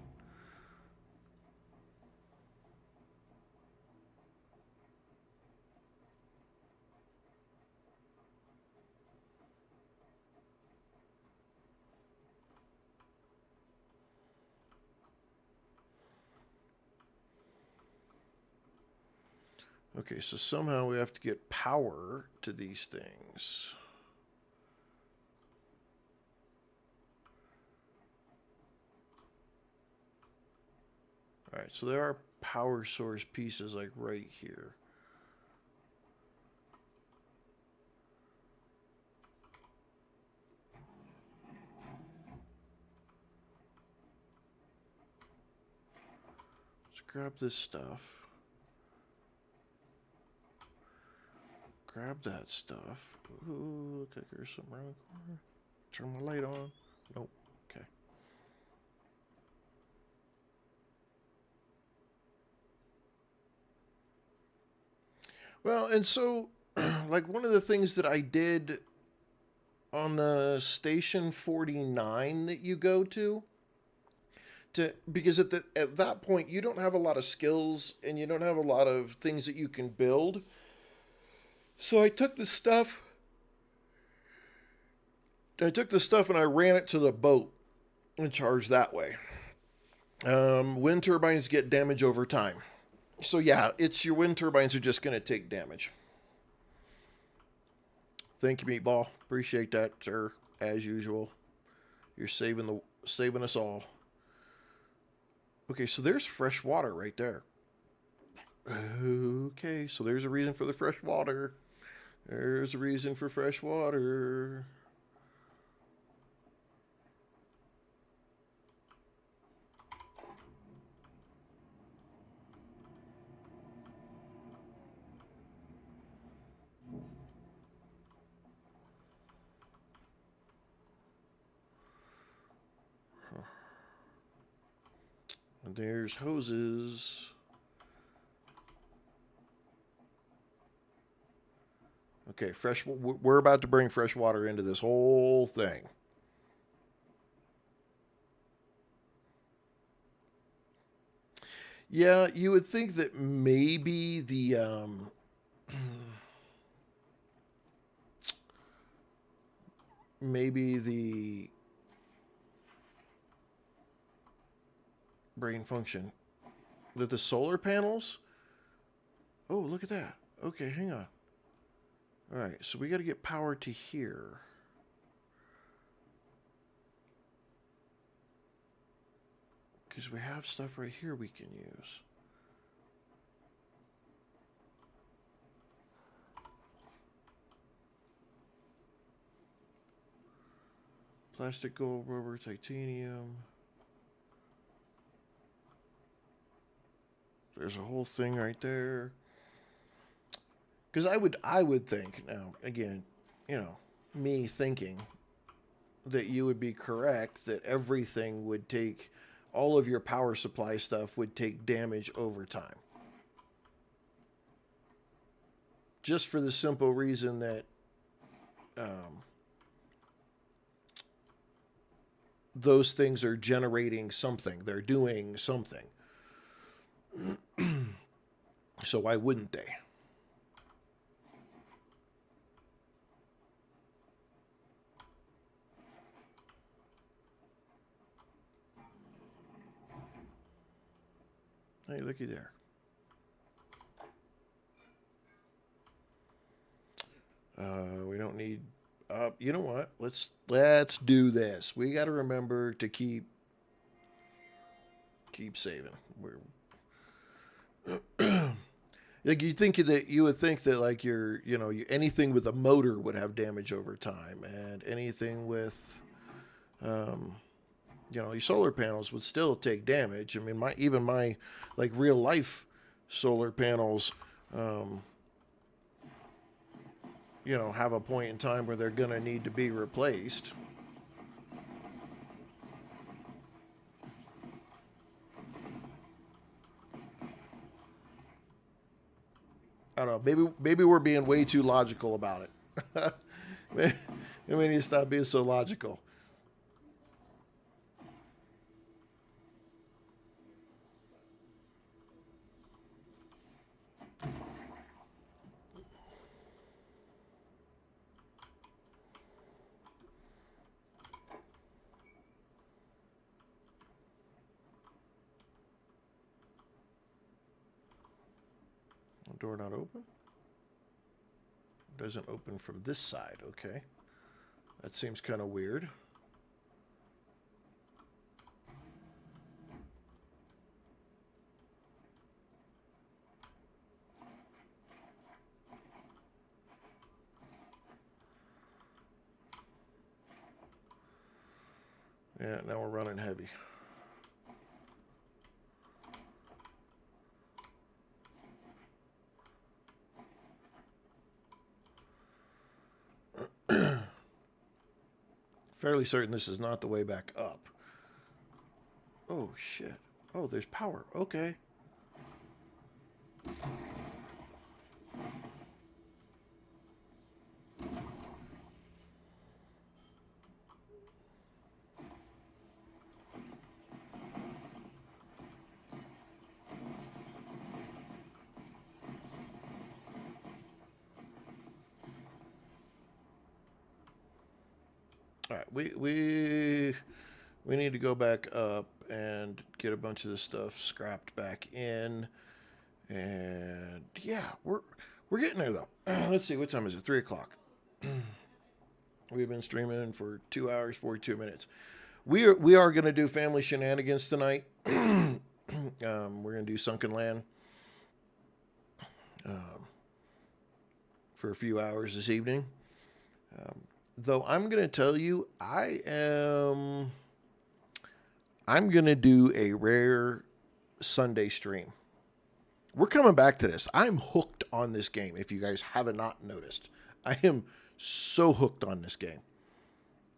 Okay, so somehow we have to get power to these things. All right, so there are power source pieces like right here. Let's grab this stuff. Grab that stuff. Ooh, look like there's something around the corner. Turn the light on. Nope. Okay. Well, and so, like, one of the things that I did on the Station 49 that you go to because at that point you don't have a lot of skills and you don't have a lot of things that you can build. So I took the stuff and I ran it to the boat and charged that way. Wind turbines get damage over time. So yeah, it's your wind turbines are just going to take damage. Thank you, Meatball. Appreciate that, sir. As usual, you're saving us all. Okay, so there's fresh water right there. Okay, so there's a reason for the fresh water. There's a reason for fresh water. And there's hoses. Okay, we're about to bring fresh water into this whole thing. Yeah, you would think that maybe the maybe the brain function that the solar panels. Oh, look at that. Okay, hang on. All right, so we got to get power to here. Because we have stuff right here we can use. Plastic, gold, rubber, titanium. There's a whole thing right there. Because I would think now again, me thinking that you would be correct that everything would take all of your power supply stuff would take damage over time. Just for the simple reason that um, those things are generating something, they're doing something. So why wouldn't they? Hey, looky there. We don't need. You know what? Let's do this. We got to remember to keep saving. We're like you would think that like anything with a motor would have damage over time, and anything with um, your solar panels would still take damage. I mean, my like real life solar panels. Um, have a point in time where they're going to need to be replaced. I don't know. Maybe we're being way too logical about it. Maybe we need to stop being so logical. Door not open? Doesn't open from this side. Okay. That seems kind of weird. Yeah, now we're running heavy. Fairly certain this is not the way back up. Oh, shit. Oh, there's power. Okay. All right, we need to go back up and get a bunch of this stuff scrapped back in, and yeah, we're getting there though. Let's see, what time is it? 3 o'clock. We've been streaming for 2 hours 42 minutes. We are going to do family shenanigans tonight. We're going to do sunken land um, for a few hours this evening. Though I'm going to tell you, I'm going to do a rare Sunday stream. We're coming back to this. I'm hooked on this game, if you guys haven't not noticed. I am so hooked on this game.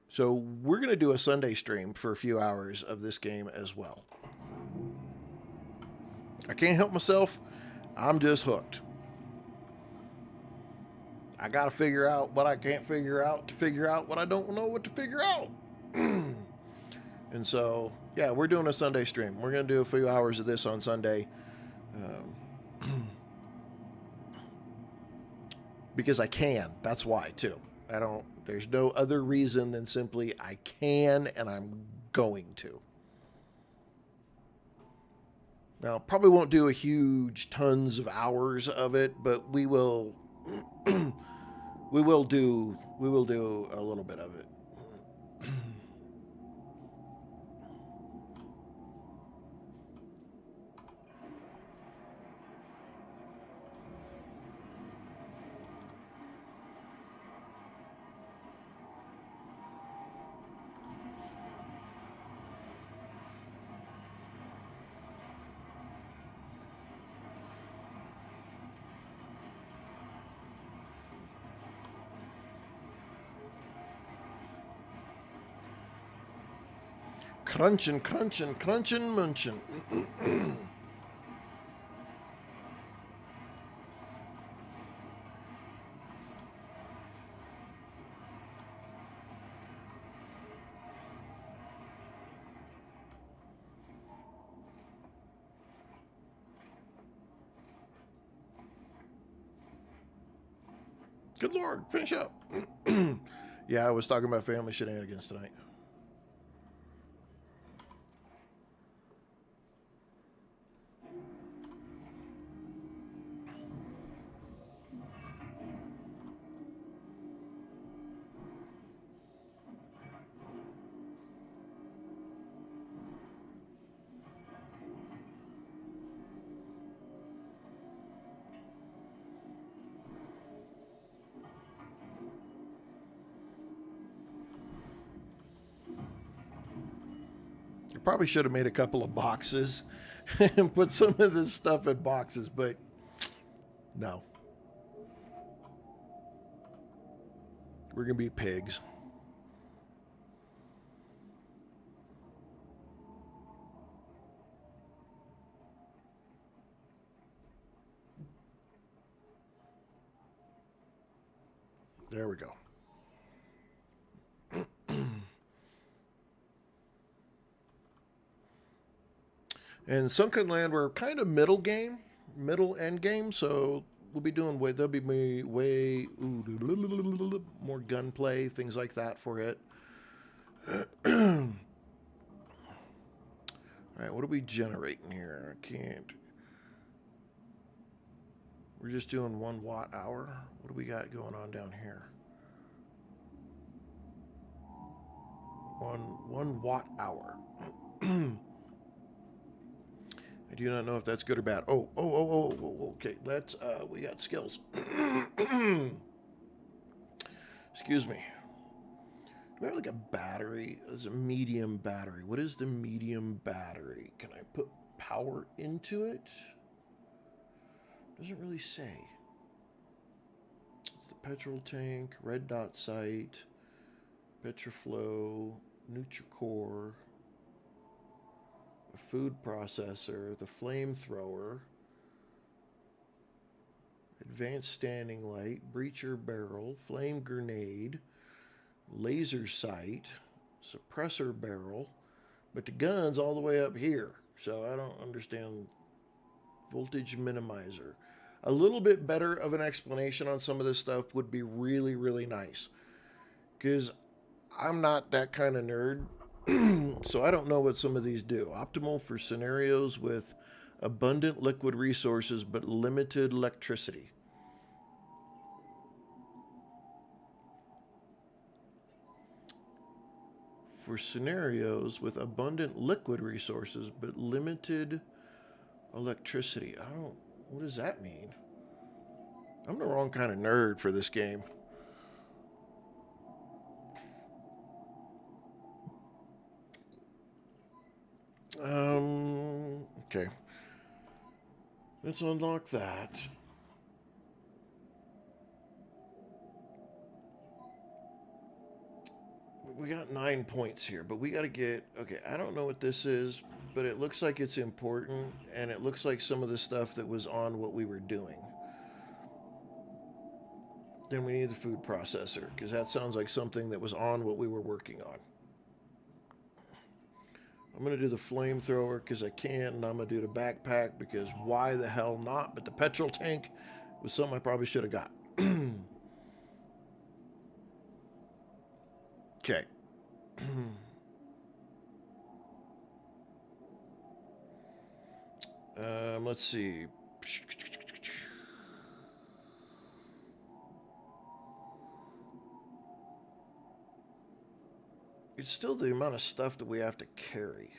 So we're going to do a Sunday stream for a few hours of this game as well. I can't help myself. I'm just hooked. I got to figure out what I can't figure out to figure out what I don't know what to figure out. And so, yeah, we're doing a Sunday stream. We're going to do a few hours of this on Sunday. Because I can. That's why, too. I don't, there's no other reason than simply I can and I'm going to. Now, probably won't do a huge tons of hours of it, but we will we will do a little bit of it. Crunchin', crunchin', crunchin', munchin'. Good Lord, finish up. Yeah, I was talking about family shenanigans tonight. I probably should have made a couple of boxes and put some of this stuff in boxes, but no. We're going to be pigs. There we go. And Sunken Land, we're kind of middle game, middle end game, so we'll be doing way, there'll be way more gunplay, things like that for it. All right, what are we generating here? I can't. We're just doing 1 watt hour. What do we got going on down here? One watt hour. I do not know if that's good or bad. Oh. Okay, let's. We got skills. Excuse me. Do we have like a battery? There's a medium battery. What is the medium battery? Can I put power into it? Doesn't really say. It's the petrol tank, red dot sight, Petroflow, Nutricore, a food processor, the flamethrower, advanced standing light, breacher barrel, flame grenade, laser sight, suppressor barrel, but the gun's all the way up here. So I don't understand. Voltage minimizer. A little bit better of an explanation on some of this stuff would be really, really nice. Because I'm not that kind of nerd. So I don't know what some of these do. Optimal for scenarios with abundant liquid resources but limited electricity. For scenarios with abundant liquid resources but limited electricity. I don't. What does that mean? I'm the wrong kind of nerd for this game. Okay. Let's unlock that. We got 9 points here, but we got to get. Okay, I don't know what this is, but it looks like it's important, and it looks like some of the stuff that was on what we were doing. Then we need the food processor, because that sounds like something that was on what we were working on. I'm going to do the flamethrower because I can, and I'm going to do the backpack because why the hell not? But the petrol tank was something I probably should have got. Okay. Let's see. It's still the amount of stuff that we have to carry.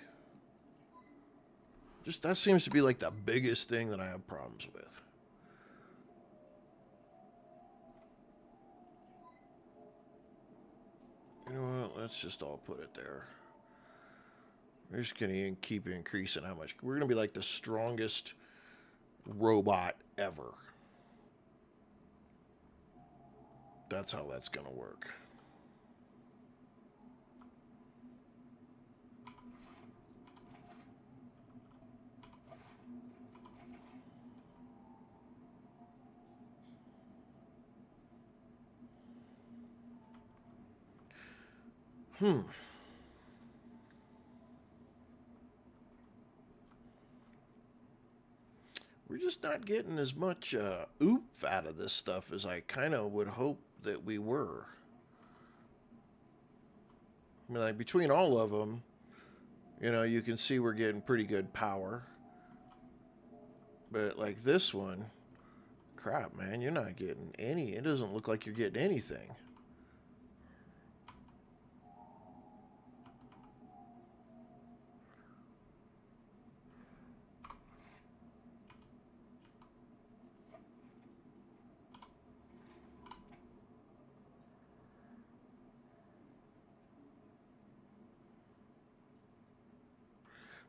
Just that seems to be like the biggest thing that I have problems with. You know what? Let's just all put it there. We're just going to keep increasing how much. We're going to be like the strongest robot ever. That's how that's going to work. We're just not getting as much oomph out of this stuff as I kind of would hope that we were. I mean, like between all of them, you know, you can see we're getting pretty good power. But like this one, crap, man, you're not getting any. It doesn't look like you're getting anything.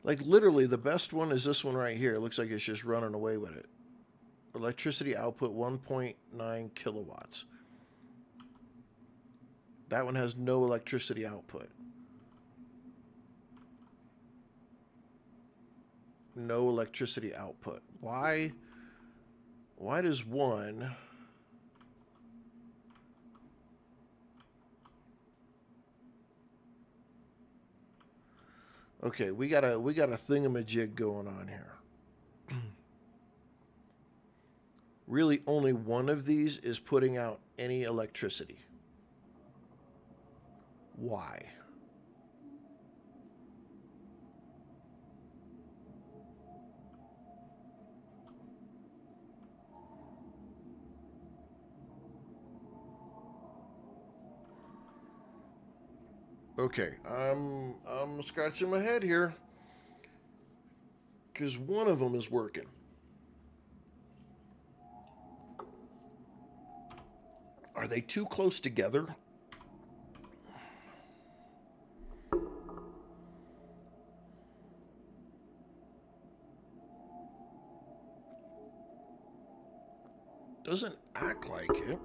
Like literally, the best one is this one right here. It looks like it's just running away with it. Electricity output 1.9 kilowatts. That one has no electricity output. No electricity output. Why? Why does one? Okay, we got a thingamajig going on here. Really, only one of these is putting out any electricity. Why? Okay, I'm scratching my head here because one of them is working. Are they too close together? Doesn't act like it.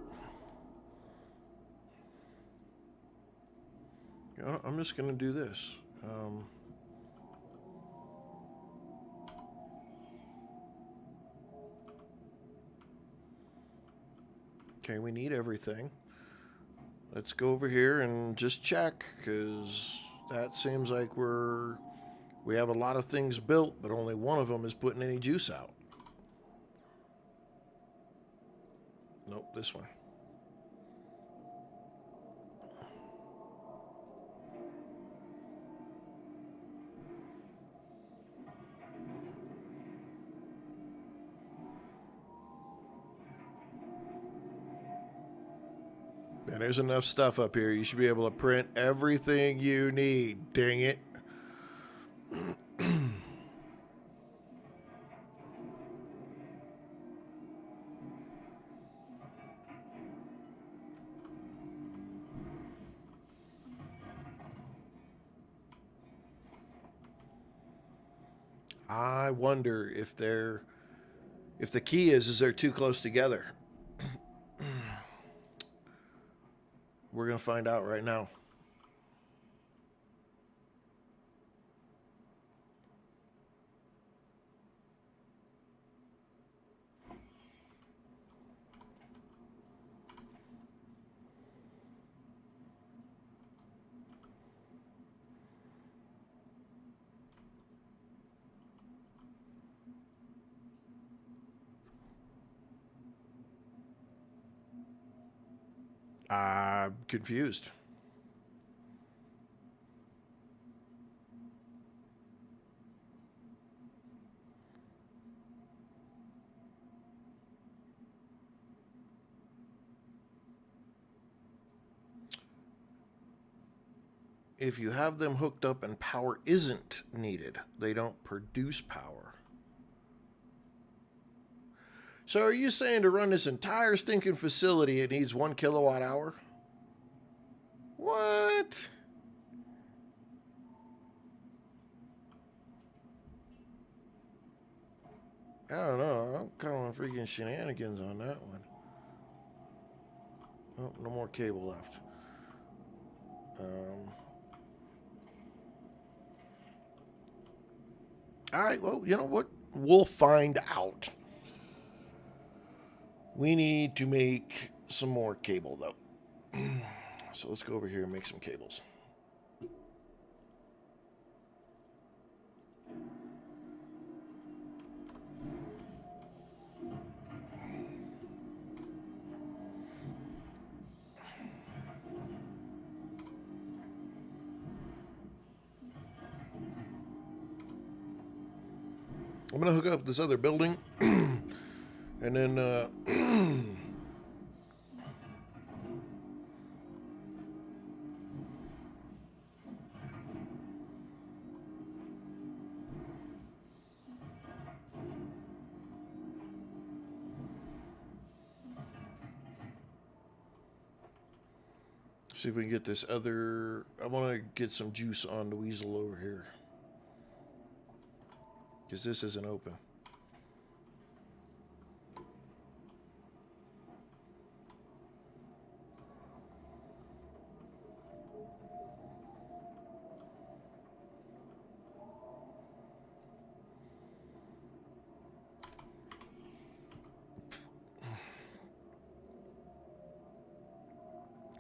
You know, I'm just going to do this. Okay, we need everything. Let's go over here and just check, because that seems like we have a lot of things built, but only one of them is putting any juice out. Nope, this one. Man, there's enough stuff up here. You should be able to print everything you need. Dang it. I wonder if the key is they're too close together. We're going to find out right now. I'm confused. If you have them hooked up and power isn't needed, they don't produce power. So are you saying to run this entire stinking facility it needs 1 kilowatt hour? What? I don't know. I'm calling freaking shenanigans on that one. Oh, no more cable left. All right, well, you know what? We'll find out. We need to make some more cable, though. So let's go over here and make some cables. I'm going to hook up this other building. And then, see if we can get this other. I want to get some juice on the weasel over here. Because this isn't open.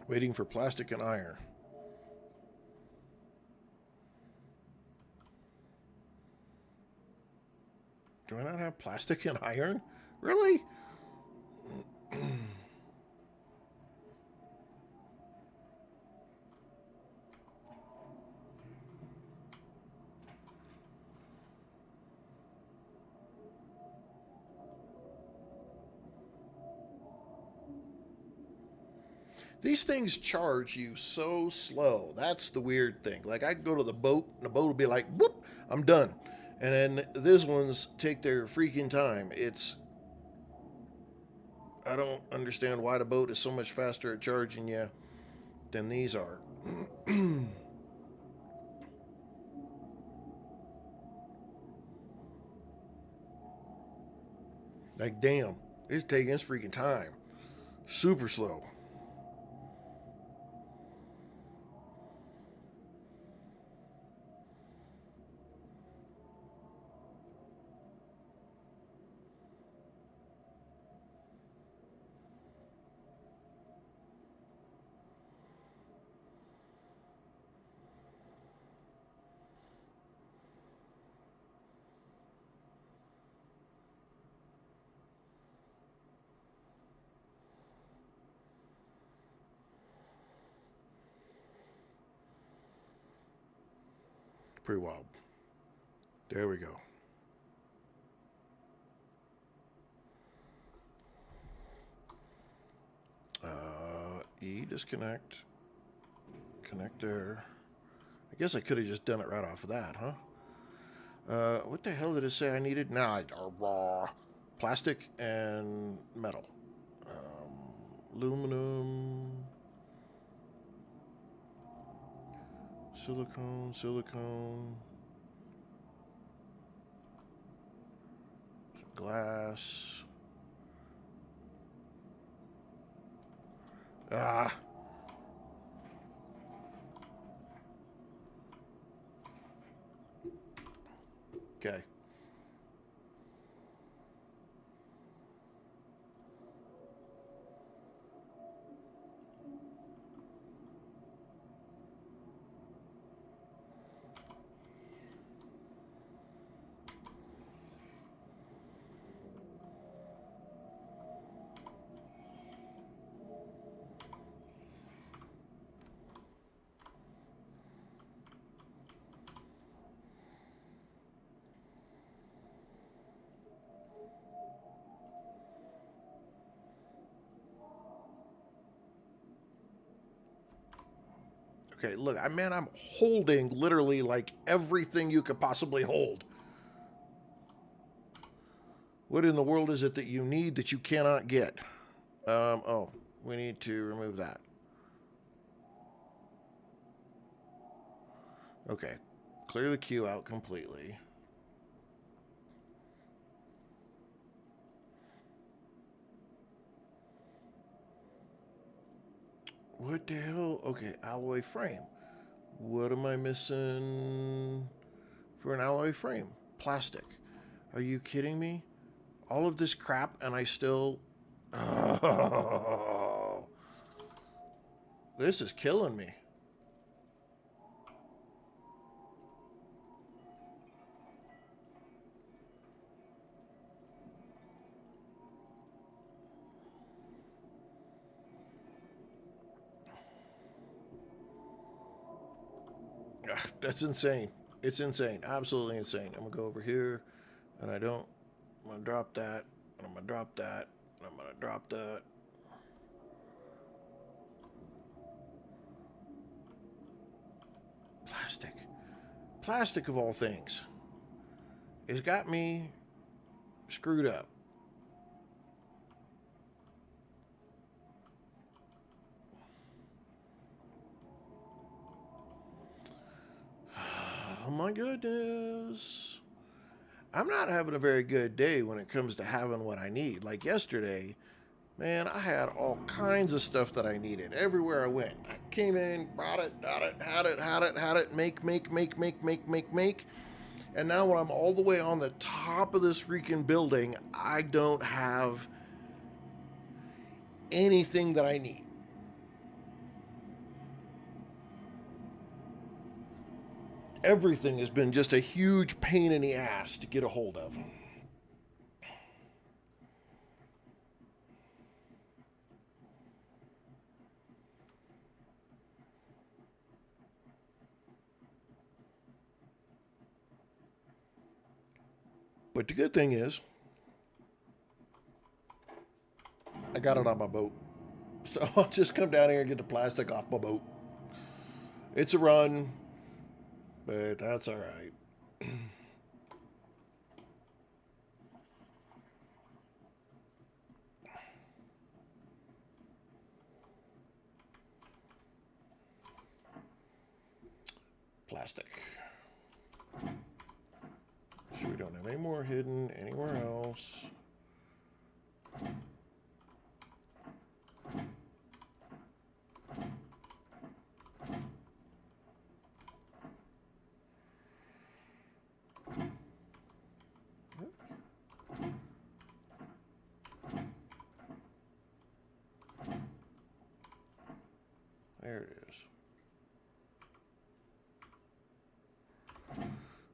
Waiting for plastic and iron. Do I not have plastic and iron? Really? These things charge you so slow. That's the weird thing. Like, I go to the boat, and the boat will be like, whoop, I'm done. And then these ones take their freaking time. I don't understand why the boat is so much faster at charging you than these are. Like, damn, it's taking its freaking time. Super slow. Pretty wild. There we go. Disconnect. Connect there. I guess I could have just done it right off of that, huh? What the hell did it say I needed? Nah, plastic and metal. Aluminum. Silicone. Glass. Ah. Okay. Okay, look, I'm holding literally like everything you could possibly hold. What in the world is it that you need that you cannot get? Oh, we need to remove that. Okay, clear the queue out completely. What the hell? Okay, alloy frame. What am I missing for an alloy frame? Plastic. Are you kidding me? All of this crap and I still... Oh, this is killing me. That's insane. It's insane. Absolutely insane. I'm going to go over here and I'm going to drop that. And I'm going to drop that. And I'm going to drop that. Plastic. Plastic of all things. It's got me screwed up. Oh my goodness. I'm not having a very good day when it comes to having what I need. Like yesterday, man, I had all kinds of stuff that I needed everywhere I went. I came in, brought it, got it, had it, make. And now when I'm all the way on the top of this freaking building, I don't have anything that I need. Everything has been just a huge pain in the ass to get a hold of. But the good thing is, I got it on my boat. So I'll just come down here and get the plastic off my boat. It's a run, but that's all right. Plastic. So we don't have any more hidden anywhere else. There it is.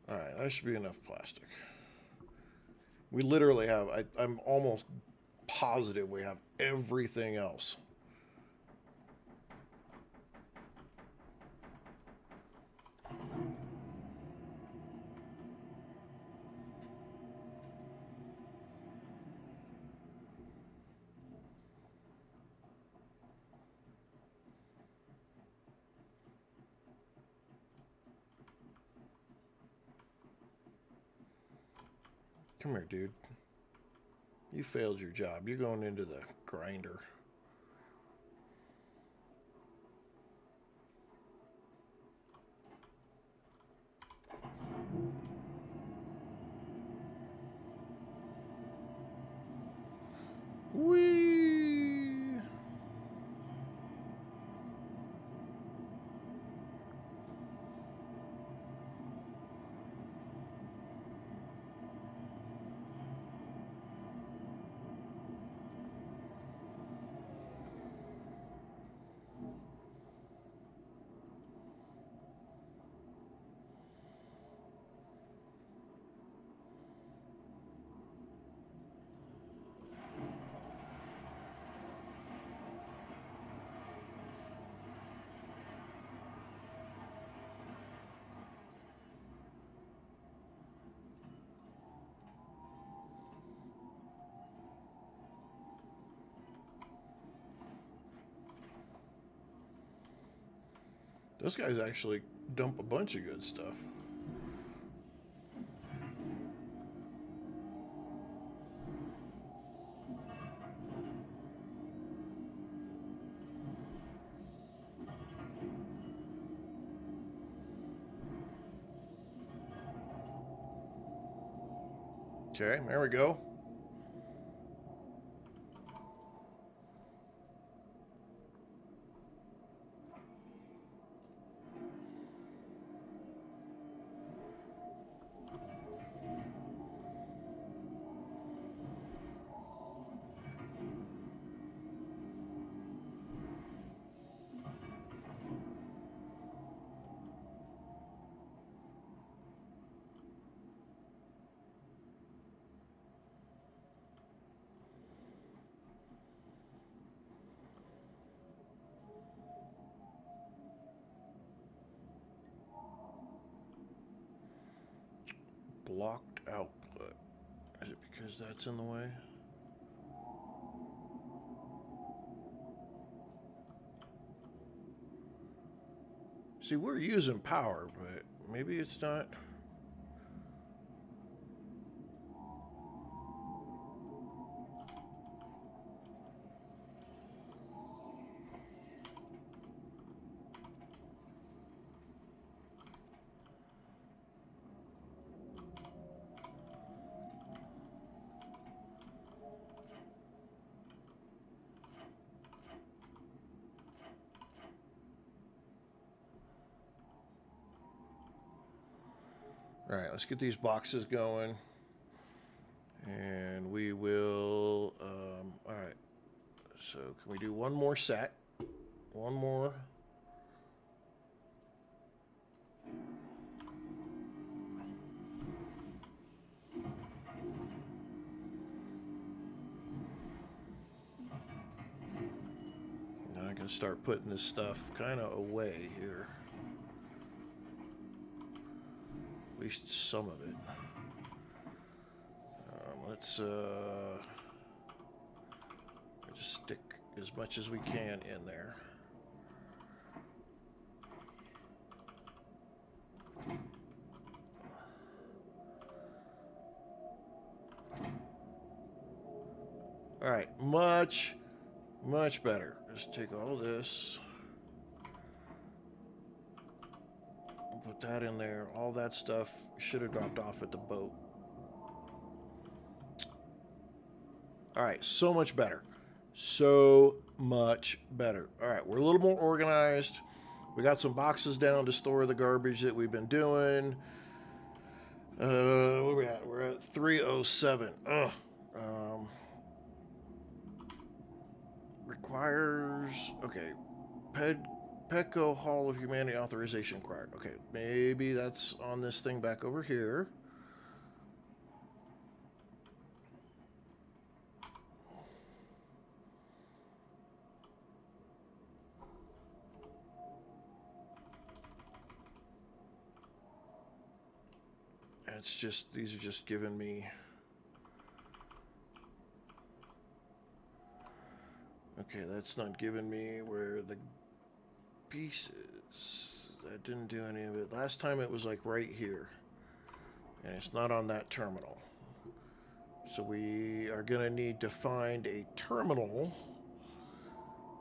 All right, that should be enough plastic. We literally have, I'm almost positive we have everything else. Come here, dude. You failed your job. You're going into the grinder. Whee! Those guys actually dump a bunch of good stuff. Okay, there we go. Blocked output. Is it because that's in the way? See, we're using power, but maybe it's not. All right, let's get these boxes going. And we will, all right. So can we do one more set? One more. Now I can start putting this stuff kind of away here. At least some of it. Let's just stick as much as we can in there. All right, much better. Just take all this, put that in there. All that stuff should have dropped off at the boat. All right, so much better. So much better. All right, we're a little more organized. We got some boxes down to store the garbage that we've been doing. Where are we at? We're at 307. Ugh. Requires, okay, Petco Hall of Humanity authorization required. Okay, maybe that's on this thing back over here. It's just, these are just giving me. Okay, that's not giving me where the piece is. That didn't do any of it. Last time it was like right here. And it's not on that terminal. So we are going to need to find a terminal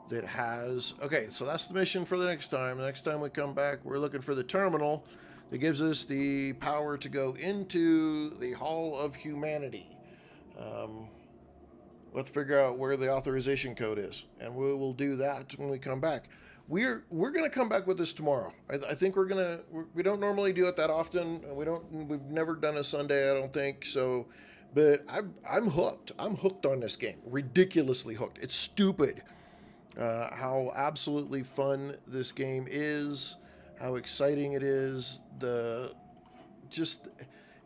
that has. Okay, so that's the mission for the next time. The next time we come back, we're looking for the terminal that gives us the power to go into the Hall of Humanity. Let's figure out where the authorization code is, and we will do that when we come back. We're gonna come back with this tomorrow. I think we don't normally do it that often. We've never done a Sunday, I don't think so. But I'm hooked. I'm hooked on this game. Ridiculously hooked. It's stupid how absolutely fun this game is, how exciting it is. Just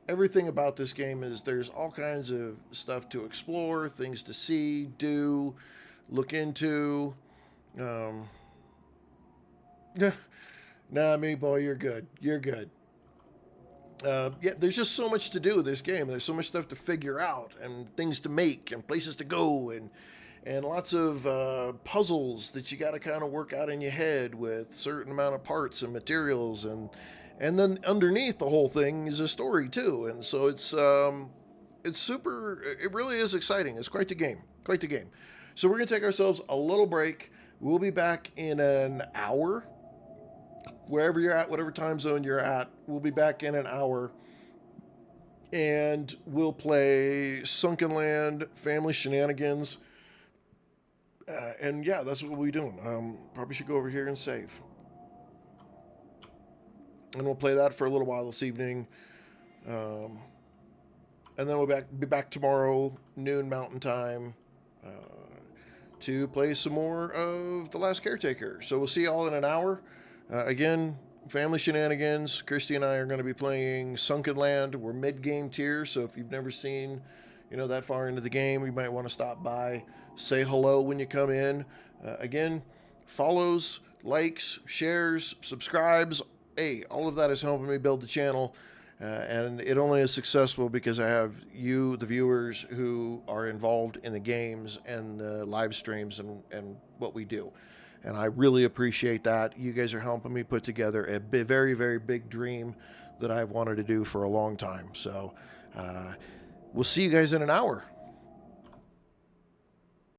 everything about this game is there's all kinds of stuff to explore, things to see, do, look into. Nah, Meatball, you're good. You're good. Yeah, there's just so much to do in this game. There's so much stuff to figure out, and things to make, and places to go, and and lots of puzzles that you got to kind of work out in your head with certain amount of parts and materials, and then underneath the whole thing is a story too. And so it's super. It really is exciting. It's quite the game. Quite the game. So we're gonna take ourselves a little break. We'll be back in an hour. Wherever you're at, whatever time zone you're at, we'll be back in an hour, and we'll play Sunken Land, Family Shenanigans, and yeah, that's what we'll be doing. Probably should go over here and save, and we'll play that for a little while this evening. Um, and then we'll be back tomorrow noon Mountain Time uh, to play some more of The Last Caretaker. So we'll see you all in an hour. Again, Family Shenanigans. Christy and I are going to be playing Sunken Land. We're mid-game tier, so if you've never seen, that far into the game, you might want to stop by, say hello when you come in. Again, follows, likes, shares, subscribes. Hey, all of that is helping me build the channel. And it only is successful because I have you, the viewers, who are involved in the games and the live streams and what we do. And I really appreciate that. You guys are helping me put together a very, very big dream that I've wanted to do for a long time. So we'll see you guys in an hour.